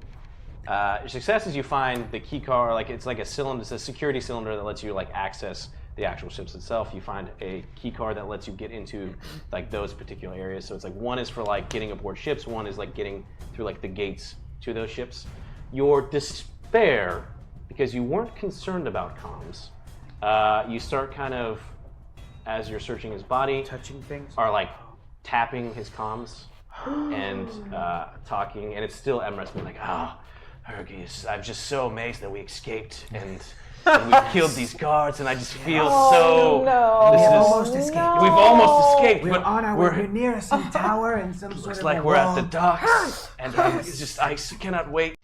Your success is you find the key card, like it's like a cylinder, it's a security cylinder that lets you like access the actual ships itself. You find a key card that lets you get into like those particular areas. So it's like one is for like getting aboard ships, one is like getting through like the gates to those ships. Your despair, because you weren't concerned about comms, you start kind of, as you're searching his body, Touching things? are like tapping his comms and talking, and it's still Emrys being like, Hergies, I'm just so amazed that we escaped and we killed these guards, and I just feel so. No. This We is almost escaped. we've almost escaped, We're but on our way. we're We're near some tower and some sort looks of like a we're at the wall. docks, and it's just I cannot wait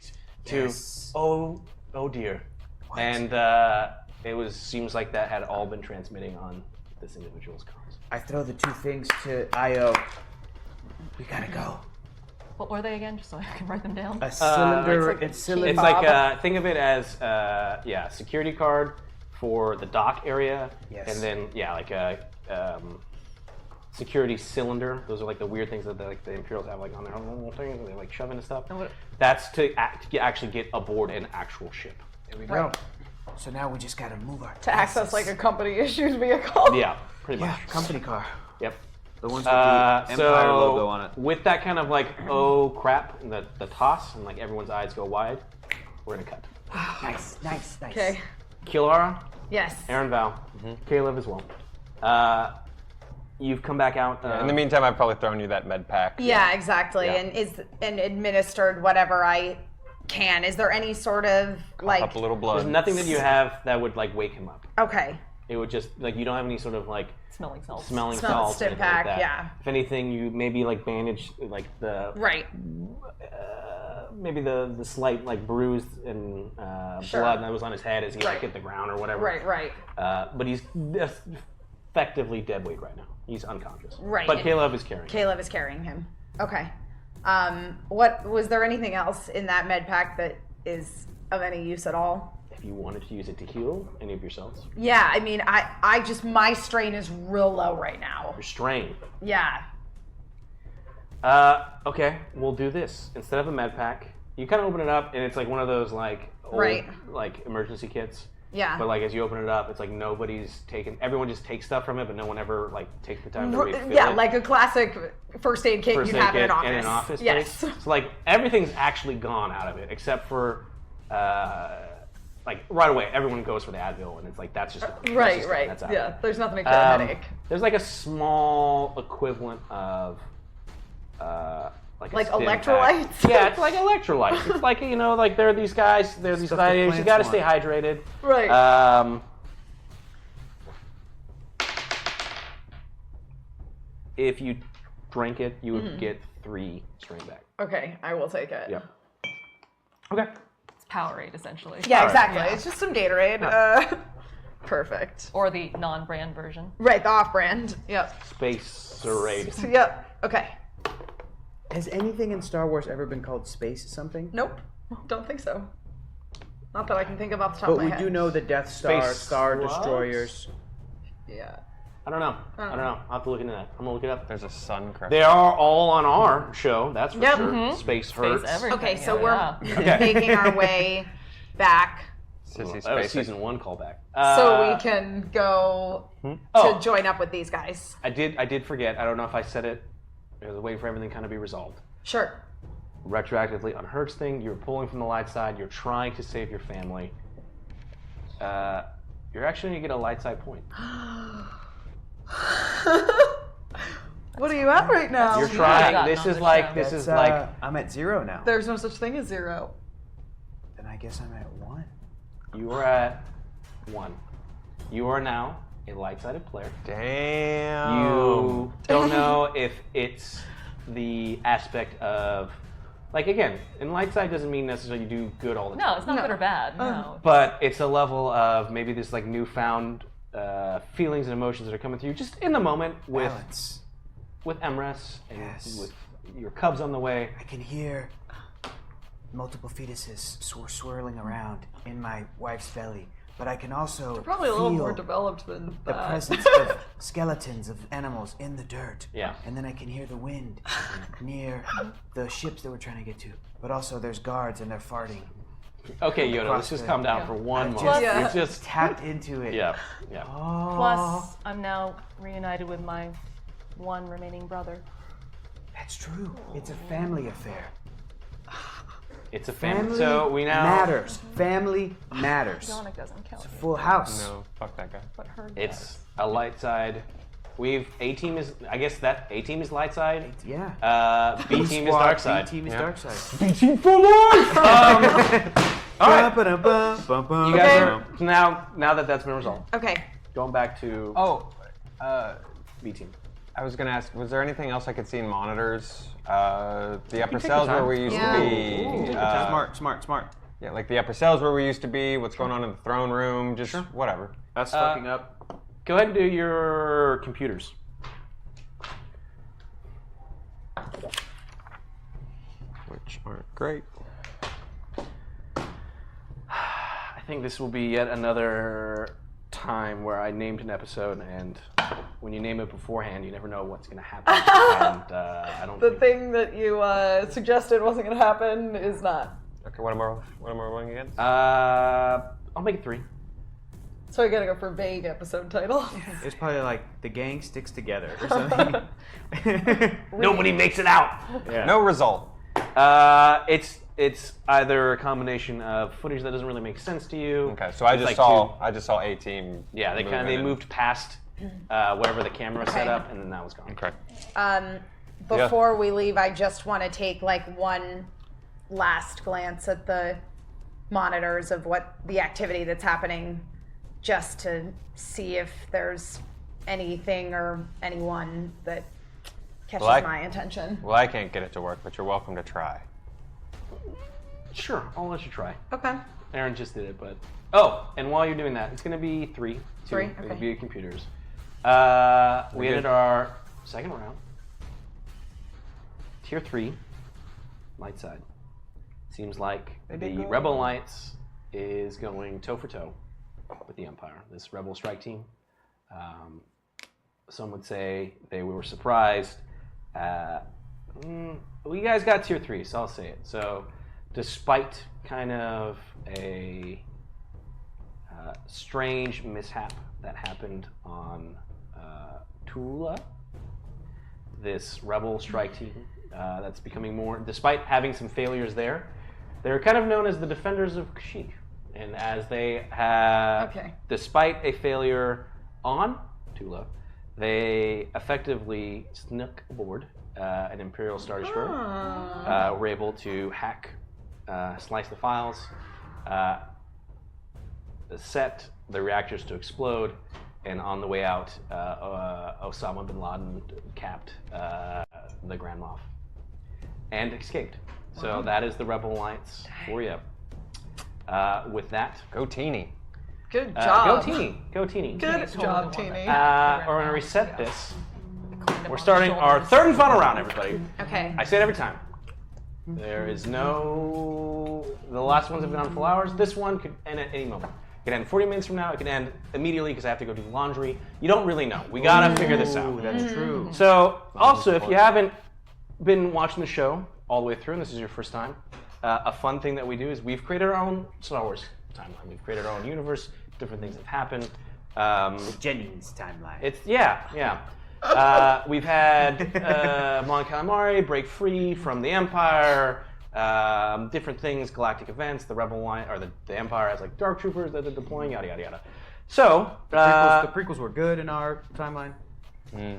to. Yes. Oh dear, and seems like that had all been transmitting on this individual's comms. I throw the 2 things to Io. We gotta go. What were they again? Just so I can write them down. A cylinder. it's like a It's cylinder. It's like think of it as security card for the dock area, Yes. and then like a security cylinder. Those are like the weird things that the Imperials have like on their own little things, and they like shove into stuff. That's to actually get aboard an actual ship. There we go. So now we just gotta move our To access like a company issued vehicle. Yeah, pretty much. Yeah, company car. Yep. The ones with the Empire logo on it. With that kind of like oh crap, and the toss, and like everyone's eyes go wide, we're gonna cut. Nice, nice, nice. Okay. Kilara, Yes. Aaron, Val, Caleb as well. You've come back out. In the meantime, I've probably thrown you that med pack. Yeah, exactly. Yeah. And administered whatever I can. Is there any sort of like Up a little blood. there's nothing that you have that would like wake him up. okay. It would just like you don't have any sort of like Smelling salts. smelling Smell salts. or stim anything like pack, that. yeah. If anything, you maybe like bandage like the Right. maybe the slight like bruise and Sure. blood that was on his head as he like Right. hit the ground or whatever. Right. But he's effectively dead weight right now. He's unconscious. Right. But Caleb is carrying him. Caleb is carrying him. Okay. What was there anything else in that med pack that is of any use at all? If you wanted to use it to heal any of yourselves, Yeah, I mean, I just my strain is real low right now. your strain. Yeah. Okay, we'll do this. Instead of a med pack, you kind of open it up and it's like one of those like old Right. like emergency kits. Yeah. But like as you open it up, it's like nobody's taken. Everyone just takes stuff from it, but no one ever like takes the time to refill Yeah, it. like a classic first aid kit First you'd aid have in kit an office. Yes. space. So like everything's actually gone out of it except for like right away everyone goes for the Advil and it's like that's just Right. That's out. Yeah. There's nothing to cure a headache. There's like a small equivalent of like a Like stim pack. electrolytes? Yeah, it's like electrolytes. It's like like there are these guys, there's these Stuff the vitamins. You plants got to stay hydrated. Right. If you drink it, you would get 3 strain back. Okay, I will take it. Yeah. Okay. It's Powerade, essentially. Yeah, All right. exactly. Yeah. It's just some Gatorade. Perfect. Or the non-brand version. Right, the off-brand. Yep. Space Raid. Yep. Okay. Has anything in Star Wars ever been called space something? Nope. Don't think so. Not that I can think of off the top But of my we head. do know the Death Star, Space Star slugs? Destroyers. Yeah. I don't know. I'll have to look into that. I'm gonna look it up. There's a sun crest. They are all on our show, that's for Yep. sure. Space hurts. everything. Okay, so yeah. we're making our way back Sissy That was Space. season 1 callback. so we can go to join up with these guys. I did forget. I don't know if I said it. I was waiting for everything kind of be resolved. Sure. Retroactively on Hertz thing, you're pulling from the light side. You're trying to save your family. You're actually gonna get a light side point. What are you at right now? You're I've trying. gotten This on is this like show. this is That's, like I'm at 0 now. There's no such thing as 0. Then I guess I'm at 1. you are at 1. You are now a light-sided player. Damn. You don't know if it's the aspect of, like, again, and light side doesn't mean necessarily you do good all the time. No, it's not good or bad. No. But it's a level of maybe this like newfound feelings and emotions that are coming through just in the moment with Balance. MRES and Yes. with your cubs on the way. I can hear multiple fetuses swirling around in my wife's belly, but I can also Probably a little feel more developed than the that. presence of skeletons of animals in the dirt. Yeah. And then I can hear the wind near the ships that we're trying to get to. But also there's guards and they're farting. Okay, Yoda, let's just calm down for one moment. just- Yeah. It's just Tapped into it. yeah. Oh, Plus, I'm now reunited with my one remaining brother. that's true. It's a family affair. It's a family. Family So we now matters. Family matters. Sonic doesn't count. Full house. No, fuck that guy. But her It's a light side. We've A team is I guess that A team is light side. Yeah. B team is dark side. B team is Yeah. dark side. B team for life. All right. You guys are now that that's been resolved. Okay. Going back to Oh, B team. I was gonna ask, was there anything else I could see in monitors? The upper take cells your where time. we used Yeah. to be. Smart. Yeah, like the upper cells where we used to be. What's going on in the throne room? Just whatever. Us fucking up. Go ahead and do your computers. Which aren't great. I think this will be yet another time where I named an episode, and when you name it beforehand, you never know what's going to happen. And I don't. The think- thing that you suggested wasn't going to happen is not. Okay, what am I rolling again? I'll make it 3. So I gotta go for vague episode title. It's probably like the gang sticks together or something. Nobody makes it out. Yeah. No result. It's either a combination of footage that doesn't really make sense to you. Okay, so I It's just like saw A team. Yeah, they moving in. moved past wherever the camera set up, and then that was gone. Okay. Before we leave, I just want to take like one last glance at the monitors of what the activity that's happening just to see if there's anything or anyone that catches my attention. Well, I can't get it to work, but you're welcome to try. Sure, I'll let you try. Okay. Aaron just did it, but... Oh, and while you're doing that, it's going to be 3. 3, It'll okay. be computers. We ended our second round. Tier 3, light side. Seems like the Rebel Alliance is going toe for toe with the Empire. This Rebel strike team. Some would say they were surprised. We guys got tier 3, so I'll say it. So, despite kind of a strange mishap that happened on Tula, this Rebel strike team that's becoming more, despite having some failures there, they're kind of known as the Defenders of Kashyyyk. And as they have, despite a failure on Tula, they effectively snuck aboard an Imperial Star Destroyer, were able to slice the files, set the reactors to explode, and on the way out, Osama bin Laden capped the Grand Moff and escaped. So that is the Rebel Alliance for you. With that, go Teeny. Good job. Go Teeny. Good job, Teeny. We're going to reset this. We're starting our third and final round, everybody. Okay. I say it every time. There is no... The last ones have gone full hours. This one could end at any moment. It could end 40 minutes from now. It could end immediately because I have to go do laundry. You don't really know. We got to figure this out. That's true. So, also, if you haven't been watching the show all the way through, and this is your first time, a fun thing that we do is we've created our own Star Wars timeline. We've created our own universe. Different things have happened. Jennings timeline. We've had Mon Calamari break free from the Empire. Different things, galactic events. The Rebel Alliance or the Empire has like Dark Troopers that they're deploying. Yada yada yada. So the prequels were good in our timeline.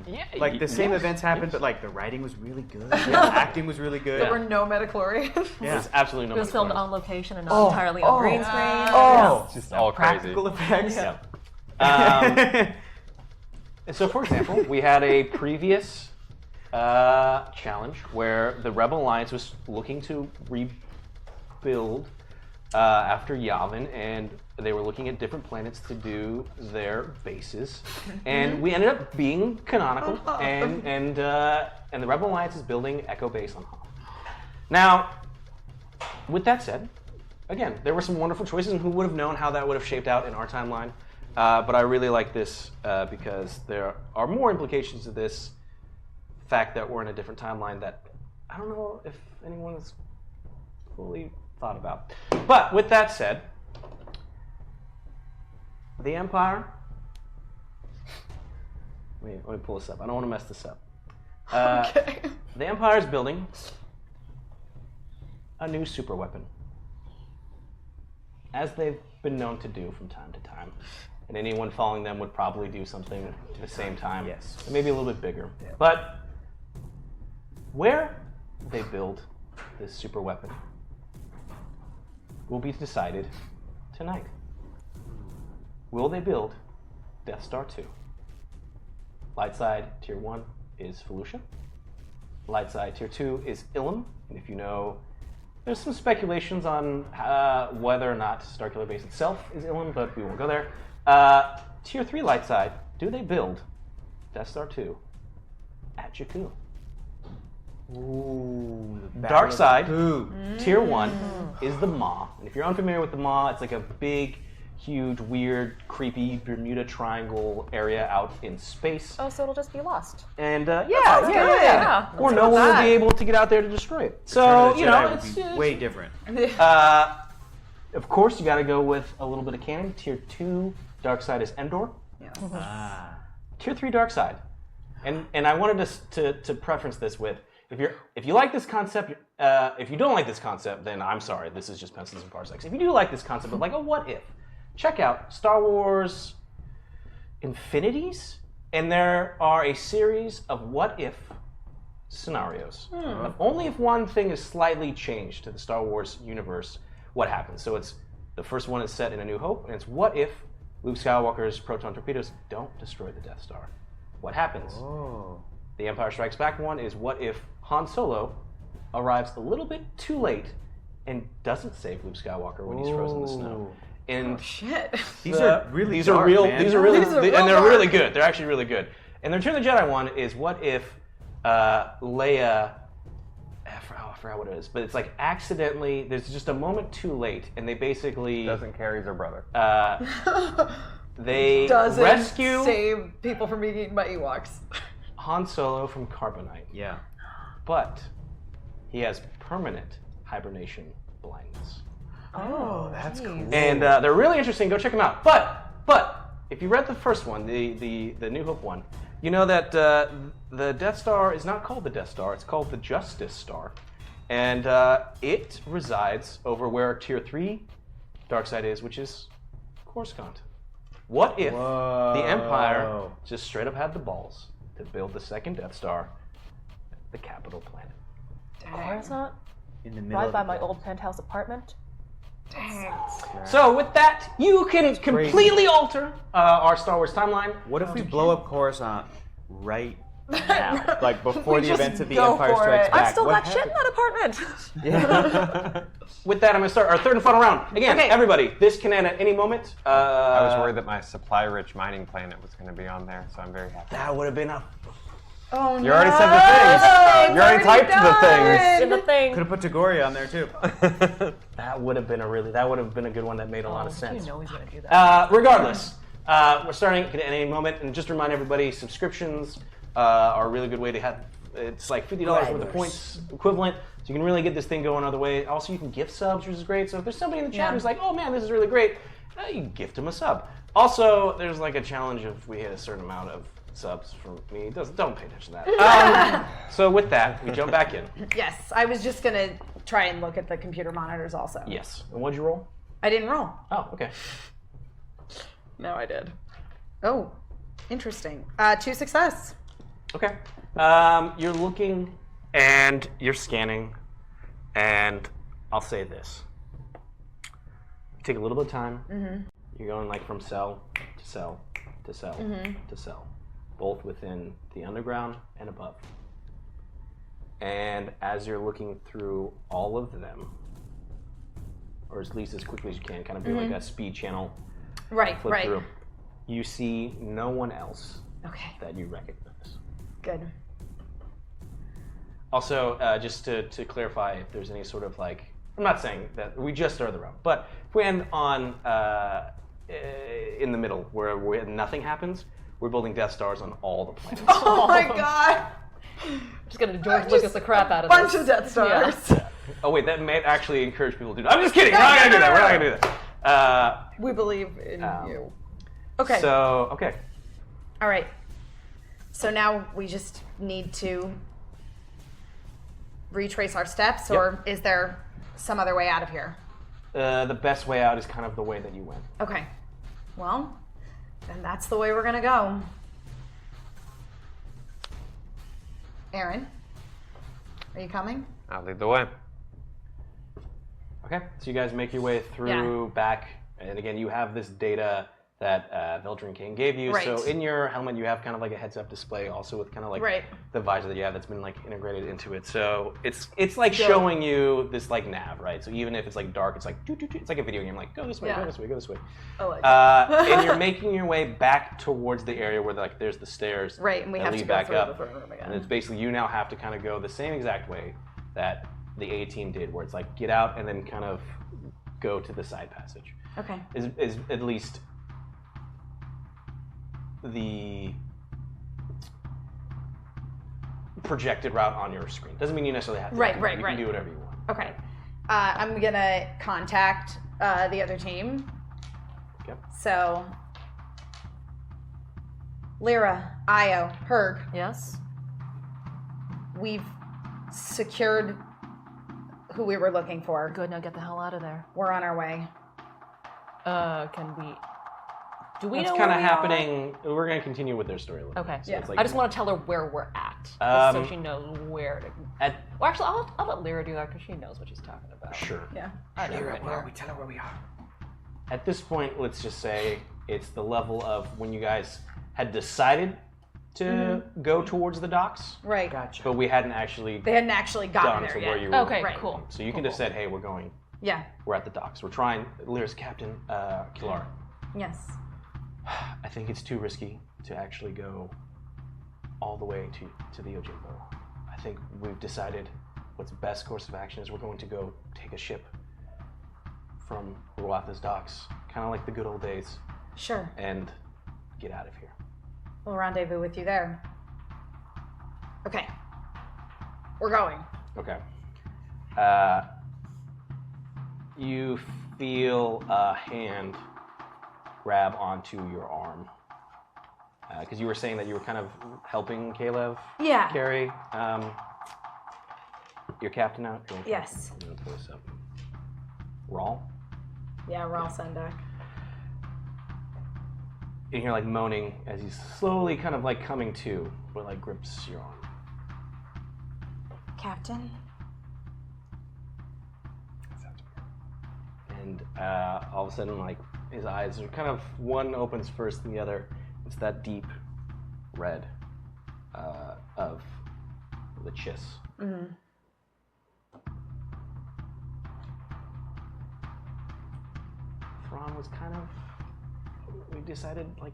Yeah, like the same events happened, but like the writing was really good. The acting was really good. There were no metachlorians. There's absolutely no. It was filmed on location and not entirely on green screen. It's just all crazy. Practical effects. So, for example, we had a previous challenge where the Rebel Alliance was looking to rebuild after Yavin, and they were looking at different planets to do their bases, and we ended up being canonical, and the Rebel Alliance is building Echo Base on Hutt. Now, with that said, again, there were some wonderful choices, and who would have known how that would have shaped out in our timeline? But I really like this because there are more implications to this fact that we're in a different timeline that I don't know if anyone has fully thought about. But with that said, the Empire. Let me pull this up. I don't want to mess this up. The Empire is building a new super weapon, as they've been known to do from time to time. And anyone following them would probably do something at the same time. Yes. Maybe a little bit bigger. Yeah. But where they build this super weapon will be decided tonight. Will they build Death Star 2? Light side tier 1 is Felucia. Light side tier 2 is Ilum. And if you know, there's some speculations on whether or not Starkiller Base itself is Ilum, but we won't go there. Tier 3 light side, do they build Death Star 2 at Jakku? Ooh, Dark side, tier 1 is the Maw. And if you're unfamiliar with the Maw, it's like a big, huge, weird, creepy Bermuda Triangle area out in space. Oh, so it'll just be lost. And Yeah. Or no one will be able to get out there to destroy it. So, you know, it's way different. Of course, you got to go with a little bit of canon. Tier 2 dark side is Endor. Tier 3 dark side. And I wanted to preference this with, if you like this concept, if you don't like this concept, then I'm sorry. This is just pencils and parsecs. If you do like this concept of like a what if, check out Star Wars Infinities, and there are a series of what if scenarios. Of only if one thing is slightly changed to the Star Wars universe, what happens? So it's the first one is set in A New Hope, and it's what if Luke Skywalker's proton torpedoes don't destroy the Death Star. What happens? The Empire Strikes Back one is what if Han Solo arrives a little bit too late and doesn't save Luke Skywalker when he's frozen in the snow. And Shit. These are really these dark, are real. man. These are really, These are and real they're dark. really good. They're actually really good. And the Return of the Jedi one is what if Leia, I forgot what it is, but it's like accidentally. There's just a moment too late, and they basically Doesn't carry her brother. they Doesn't rescue save people from being eaten by Ewoks. Han Solo from carbonite, Yeah. but he has permanent hibernation blindness. Oh, that's cool. And they're really interesting. Go check them out. But if you read the first one, the New Hope one, you know that the Death Star is not called the Death Star. It's called the Justice Star, and it resides over where Tier 3 Darkseid is, which is Coruscant. What if the Empire just straight up had the balls to build the second Death Star, the capital planet? Coruscant? In the middle Right of by the my desert. old penthouse apartment? So with that, you can completely alter our Star Wars timeline. What if we blow up Coruscant right now? Like before the just events of the go Empire for Strikes it. Back. I've still What got shit in happens? that apartment! With that, I'm going to start our third and final round. Again, Okay. everybody, this can end at any moment. I was worried that my supply-rich mining planet was going to be on there, so I'm very happy. That would have been a... Oh You already said the things. You already typed the things. In the thing. Could have put Tagoria on there too. That would have been a good one that made a lot of sense. You know he's gonna do that. Regardless, we're starting at any moment, and just to remind everybody, subscriptions are a really good way to have. It's like $50 worth of points equivalent, so you can really get this thing going other way. Also, you can gift subs, which is great. So if there's somebody in the chat who's like, "Oh man, this is really great," you can gift them a sub. Also, there's like a challenge if we hit a certain amount of subs from me. Don't pay attention to that. So with that, we jump back in. Yes, I was just gonna try and look at the computer monitors also. Yes. And what'd you roll? I didn't roll. Oh, okay. No, I did. Oh, interesting. 2 success. Okay. You're looking and you're scanning, and I'll say this. You take a little bit of time. Mm-hmm. You're going like from cell to cell to cell to cell, both within the underground and above. And as you're looking through all of them, or at least as quickly as you can, kind of do like a speed channel Right, flip right. through, you see no one else Okay, that you recognize. good. Also, just to clarify, if there's any sort of like, I'm not saying that we just started the round, but if we end on in the middle where nothing happens, we're building Death Stars on all the planets. Oh my god! Just gonna George Lucas the crap out of Bunch this. of Death Stars. Oh wait, that may actually encourage people to do that. I'm just kidding. We're not gonna do that. We're not gonna do that. We believe in you. Okay. So okay. All right. So now we just need to retrace our steps, or is there some other way out of here? The best way out is kind of the way that you went. Okay. Well, then that's the way we're gonna go. Aaron, are you coming? I'll lead the way. Okay. So you guys make your way through back, and again, you have this data that Veldrin King gave you. Right. So in your helmet, you have kind of like a heads-up display, also with kind of like the visor that you have that's been like integrated into it. So it's like showing you this like nav, right? So even if it's like dark, it's like it's like a video game, like go this way, go this way, go this way. Oh, like And you're making your way back towards the area where like there's the stairs. right, and we that have to lead go back through up. the throne room again. And it's basically you now have to kind of go the same exact way that the A team did, where it's like get out and then kind of go to the side passage. Okay. Is at least the projected route on your screen. Doesn't mean you necessarily have to. Right, do right, that. You right. can do whatever you want. Okay. I'm gonna contact the other team. Okay. So, Lyra, Io, Herg, Yes? we've secured who we were looking for. Good, now get the hell out of there. We're on our way. Can we... Do we That's know kind where of we happening. We're going to continue with their story a little Okay. bit. So Yeah. it's like, I just want to tell her where we're at, so she knows where to... Well, actually, I'll let Lyra do that, because she knows what she's talking about. Sure. Yeah. I know Lyra, right where here. are we? Tell her where we are. At this point, let's just say It's the level of when you guys had decided to go towards the docks, Right. Gotcha. but we hadn't actually They hadn't actually gotten gone there to yet. where you were. Okay, Right. cool. So you can just said, hey, we're going. Yeah. We're at the docks. We're trying. Lyra's captain, Kilara. Yes. I think it's too risky to actually go all the way to the Ojimbo. I think we've decided what's the best course of action is we're going to go take a ship from Ruatha's docks, kind of like the good old days, Sure. and get out of here. We'll rendezvous with you there. Okay. We're going. Okay. You feel a hand grab onto your arm. Because you were saying that you were kind of helping Caleb Yeah. carry your captain out? Yes. I'm going to pull this up. Rawl? Yeah, Rawl Sendak. And you're like moaning as he's slowly kind of like coming to, but like grips your arm. Captain? And all of a sudden, like, his eyes are kind of, one opens first than the other. It's that deep red of the chiss. Mm-hmm. Thrawn was kind of, we decided, like,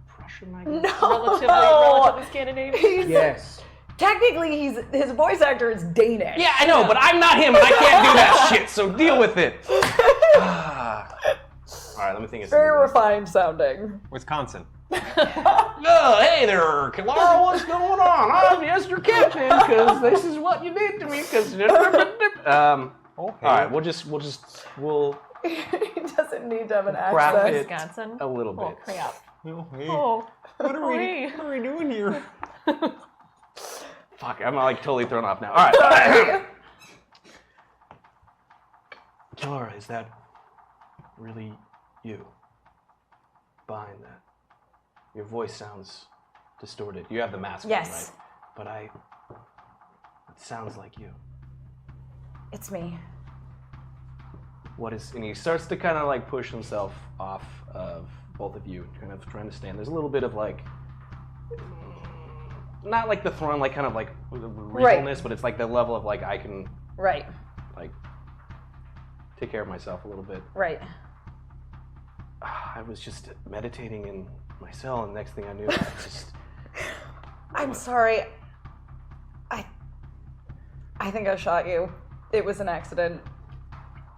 Prussian, I guess? Relatively Scandinavian. Yes. Technically, his voice actor is Danish. Yeah, I know, but I'm not him, and I can't do that shit, so deal with it. All right, let me think of something. Very refined sounding. Wisconsin. Oh, hey there, Kilara, what's going on? I'm yes, your captain, because this is what you did to me, because... All right, we'll He doesn't need to have an craft accent. it Wisconsin. a little Oh, bit. crap. Oh, hey. Oh. What are we doing here? Fuck, I'm like totally thrown off now. All right. Kilara, is that really you behind that? Your voice sounds distorted. You have the mask on, Yes. right? But it sounds like you. It's me. What is, and he starts to kind of like push himself off of both of you, kind of trying to stand. There's a little bit of like, not like the throne, like kind of like regalness, but it's like the level of like I can Right. like take care of myself a little bit. Right. I was just meditating in my cell, and next thing I knew, I just. I'm sorry. I think I shot you. It was an accident.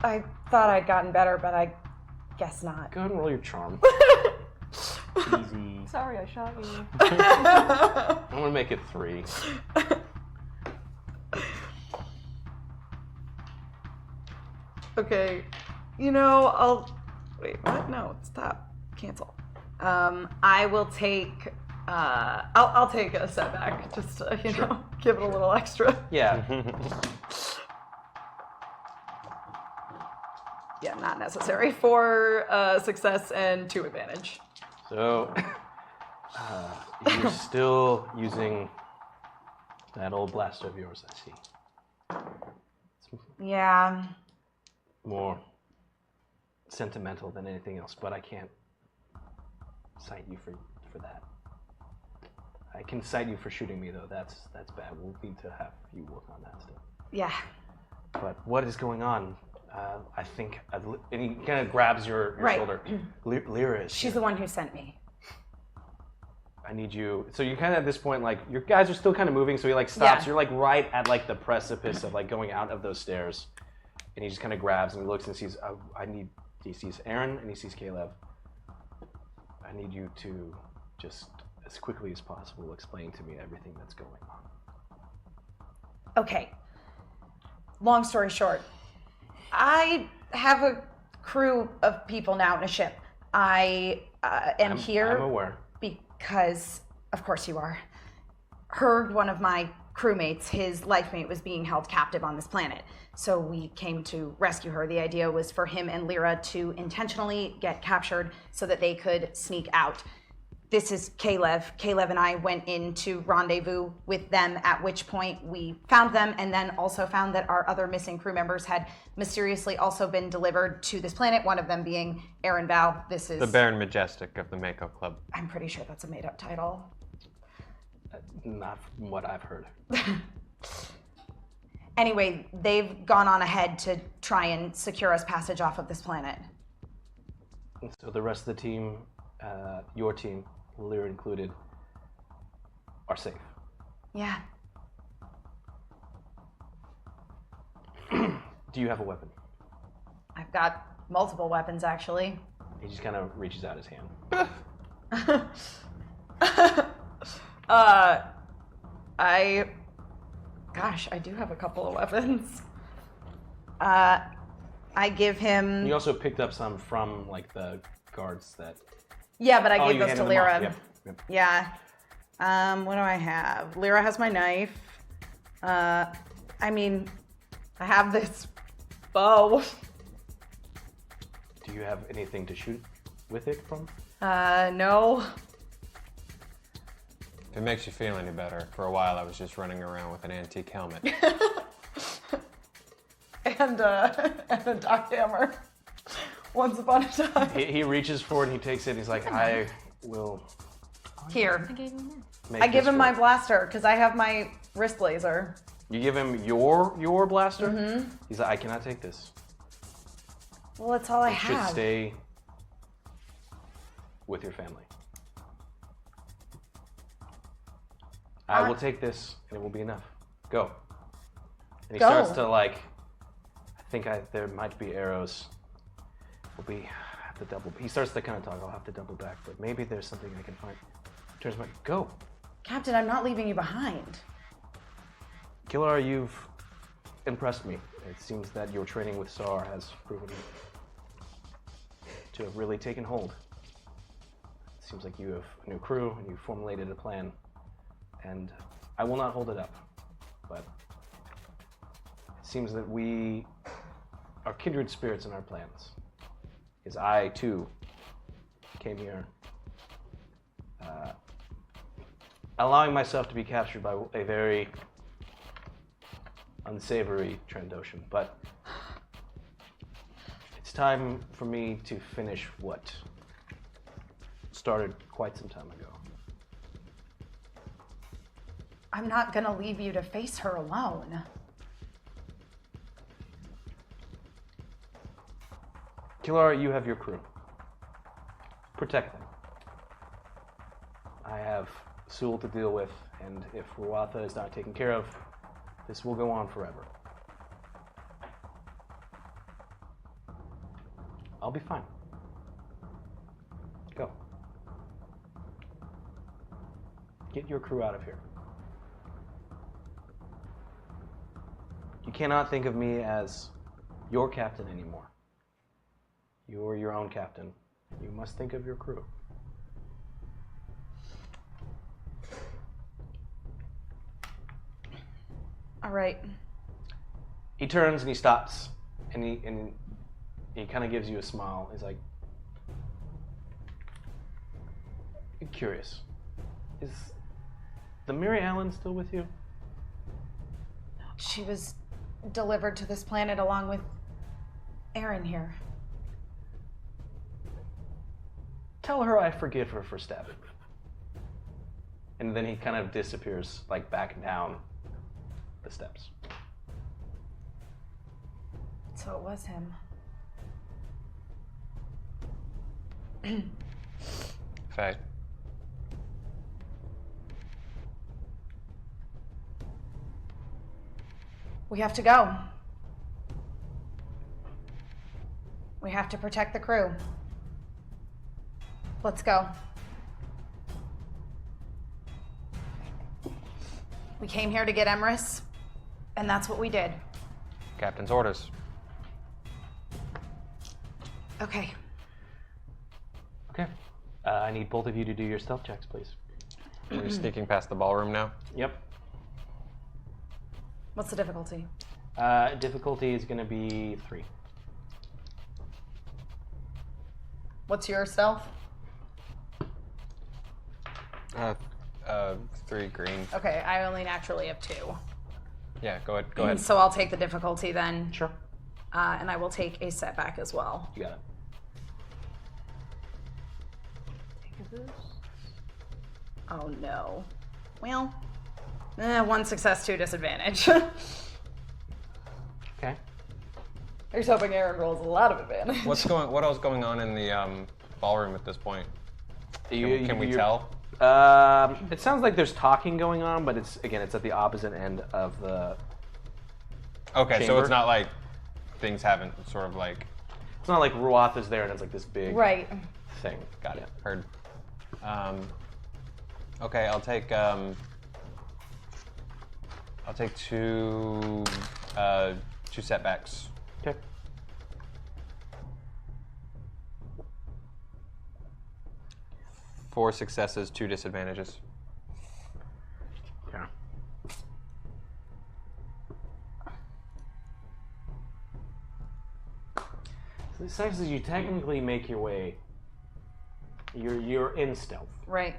I thought I'd gotten better, but I guess not. Go ahead and roll your charm. Easy. Sorry, I shot you. I'm gonna make it 3. Okay. You know, wait, what? No, stop. Cancel. I will take, I'll take a setback, just to, you know, give it a little extra. Yeah. Yeah, not necessary. 4 success and 2 advantage. So you're still using that old blaster of yours, I see. It's Yeah. more sentimental than anything else, but I can't cite you for that. I can cite you for shooting me, though. That's bad. We'll need to have you work on that stuff. Yeah. But what is going on? I think, and he kind of grabs your Right. shoulder. Lyra is She's here. the one who sent me. I need you. So you kind of at this point, like, your guys are still kind of moving, so he like stops. Yeah. You're like right at like the precipice of like going out of those stairs. And he just kind of grabs and looks and sees, he sees Aaron and he sees Caleb. I need you to just, as quickly as possible, explain to me everything that's going on. Okay. Long story short, I have a crew of people now in a ship. I am here I'm aware. because, of course you are, heard one of my crewmates, his life mate, was being held captive on this planet. So we came to rescue her. The idea was for him and Lyra to intentionally get captured so that they could sneak out. this is Caleb. Caleb and I went in to rendezvous with them, at which point we found them and then also found that our other missing crew members had mysteriously also been delivered to this planet, one of them being Aaron Val. This is... The Baron Majestic of the Mako Club. I'm pretty sure that's a made-up title. Not from what I've heard. Anyway, they've gone on ahead to try and secure us passage off of this planet. And so the rest of the team, your team, Lyra included, are safe. Yeah. Do you have a weapon? I've got multiple weapons, actually. He just kind of reaches out his hand. Gosh, I do have a couple of weapons. I give him... You also picked up some from, like, the guards that... Yeah, but I gave you those handed to them off. Lyra. Yep. Yeah. What do I have? Lyra has my knife. I have this bow. Do you have anything to shoot with it from? No. If it makes you feel any better, for a while I was just running around with an antique helmet. And a dock hammer. Once upon a time. He reaches forward and he takes it. He's like, I will Here. I gave him that. make I give this him my work." blaster because I have my wrist laser. You give him your blaster? Mm-hmm. He's like, I cannot take this. Well, that's all I It should have. stay with your family. I will take this and it will be enough. Go. And he Go. starts to like, I think there might be arrows. We'll have to double. He starts to kind of talk, I'll have to double back, but maybe there's something I can find. Turns back, go. Captain, I'm not leaving you behind. Kilar, you've impressed me. It seems that your training with SAR has proven to have really taken hold. It seems like you have a new crew and you formulated a plan. And I will not hold it up, but it seems that we are kindred spirits in our plans. Because I, too, came here allowing myself to be captured by a very unsavory Trandoshan. But it's time for me to finish what started quite some time ago. I'm not gonna leave you to face her alone. Kilara, you have your crew. Protect them. I have Sewell to deal with, and if Ruattha is not taken care of, this will go on forever. I'll be fine. Go. Get your crew out of here. You cannot think of me as your captain anymore. You're your own captain. You must think of your crew. All right. He turns and he stops, and he kind of gives you a smile. He's like, I'm curious. Is the Mary Allen still with you? She was delivered to this planet along with Aaron here. Tell her I forgive her for stabbing me. And then he kind of disappears, like back down the steps. So it was him. Faye. We have to go. We have to protect the crew. Let's go. We came here to get Emrys, and that's what we did. Captain's orders. Okay. Okay. I need both of you to do your stealth checks, please. Are you sneaking past the ballroom now? Yep. What's the difficulty? Difficulty is going to be 3. What's your stealth? 3 green. Okay, I only naturally have 2. Yeah, go ahead. So I'll take the difficulty then. Sure. And I will take a setback as well. You got it. Oh no. Well, 1 success, 2 disadvantage. Okay. I was hoping Aaron rolls a lot of advantage. What else going on in the ballroom at this point? Can we tell? It sounds like there's talking going on, but it's at the opposite end of the. Okay, so chamber. it's not like things haven't sort of like. It's not like Ruattha's there and it's like this big Right. thing. Got it. Heard. Okay, I'll take 2 setbacks. Okay. Four successes, 2 disadvantages. Yeah. So this says you technically make your way. You're in stealth. Right.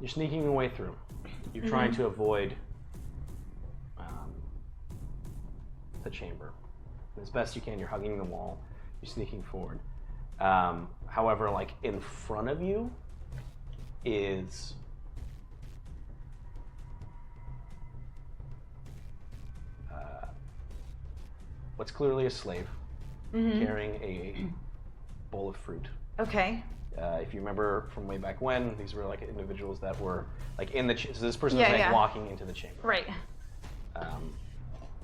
You're sneaking your way through. You're trying to avoid the chamber. As best you can, you're hugging the wall. You're sneaking forward. However, like in front of you is what's clearly a slave carrying a bowl of fruit. Okay. If you remember from way back when, these were like individuals that were like in the. So this person Yeah, was like yeah. walking into the chamber. Right.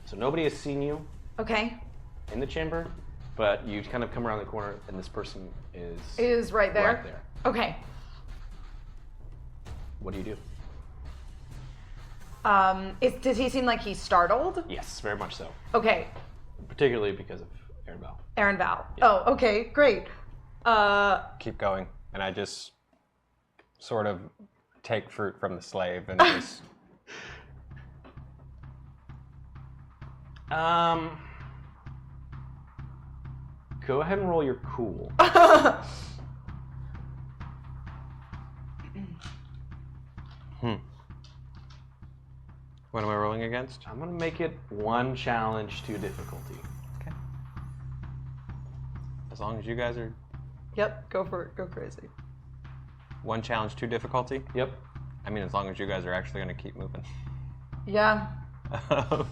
So nobody has seen you Okay. in the chamber, but you kind of come around the corner, and this person is Is right there. right there. Okay. What do you do? Does he seem like he's startled? Yes, very much so. Okay. Particularly because of Aaron Bell. Aaron Val. Yeah. Oh, okay, great. Keep going, and I just sort of take fruit from the slave and just. Go ahead and roll your cool. What am I rolling against? I'm gonna make it 1 challenge, 2 difficulty. Okay. As long as you guys are Yep, go for it. Go crazy. 1 challenge, 2 difficulty. Yep. I mean, as long as you guys are actually going to keep moving. Yeah. So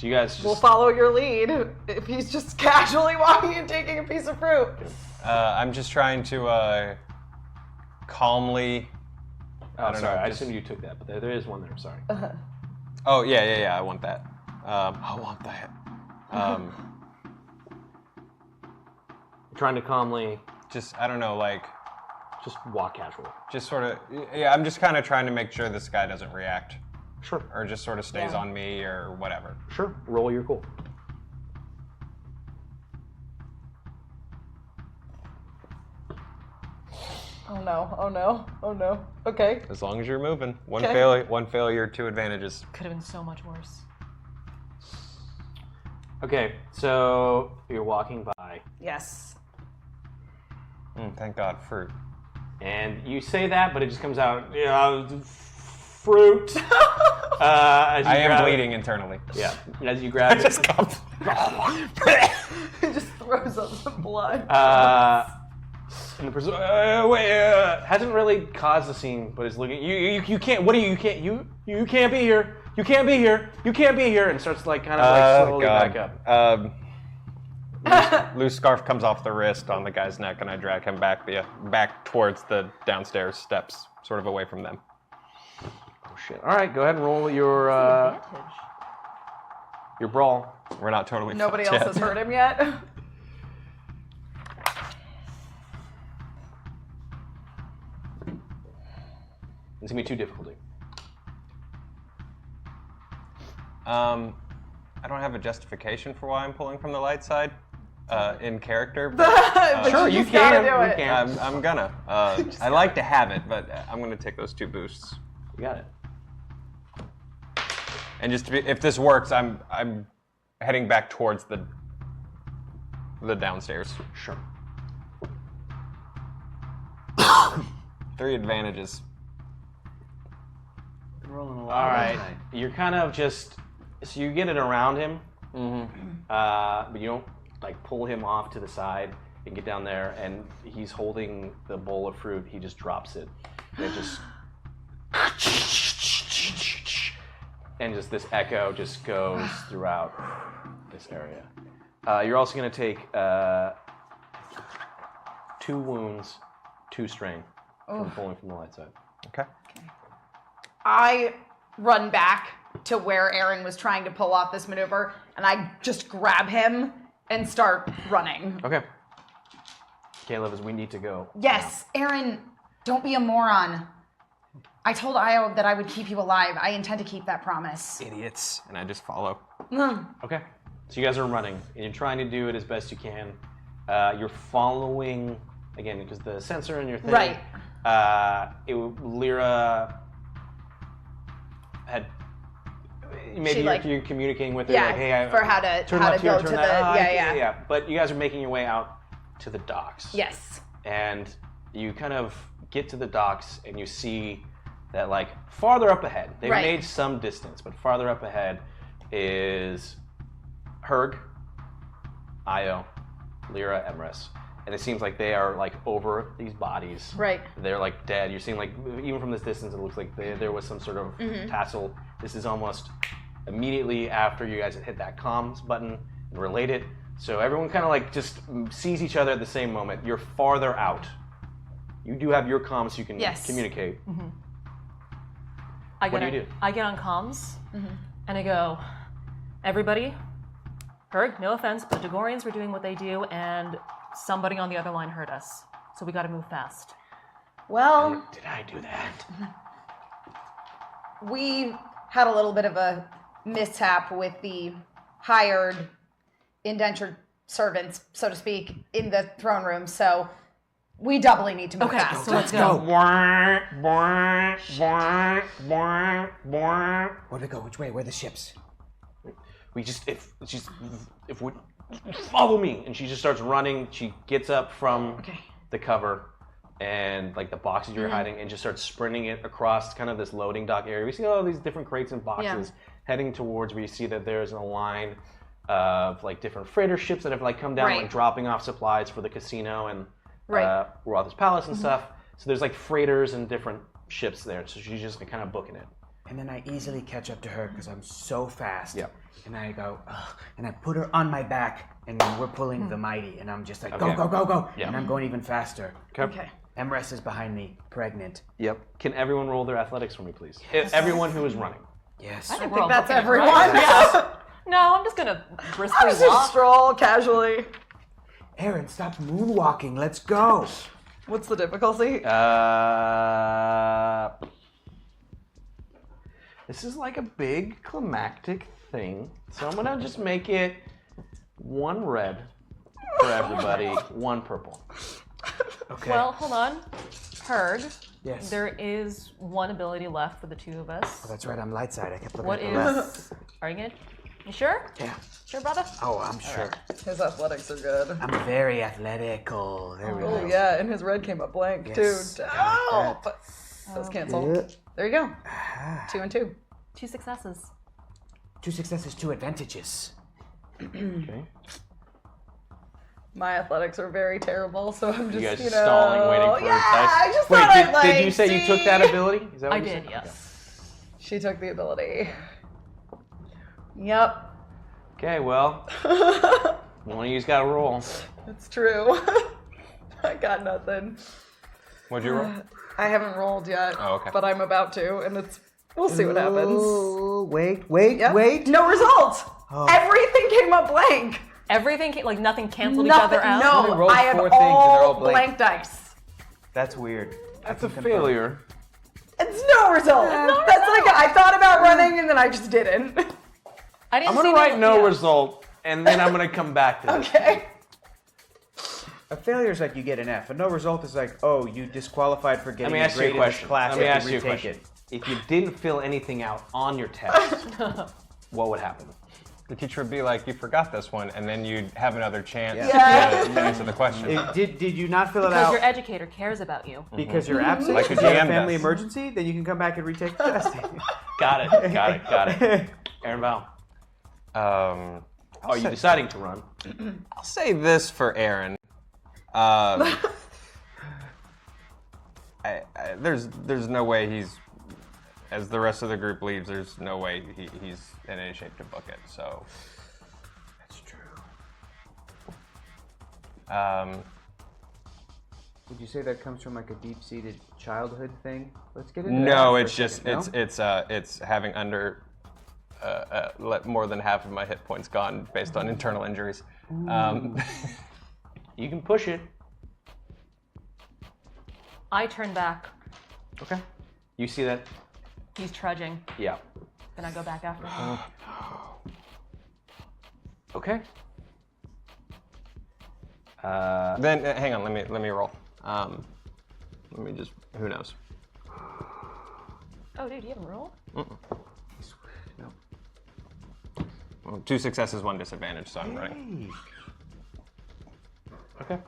you guys just. We'll follow your lead if he's just casually walking and taking a piece of fruit. I'm just trying to calmly. Oh, don't sorry. know, I just- assumed you took that, but there is one there. I'm sorry. Oh yeah. I want that. I want that. Trying to calmly Just I don't know, like just walk casually. just sort of. Yeah, I'm just kind of trying to make sure this guy doesn't react Sure. or just sort of stays Yeah. on me or whatever. Sure. Roll your cool. Oh no, oh no, oh no. Okay. As long as you're moving. One Okay. failure, 2 advantages. Could have been so much worse. Okay, so you're walking by, Yes. Thank God, fruit. and you say that, but it just comes out, fruit. As you I am grab it. bleeding internally. Yeah, as you grab it. He just throws up some blood. And the person, hasn't really caused a scene, but is looking. You can't. What do you can't? You can't be here. You can't be here. You can't be here, and starts like kind of like slowly back up. Loose scarf comes off the wrist on the guy's neck, and I drag him back towards the downstairs steps, sort of away from them. Oh shit! All right, go ahead and roll your brawl. We're not totally. Nobody fucked else yet. has heard him yet. It's gonna be 2 difficulty. I don't have a justification for why I'm pulling from the light side. in character. But Sure, you just gotta can. do You it. can. I'm gonna. I like to have it, but I'm gonna take those 2 boosts. You got it. And just to be, if this works, I'm heading back towards the downstairs. Sure. 3 advantages. Rolling a lot. All right. You're kind of just so you get it around him, but you don't like pull him off to the side and get down there. And he's holding the bowl of fruit. He just drops it. And just this echo just goes throughout this area. You're also going to take 2 wounds, 2 strain from pulling from the light side. Okay. I run back to where Aaron was trying to pull off this maneuver, and I just grab him and start running. Okay. Caleb, as we need to go. Yes, Aaron, don't be a moron. I told Io that I would keep you alive. I intend to keep that promise. Idiots. And I just follow. Okay. So you guys are running, and you're trying to do it as best you can. You're following, again, because the sensor in your thing. Right. Lyra had maybe you're communicating with her, Yeah, like, hey, for how to turn how left to here, go turn to that. the Yeah. But you guys are making your way out to the docks. Yes. And you kind of get to the docks, and you see that, like, farther up ahead, they've Right. made some distance, but farther up ahead is Herg, Io, Lyra, Emrys. And it seems like they are, like, over these bodies. Right. They're, like, dead. You're seeing, like, even from this distance, it looks like there was some sort of tassel. This is almost immediately after you guys had hit that comms button and relayed it. So everyone kind of, like, just sees each other at the same moment. You're farther out. You do have your comms so you can communicate. What do you do? I get on comms and I go, everybody, Herg, no offense, but Dagorians were doing what they do, and somebody on the other line heard us. So we got to move fast. Well, Did I do that? we had a little bit of a mishap with the hired indentured servants, so to speak, in the throne room, so we doubly need to move Okay, fast. so let's go. Where'd we go? Which way? Where are the ships? We just, if we follow me, and she just starts running. She gets up from the cover and, like, the boxes you're hiding, and just starts sprinting it across kind of this loading dock area. We see all these different crates and boxes heading towards where you see that there's a line of, like, different freighter ships that have, like, come down, like, dropping off supplies for the casino and Ruattha's palace and stuff. So there's, like, freighters and different ships there. So she's just, like, kind of booking it. And then I easily catch up to her because I'm so fast. Yep. And I go, ugh, and I put her on my back, and then we're pulling the mighty, and I'm just like, Okay. go. Yeah. And I'm going even faster. Okay. Emrys is behind me, pregnant. Yep. Can everyone roll their athletics for me, please? Everyone who is running. Yes. I We're think all that's booking it, everyone. right? Yeah. No, I'm just gonna briskly Just walk. stroll casually. Aaron, stop moonwalking. Let's go. What's the difficulty? This is like a big climactic thing, so I'm gonna just make it 1 red for everybody, 1 purple. Okay. Well, hold on. Herg, yes. there is 1 ability left for the 2 of us. Oh, that's right. I'm light side. I kept looking What at the left. is... Are you good? You sure? Yeah. Sure, brother? Oh, I'm sure. His athletics are good. I'm very athletical. There we go. Oh yeah, and his red came up blank Yes, too. got Oh, that's cancel. Yeah. There you go. 2 and 2. 2 successes. 2 successes, 2 advantages. Okay. My athletics are very terrible, so I'm just You guys you just know. stalling, waiting for yeah, dice. I just Wait, thought did, I'd like. did you say you took that see? ability? Is that what I you did, said? yes. She took the ability. Yep, Okay, well, one of you's got to roll. it's true. I got nothing. What'd you roll? I haven't rolled yet. Oh, okay. But I'm about to, and we'll see what happens. Oh, wait. Yep. Wait. No result. Everything came up blank. Everything, like nothing canceled each Nothing. other out? We No, rolled I have 4 things and they're all all blank. blank dice. That's weird. That's a failure. It's no result. That's like I thought about running and then I just didn't. I didn't I'm gonna see write the- no yeah. result, and then I'm gonna come back to this. Okay. A failure is like you get an F. A no result is like, oh, you disqualified for getting a grade in this class. Let me ask you a retake question. it. If you didn't fill anything out on your test, what would happen? The teacher would be like, you forgot this one, and then you'd have another chance Yeah. to answer the question. Did you not fill it Because out your educator cares about you. because you're absent? Like a Because you have a GM family does. emergency? Then you can come back and retake the test. Got it. Aaron Val, are you deciding to run? I'll say this for Aaron. There's no way he's, as the rest of the group leaves, there's no way he's in any shape to book it, so. That's true. Would you say that comes from like a deep-seated childhood thing? Let's get into that. No, for it's a just, second, no? it's having under more than half of my hit points gone based on internal injuries. You can push it. I turn back. Okay. You see that? He's trudging. Yeah. Then I go back after him. Okay. Then hang on, let me roll. Let me just, who knows? Oh, dude, you haven't rolled? No. Well, 2 successes, 1 disadvantage, so I'm running. Okay.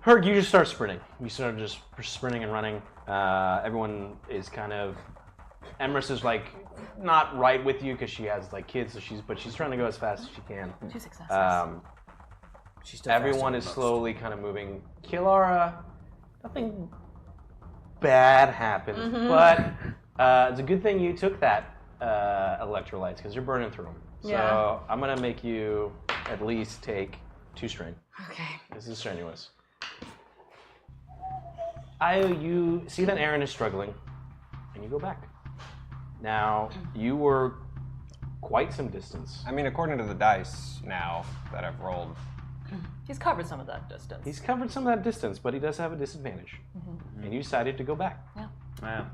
Herg, you just start sprinting. You start just sprinting and running. Everyone is kind of. Emrys is like not right with you because she has like kids, so she's trying to go as fast as she can. 2 successes. She's still Everyone faster is than most. slowly kind of moving. Kilara, nothing bad happened, but it's a good thing you took that electrolytes because you're burning through them. Yeah. So I'm gonna make you at least take 2 strain. Okay. This is strenuous. You see that Aaron is struggling, and you go back. Now, you were quite some distance. I mean, according to the dice now that I've rolled, He's covered some of that distance. He's covered some of that distance, but he does have a disadvantage. And you decided to go back. Yeah. Wow.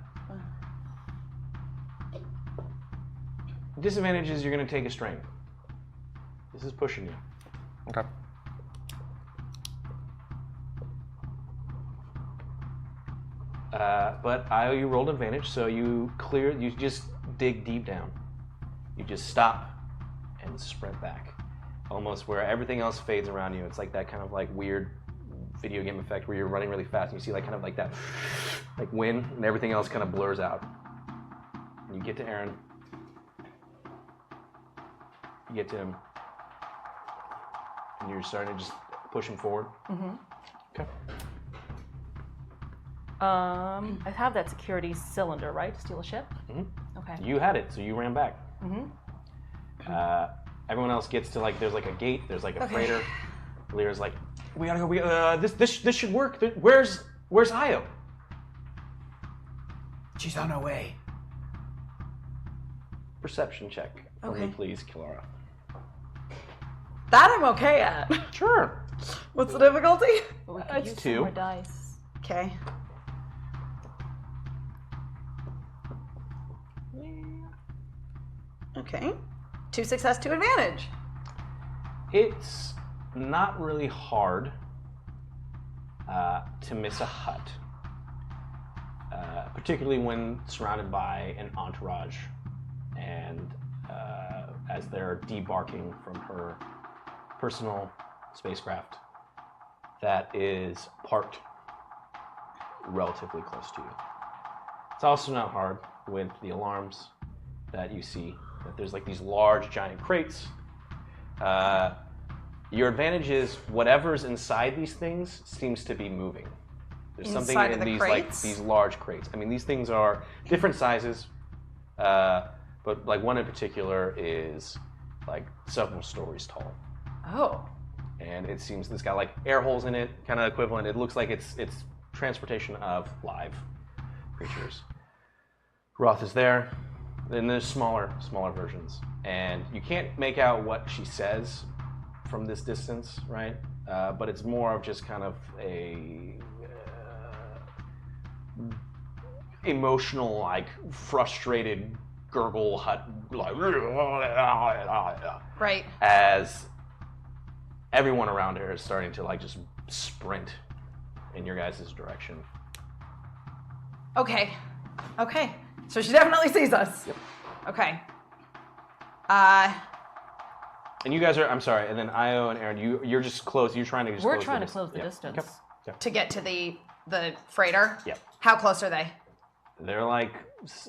Disadvantage is you're going to take a strain. This is pushing you. okay. But you rolled advantage, so you just dig deep down. You just stop and sprint back. Almost where everything else fades around you. It's like that kind of like weird video game effect where you're running really fast and you see like kind of like that like wind and everything else kind of blurs out. And you get to Aaron. You get to him. And you're starting to just push him forward. Okay. I have that security cylinder, right? To steal a ship? Okay. You had it, so you ran back. Everyone else gets to like, there's like a gate, there's like a freighter. Lyra's like, we gotta go. This should work. Where's Io? She's on her way. Perception check for me, please, Kilara. That I'm okay at. Sure. What's the difficulty? But we could That's use 2. some more dice. Okay. Okay. 2 success, 2 advantage. It's not really hard to miss a hut, particularly when surrounded by an entourage and as they're debarking from her personal spacecraft that is parked relatively close to you. It's also not hard with the alarms that you see, that there's like these large giant crates. Your advantage is whatever's inside these things seems to be moving. There's something Inside in of the these crates? like these large crates. I mean, these things are different sizes, but like one in particular is like several stories tall, Oh. and it seems it's got like air holes in it, kind of equivalent. It looks like it's transportation of live creatures. Ruattha is there. Then there's smaller versions, and you can't make out what she says from this distance, right? But it's more of just kind of a emotional, like frustrated gurgle Hutt, like Right. as everyone around here is starting to like just sprint in your guys' direction. Okay. So she definitely sees us. Yep. Okay. And you guys are, I'm sorry, and then Io and Aaron, you're just close, you're trying to just We're close trying the to close the distance. distance. To get to the freighter? Yep. How close are they? They're like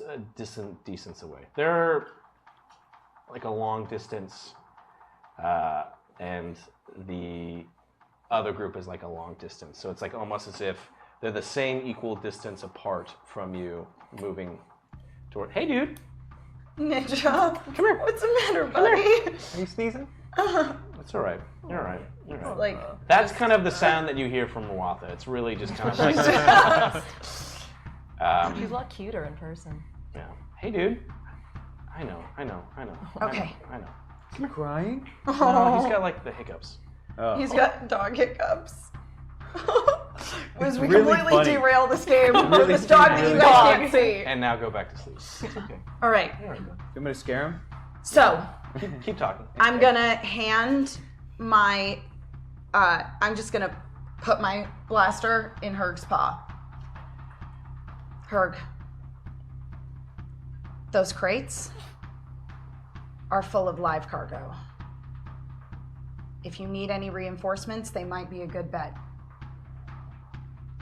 a distance away. They're like a long distance, and the other group is like a long distance. So it's like almost as if they're the same equal distance apart from you, moving toward. Hey, dude. Ninja, come here. What's the matter, buddy? Are you sneezing? It's all right. You're all right. You're all right. Like That's kind of the sound that you hear from Ruattha. It's really just kind of like. She's a lot cuter in person. Yeah. Hey, dude. I know. Okay. I know. Is he crying? No, he's got like the hiccups. He's got dog hiccups. As we really completely funny. derail this game with Really this dog that you guys can't see. And now go back to sleep. It's okay. All right. You want me to scare him? So Keep talking. I'm gonna hand my. I'm just gonna put my blaster in Herg's paw. Herg, those crates are full of live cargo. If you need any reinforcements, they might be a good bet.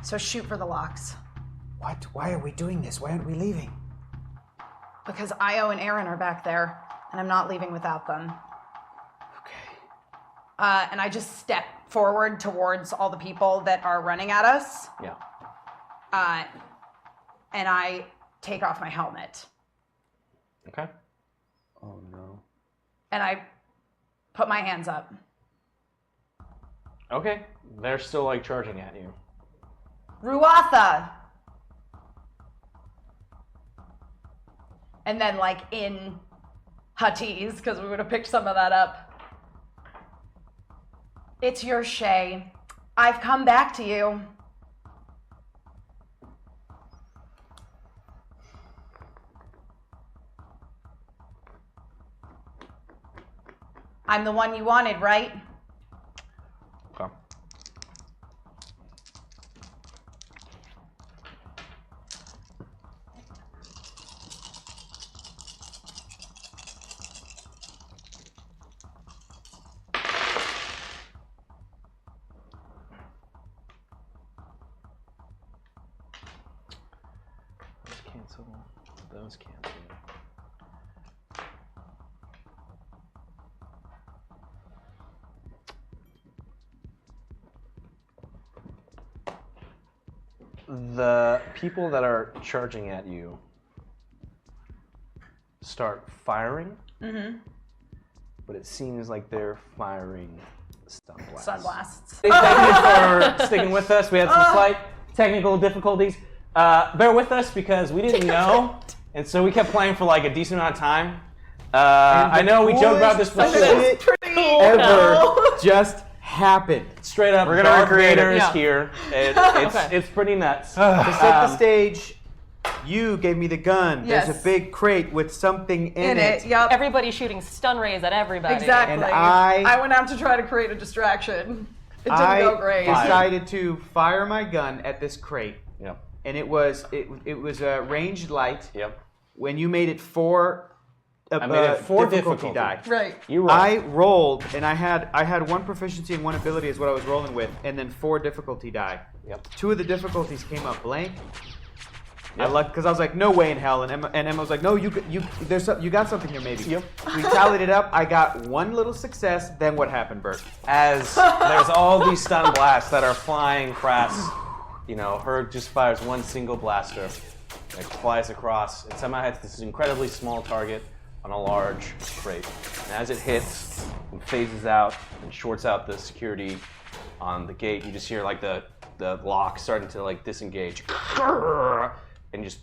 So shoot for the locks. What? Why are we doing this? Why aren't we leaving? Because Io and Aaron are back there, and I'm not leaving without them. Okay. And I just step forward towards all the people that are running at us. Yeah. And I take off my helmet. Okay. Oh no. And I put my hands up. Okay. They're still like charging at you. Ruattha! And then like in Huttese, because we would have picked some of that up. It's your Shay. I've come back to you. I'm the one you wanted, right? Okay. Those cancel. The people that are charging at you start firing, but it seems like they're firing stun blasts. Sunblasts. Thank you for sticking with us. We had some slight technical difficulties. Bear with us because we didn't know, and so we kept playing for like a decent amount of time. I know we joked about this before. Shit ever just happened. Straight up, We're gonna Darth recreate it. Vader is Yeah. here. It's pretty nuts. To set the stage, you gave me the gun. Yes. There's a big crate with something in it. Yep. Everybody's shooting stun rays at everybody. Exactly. And I went out to try to create a distraction. It didn't I go great. decided to fire my gun at this crate, Yep. and it was a ranged light. Yep. When you made it four, I made it four difficulty difficulty. die. Right. You roll. I rolled, and I had one proficiency and one ability is what I was rolling with, and then 4 difficulty die. Yep. 2 of the difficulties came up blank. Yep. I lucked because I was like, no way in hell, and Emma was like, no, you got something here maybe. Yep. We tallied it up. I got 1 little success. Then what happened, Bert? As there's all these stun blasts that are flying across, Herg just fires one single blaster. It flies across. It somehow hits this incredibly small target on a large crate. And as it hits and phases out and shorts out the security on the gate, you just hear like the lock starting to like disengage. And just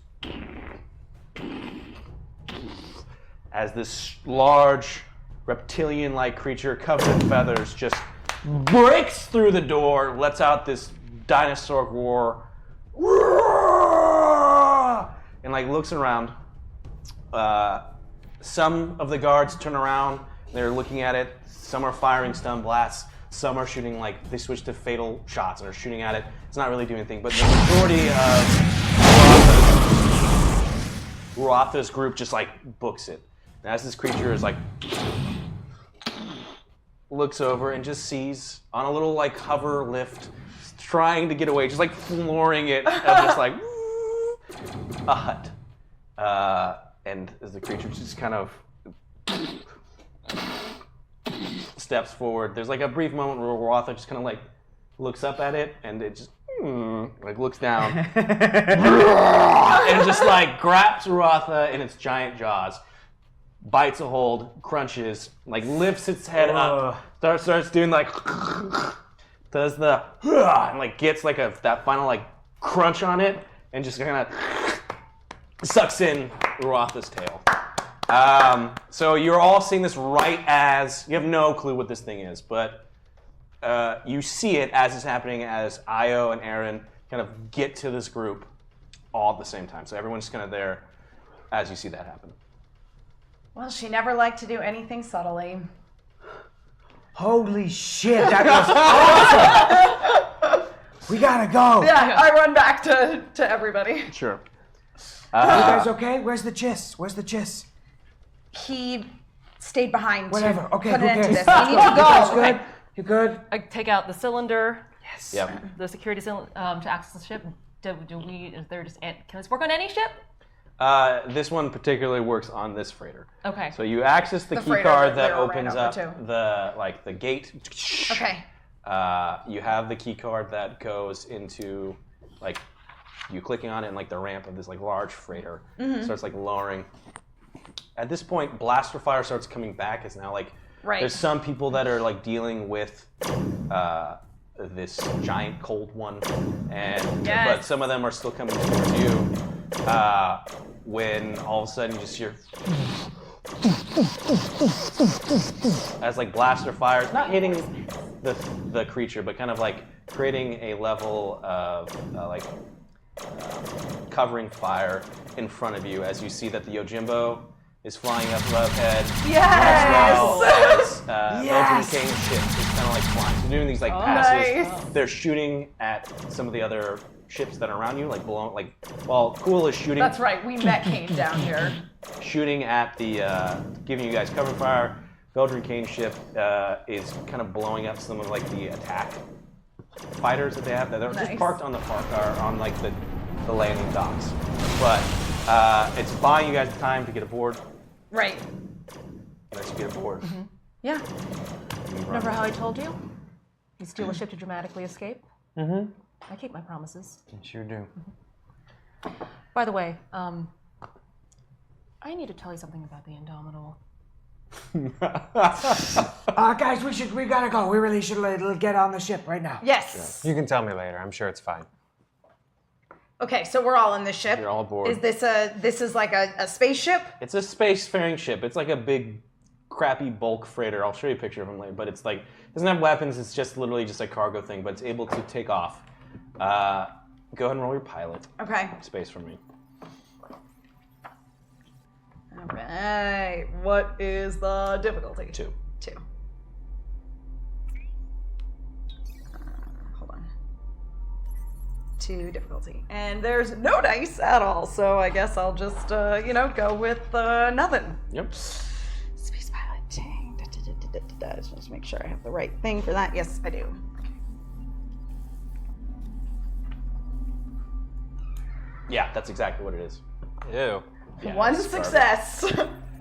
as this large reptilian-like creature covered in feathers just breaks through the door, lets out this dinosaur roar, and like looks around. Some of the guards turn around, they're looking at it. Some are firing stun blasts. Some are shooting they switch to fatal shots and are shooting at it. It's not really doing anything, but the majority of Ruatha's group just books it. And as this creature is looks over and just sees on a little hover lift, trying to get away, just flooring it, just a hut. And as the creature just kind of steps forward, there's a brief moment where Ruattha just kind of looks up at it, and it just looks down and just grabs Ruattha in its giant jaws, bites a hold, crunches, lifts its head up, starts doing does the and gets that final crunch on it, and just kind of sucks in Ruatha's tail. So you're all seeing this right as you have no clue what this thing is, but you see it as it's happening as Io and Aaron kind of get to this group all at the same time. So everyone's kind of there as you see that happen. Well, she never liked to do anything subtly. Holy shit, that was awesome! We gotta go. Yeah, I run back to everybody. Sure. Are you guys okay? Where's the chiss? He stayed behind. Whatever. To Okay, put who an end to cares? this. We need to You guys go. good? You good? I take out the cylinder. Yes. Yep. The security cylinder to access the ship. Is there just? Can this work on any ship? This one particularly works on this freighter. Okay. So you access the key freighter card that that we were ran opens over up to. the gate. Okay. You have the key card that goes into you clicking on it, and the ramp of this large freighter starts lowering. At this point, blaster fire starts coming back. It's now Right. there's some people that are dealing with this giant cold one, and but some of them are still coming towards you. When all of a sudden you just hear as blaster fire, not hitting the creature, but kind of creating a level of covering fire in front of you as you see that the Yojimbo is flying up above head. Yes! As well as Blvd ship is kind of flying. So doing these passes. Nice. They're shooting at some of the other ships that are around you, while Cool is shooting. That's right. We met Kane down here. Shooting at the, giving you guys cover fire. Blvd Kane ship is kind of blowing up some of the attack fighters that they have that are just parked on the on the landing docks. But it's buying you guys time to get aboard. Right. Once you get aboard. Yeah. Remember how I told you? You steal a ship to dramatically escape? Mm-hmm. I keep my promises. You sure do. By the way, I need to tell you something about the Indomitable. Guys, we gotta go. We really should get on the ship right now. Yes. You can tell me later. I'm sure it's fine. Okay, so we're all in the ship. You're all aboard. Is this a spaceship? It's a spacefaring ship. It's a big, crappy bulk freighter. I'll show you a picture of them later. But it's it doesn't have weapons. It's just literally just a cargo thing. But it's able to take off. Go ahead and roll your pilot. Okay. Space for me. All right. What is the difficulty? 2. 2. Hold on. 2 difficulty. And there's no dice at all, so I guess I'll just, go with nothing. Yep. Space piloting. Just make sure I have the right thing for that. Yes, I do. Yeah, that's exactly what it is. Ew. Yeah, One it's success.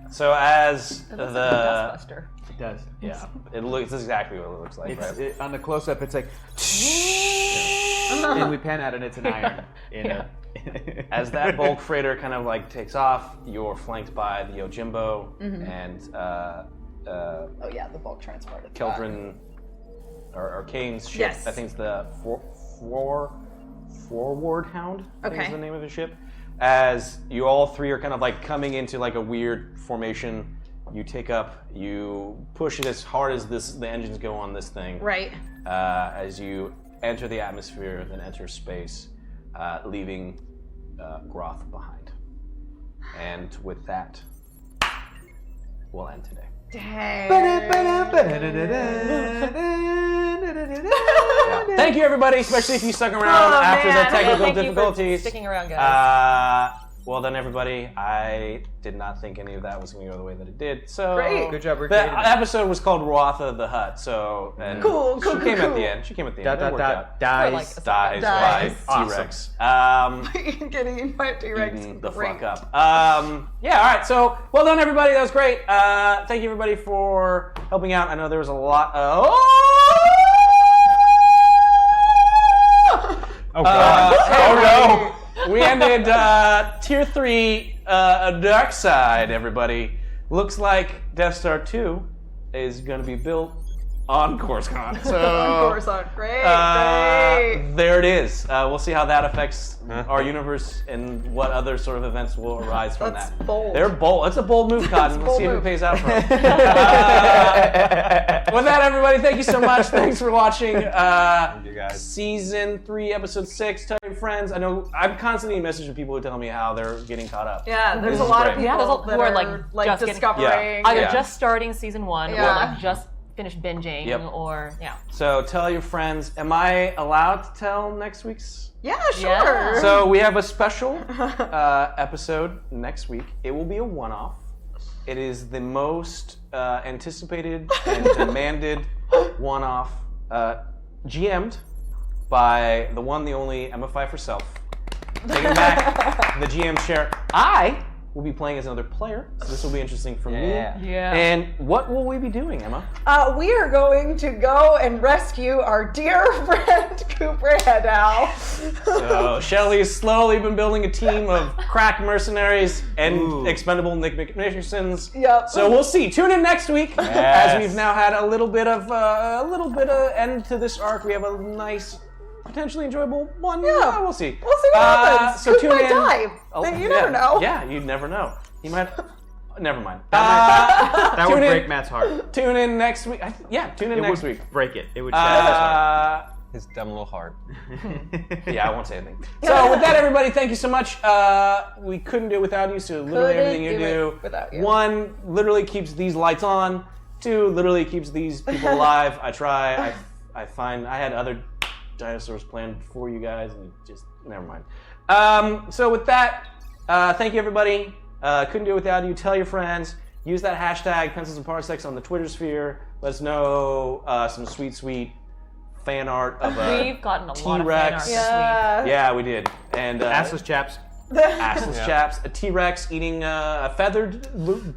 So as It looks the like a dustbuster. It does. yeah, it looks. This is exactly what it looks like. Right? On the close-up, it's and we pan out, and it's an iron. As that bulk freighter kind of takes off, you're flanked by the Yojimbo and Oh yeah, the bulk transport. Keldrin or Kane's ship. Yes. I think it's the Forward Hound. I think is Okay. the name of the ship. As you all three are kind of coming into a weird formation, you push it as hard as the engines go on this thing. Right. As you enter the atmosphere, then enter space, leaving Groth behind. And with that, we'll end today. Dang. Thank you, everybody, especially if you stuck around after the technical Thank you for difficulties. sticking around, guys. Well done, everybody. I did not think any of that was going to go the way that it did. So Great. Good job, The recreating it. episode was called Ruattha the Hutt. So and Cool, She came at the end. She came at the end. It worked out. Dies. Dies by T-Rex. Getting eaten by a T-Rex. Eaten the fuck up. Yeah. All right. So well done, everybody. That was great. Thank you, everybody, for helping out. I know there was a lot. Oh God. We ended Tier 3 Dark Side, everybody. Looks like Death Star 2 is going to be built on Coruscant. So, Great. There it is. We'll see how that affects our universe and what other sort of events will arise from That's that. bold. They're bold. It's a bold move, Cotton. Let's see if it pays out for them. With that, everybody, thank you so much. Thanks for watching. Thank you guys. Season 3, Episode 6. Tell your friends. I know I'm constantly messaging people who tell me how they're getting caught up. Yeah, there's This a is lot of great. people Yeah, that who are, like just getting- discovering. Either Yeah. just starting season 1 or Yeah. like just finished binging Yep. or So tell your friends. Am I allowed to tell next week's? Yeah, sure. Yeah. So we have a special episode next week. It will be a one-off. It is the most anticipated and demanded one-off, GM'd by the one, the only Emma Pfeiffer herself. Taking back the GM chair. I will be playing as another player, so this will be interesting for me. Yeah. And what will we be doing, Emma? We are going to go and rescue our dear friend Cooper Hedow. So Shelly's slowly been building a team of crack mercenaries and expendable Nick McNickersons. Yep. So we'll see. Tune in next week Yes. as we've now had a little bit of end to this arc. We have a nice, potentially enjoyable one. Yeah. We'll see. We'll see what happens. So Coop tune might in. die. You never know. Yeah, you never know. He might. Never mind. That would tune in. break Matt's heart. Tune in next week. Tune in next week. Break it. It would shatter his heart. His dumb little heart. Yeah, I won't say anything. So with that, everybody, thank you so much. We couldn't do it without you, so literally Couldn't everything you do do. it without you. 1, literally keeps these lights on. 2, literally keeps these people alive. I try. I find I had other dinosaurs planned for you guys, and just never mind. So with that, thank you, everybody. Couldn't do it without you. Tell your friends. Use that hashtag Pencils and Parsecs on the Twitter sphere. Let us know some sweet fan art of a we've gotten a lot of fan art T-Rex. this week. Yeah, we did. And Assless chaps. assless chaps. A T-Rex eating a feathered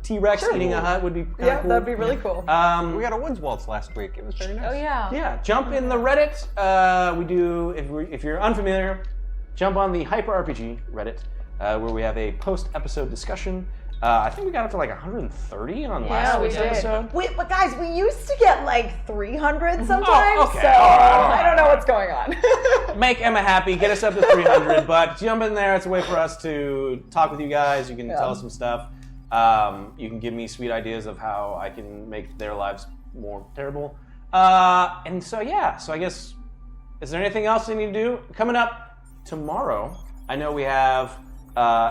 T-Rex eating a Hutt would be kind of Yeah, cool. that'd be really cool. We got a woods waltz last week. It was very nice. Oh yeah. Yeah, jump in the Reddit. We do, if you're unfamiliar, jump on the Hyper RPG Reddit, where we have a post-episode discussion. I think we got up to like 130 on last we week's did. episode. But guys, we used to get like 300 sometimes, okay. so All right. I don't know what's going on. Make Emma happy, get us up to 300, but jump in there. It's a way for us to talk with you guys. You can tell us some stuff. You can give me sweet ideas of how I can make their lives more terrible. And so, so I guess, is there anything else we need to do? Coming up tomorrow, I know we have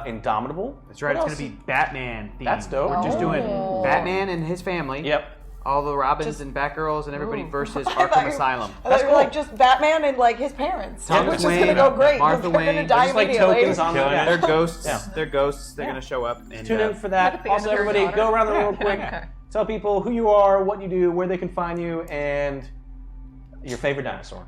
Indomitable. That's right. What It's else? going to be Batman themed. That's dope. We're just doing Batman and his family. Yep. All the Robins and Batgirls and everybody versus Arkham Asylum. I thought you were like just Batman and like his parents, Thomas which is Wayne, gonna go great. Martha They're gonna Wayne. die Just like immediately. tokens on them. They're ghosts. Yeah. They're ghosts. They're going to show up. And, Tune in for that. the Also, end of your everybody, daughter? go around the room real quick. Tell people who you are, what you do, where they can find you, and your favorite dinosaur.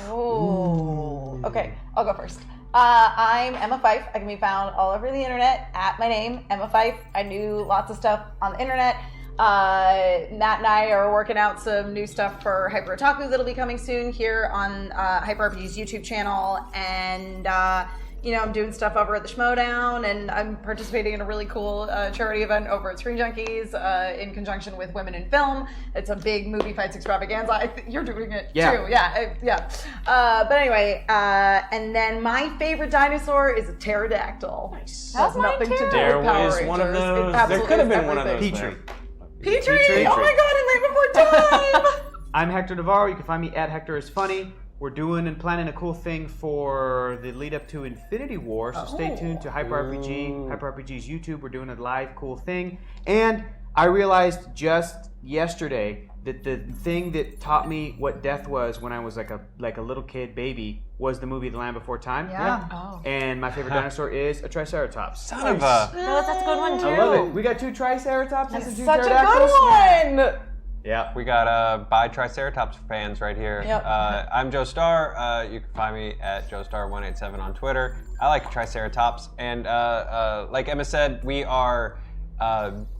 Oh. Okay, I'll go first. I'm Emma Fife. I can be found all over the internet at my name, Emma Fife. I do lots of stuff on the internet. Matt and I are working out some new stuff for Hyper Otaku that'll be coming soon here on Hyper RPG's YouTube channel, and I'm doing stuff over at the Schmodown, and I'm participating in a really cool charity event over at Screen Junkies in conjunction with Women in Film. It's a big movie fights extravaganza. You're doing it too. Yeah. But anyway, and then my favorite dinosaur is a pterodactyl. Nice. Has nothing to do There with Power was Rangers. one of It those. There absolutely could have is been one of those. everything. there. Petrie! Petrie. Oh my god, I made before time! I'm Hector Navarro. You can find me at Hector is Funny. We're doing and planning a cool thing for the lead up to Infinity War, so stay tuned to Hyper RPG, Hyper RPG's YouTube. We're doing a live cool thing. And I realized just yesterday the thing that taught me what death was when I was like a little kid baby was the movie The Land Before Time. Yeah. Oh. And my favorite dinosaur is a Triceratops. Son of a. No, that's a good one too. I love it. We got 2 Triceratops and 2 Such a pterodactyls. good one. Yeah. We got by Triceratops fans right here. Yep. I'm Joe Starr. You can find me at JoeStar187 on Twitter. I like Triceratops. And like Emma said, we are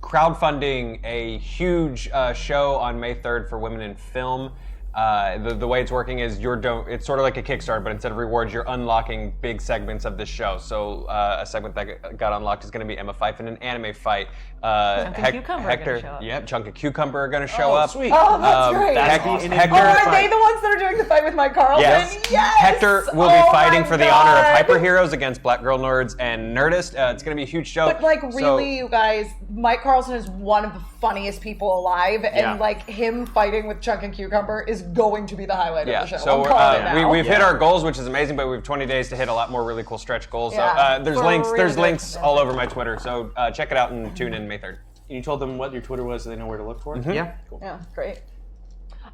crowdfunding a huge show on May 3rd for women in film. The way it's working is it's sort of like a Kickstarter, but instead of rewards, you're unlocking big segments of the show. So a segment that got unlocked is going to be Emma Fife in an anime fight. Chunk and Cucumber are gonna show up. Yep, Chunk and Cucumber are going to show up. Sweet. Oh, that's great. That's awesome. Hector, Are they the ones that are doing the fight with Mike Carlson? Yes. Yes. Hector will be Oh fighting my for the honor of God. Hyper Heroes against Black Girl Nerds and Nerdist. It's going to be a huge show. But like So- really, you guys, Mike Carlson is one of the funniest people alive, and Yeah. like him fighting with Chunk and Cucumber is going to be the highlight of the show. So I'm calling it now. we've hit our goals, which is amazing, but we have 20 days to hit a lot more really cool stretch goals. Yeah, So there's for links. really There's good links stuff. all over my Twitter. So check it out and tune in May 3rd. You told them what your Twitter was, so they know where to look for it? Yeah. Cool. Yeah, great.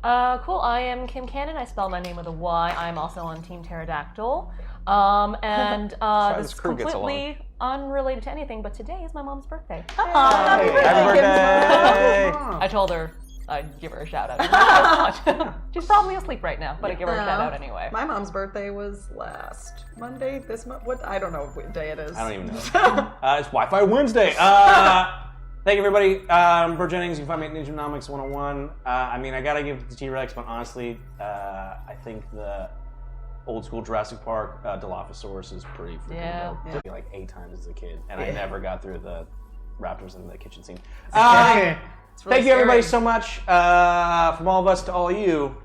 Cool. I am Kim Cannon. I spell my name with a Y. I'm also on Team Pterodactyl. And this this is crew gets completely unrelated to anything, but today is my mom's birthday. Happy birthday! I told her I'd give her a shout out. She's probably asleep right now, but I'd give her a shout out anyway. My mom's birthday was last Monday. This month? What? I don't know what day it is. I don't even know. It's Wi-Fi Wednesday. Thank you, everybody. I'm Bert Jennings. You can find me at Ninjanomics 101. I mean, I gotta give it to T-Rex, but honestly, I think the old school Jurassic Park Dilophosaurus is pretty freaking Yeah. dope. Took me like 8 times as a kid, and I never got through the raptors in the kitchen scene. Thank you, everybody, so much. From all of us to all you,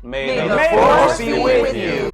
may the force be with you.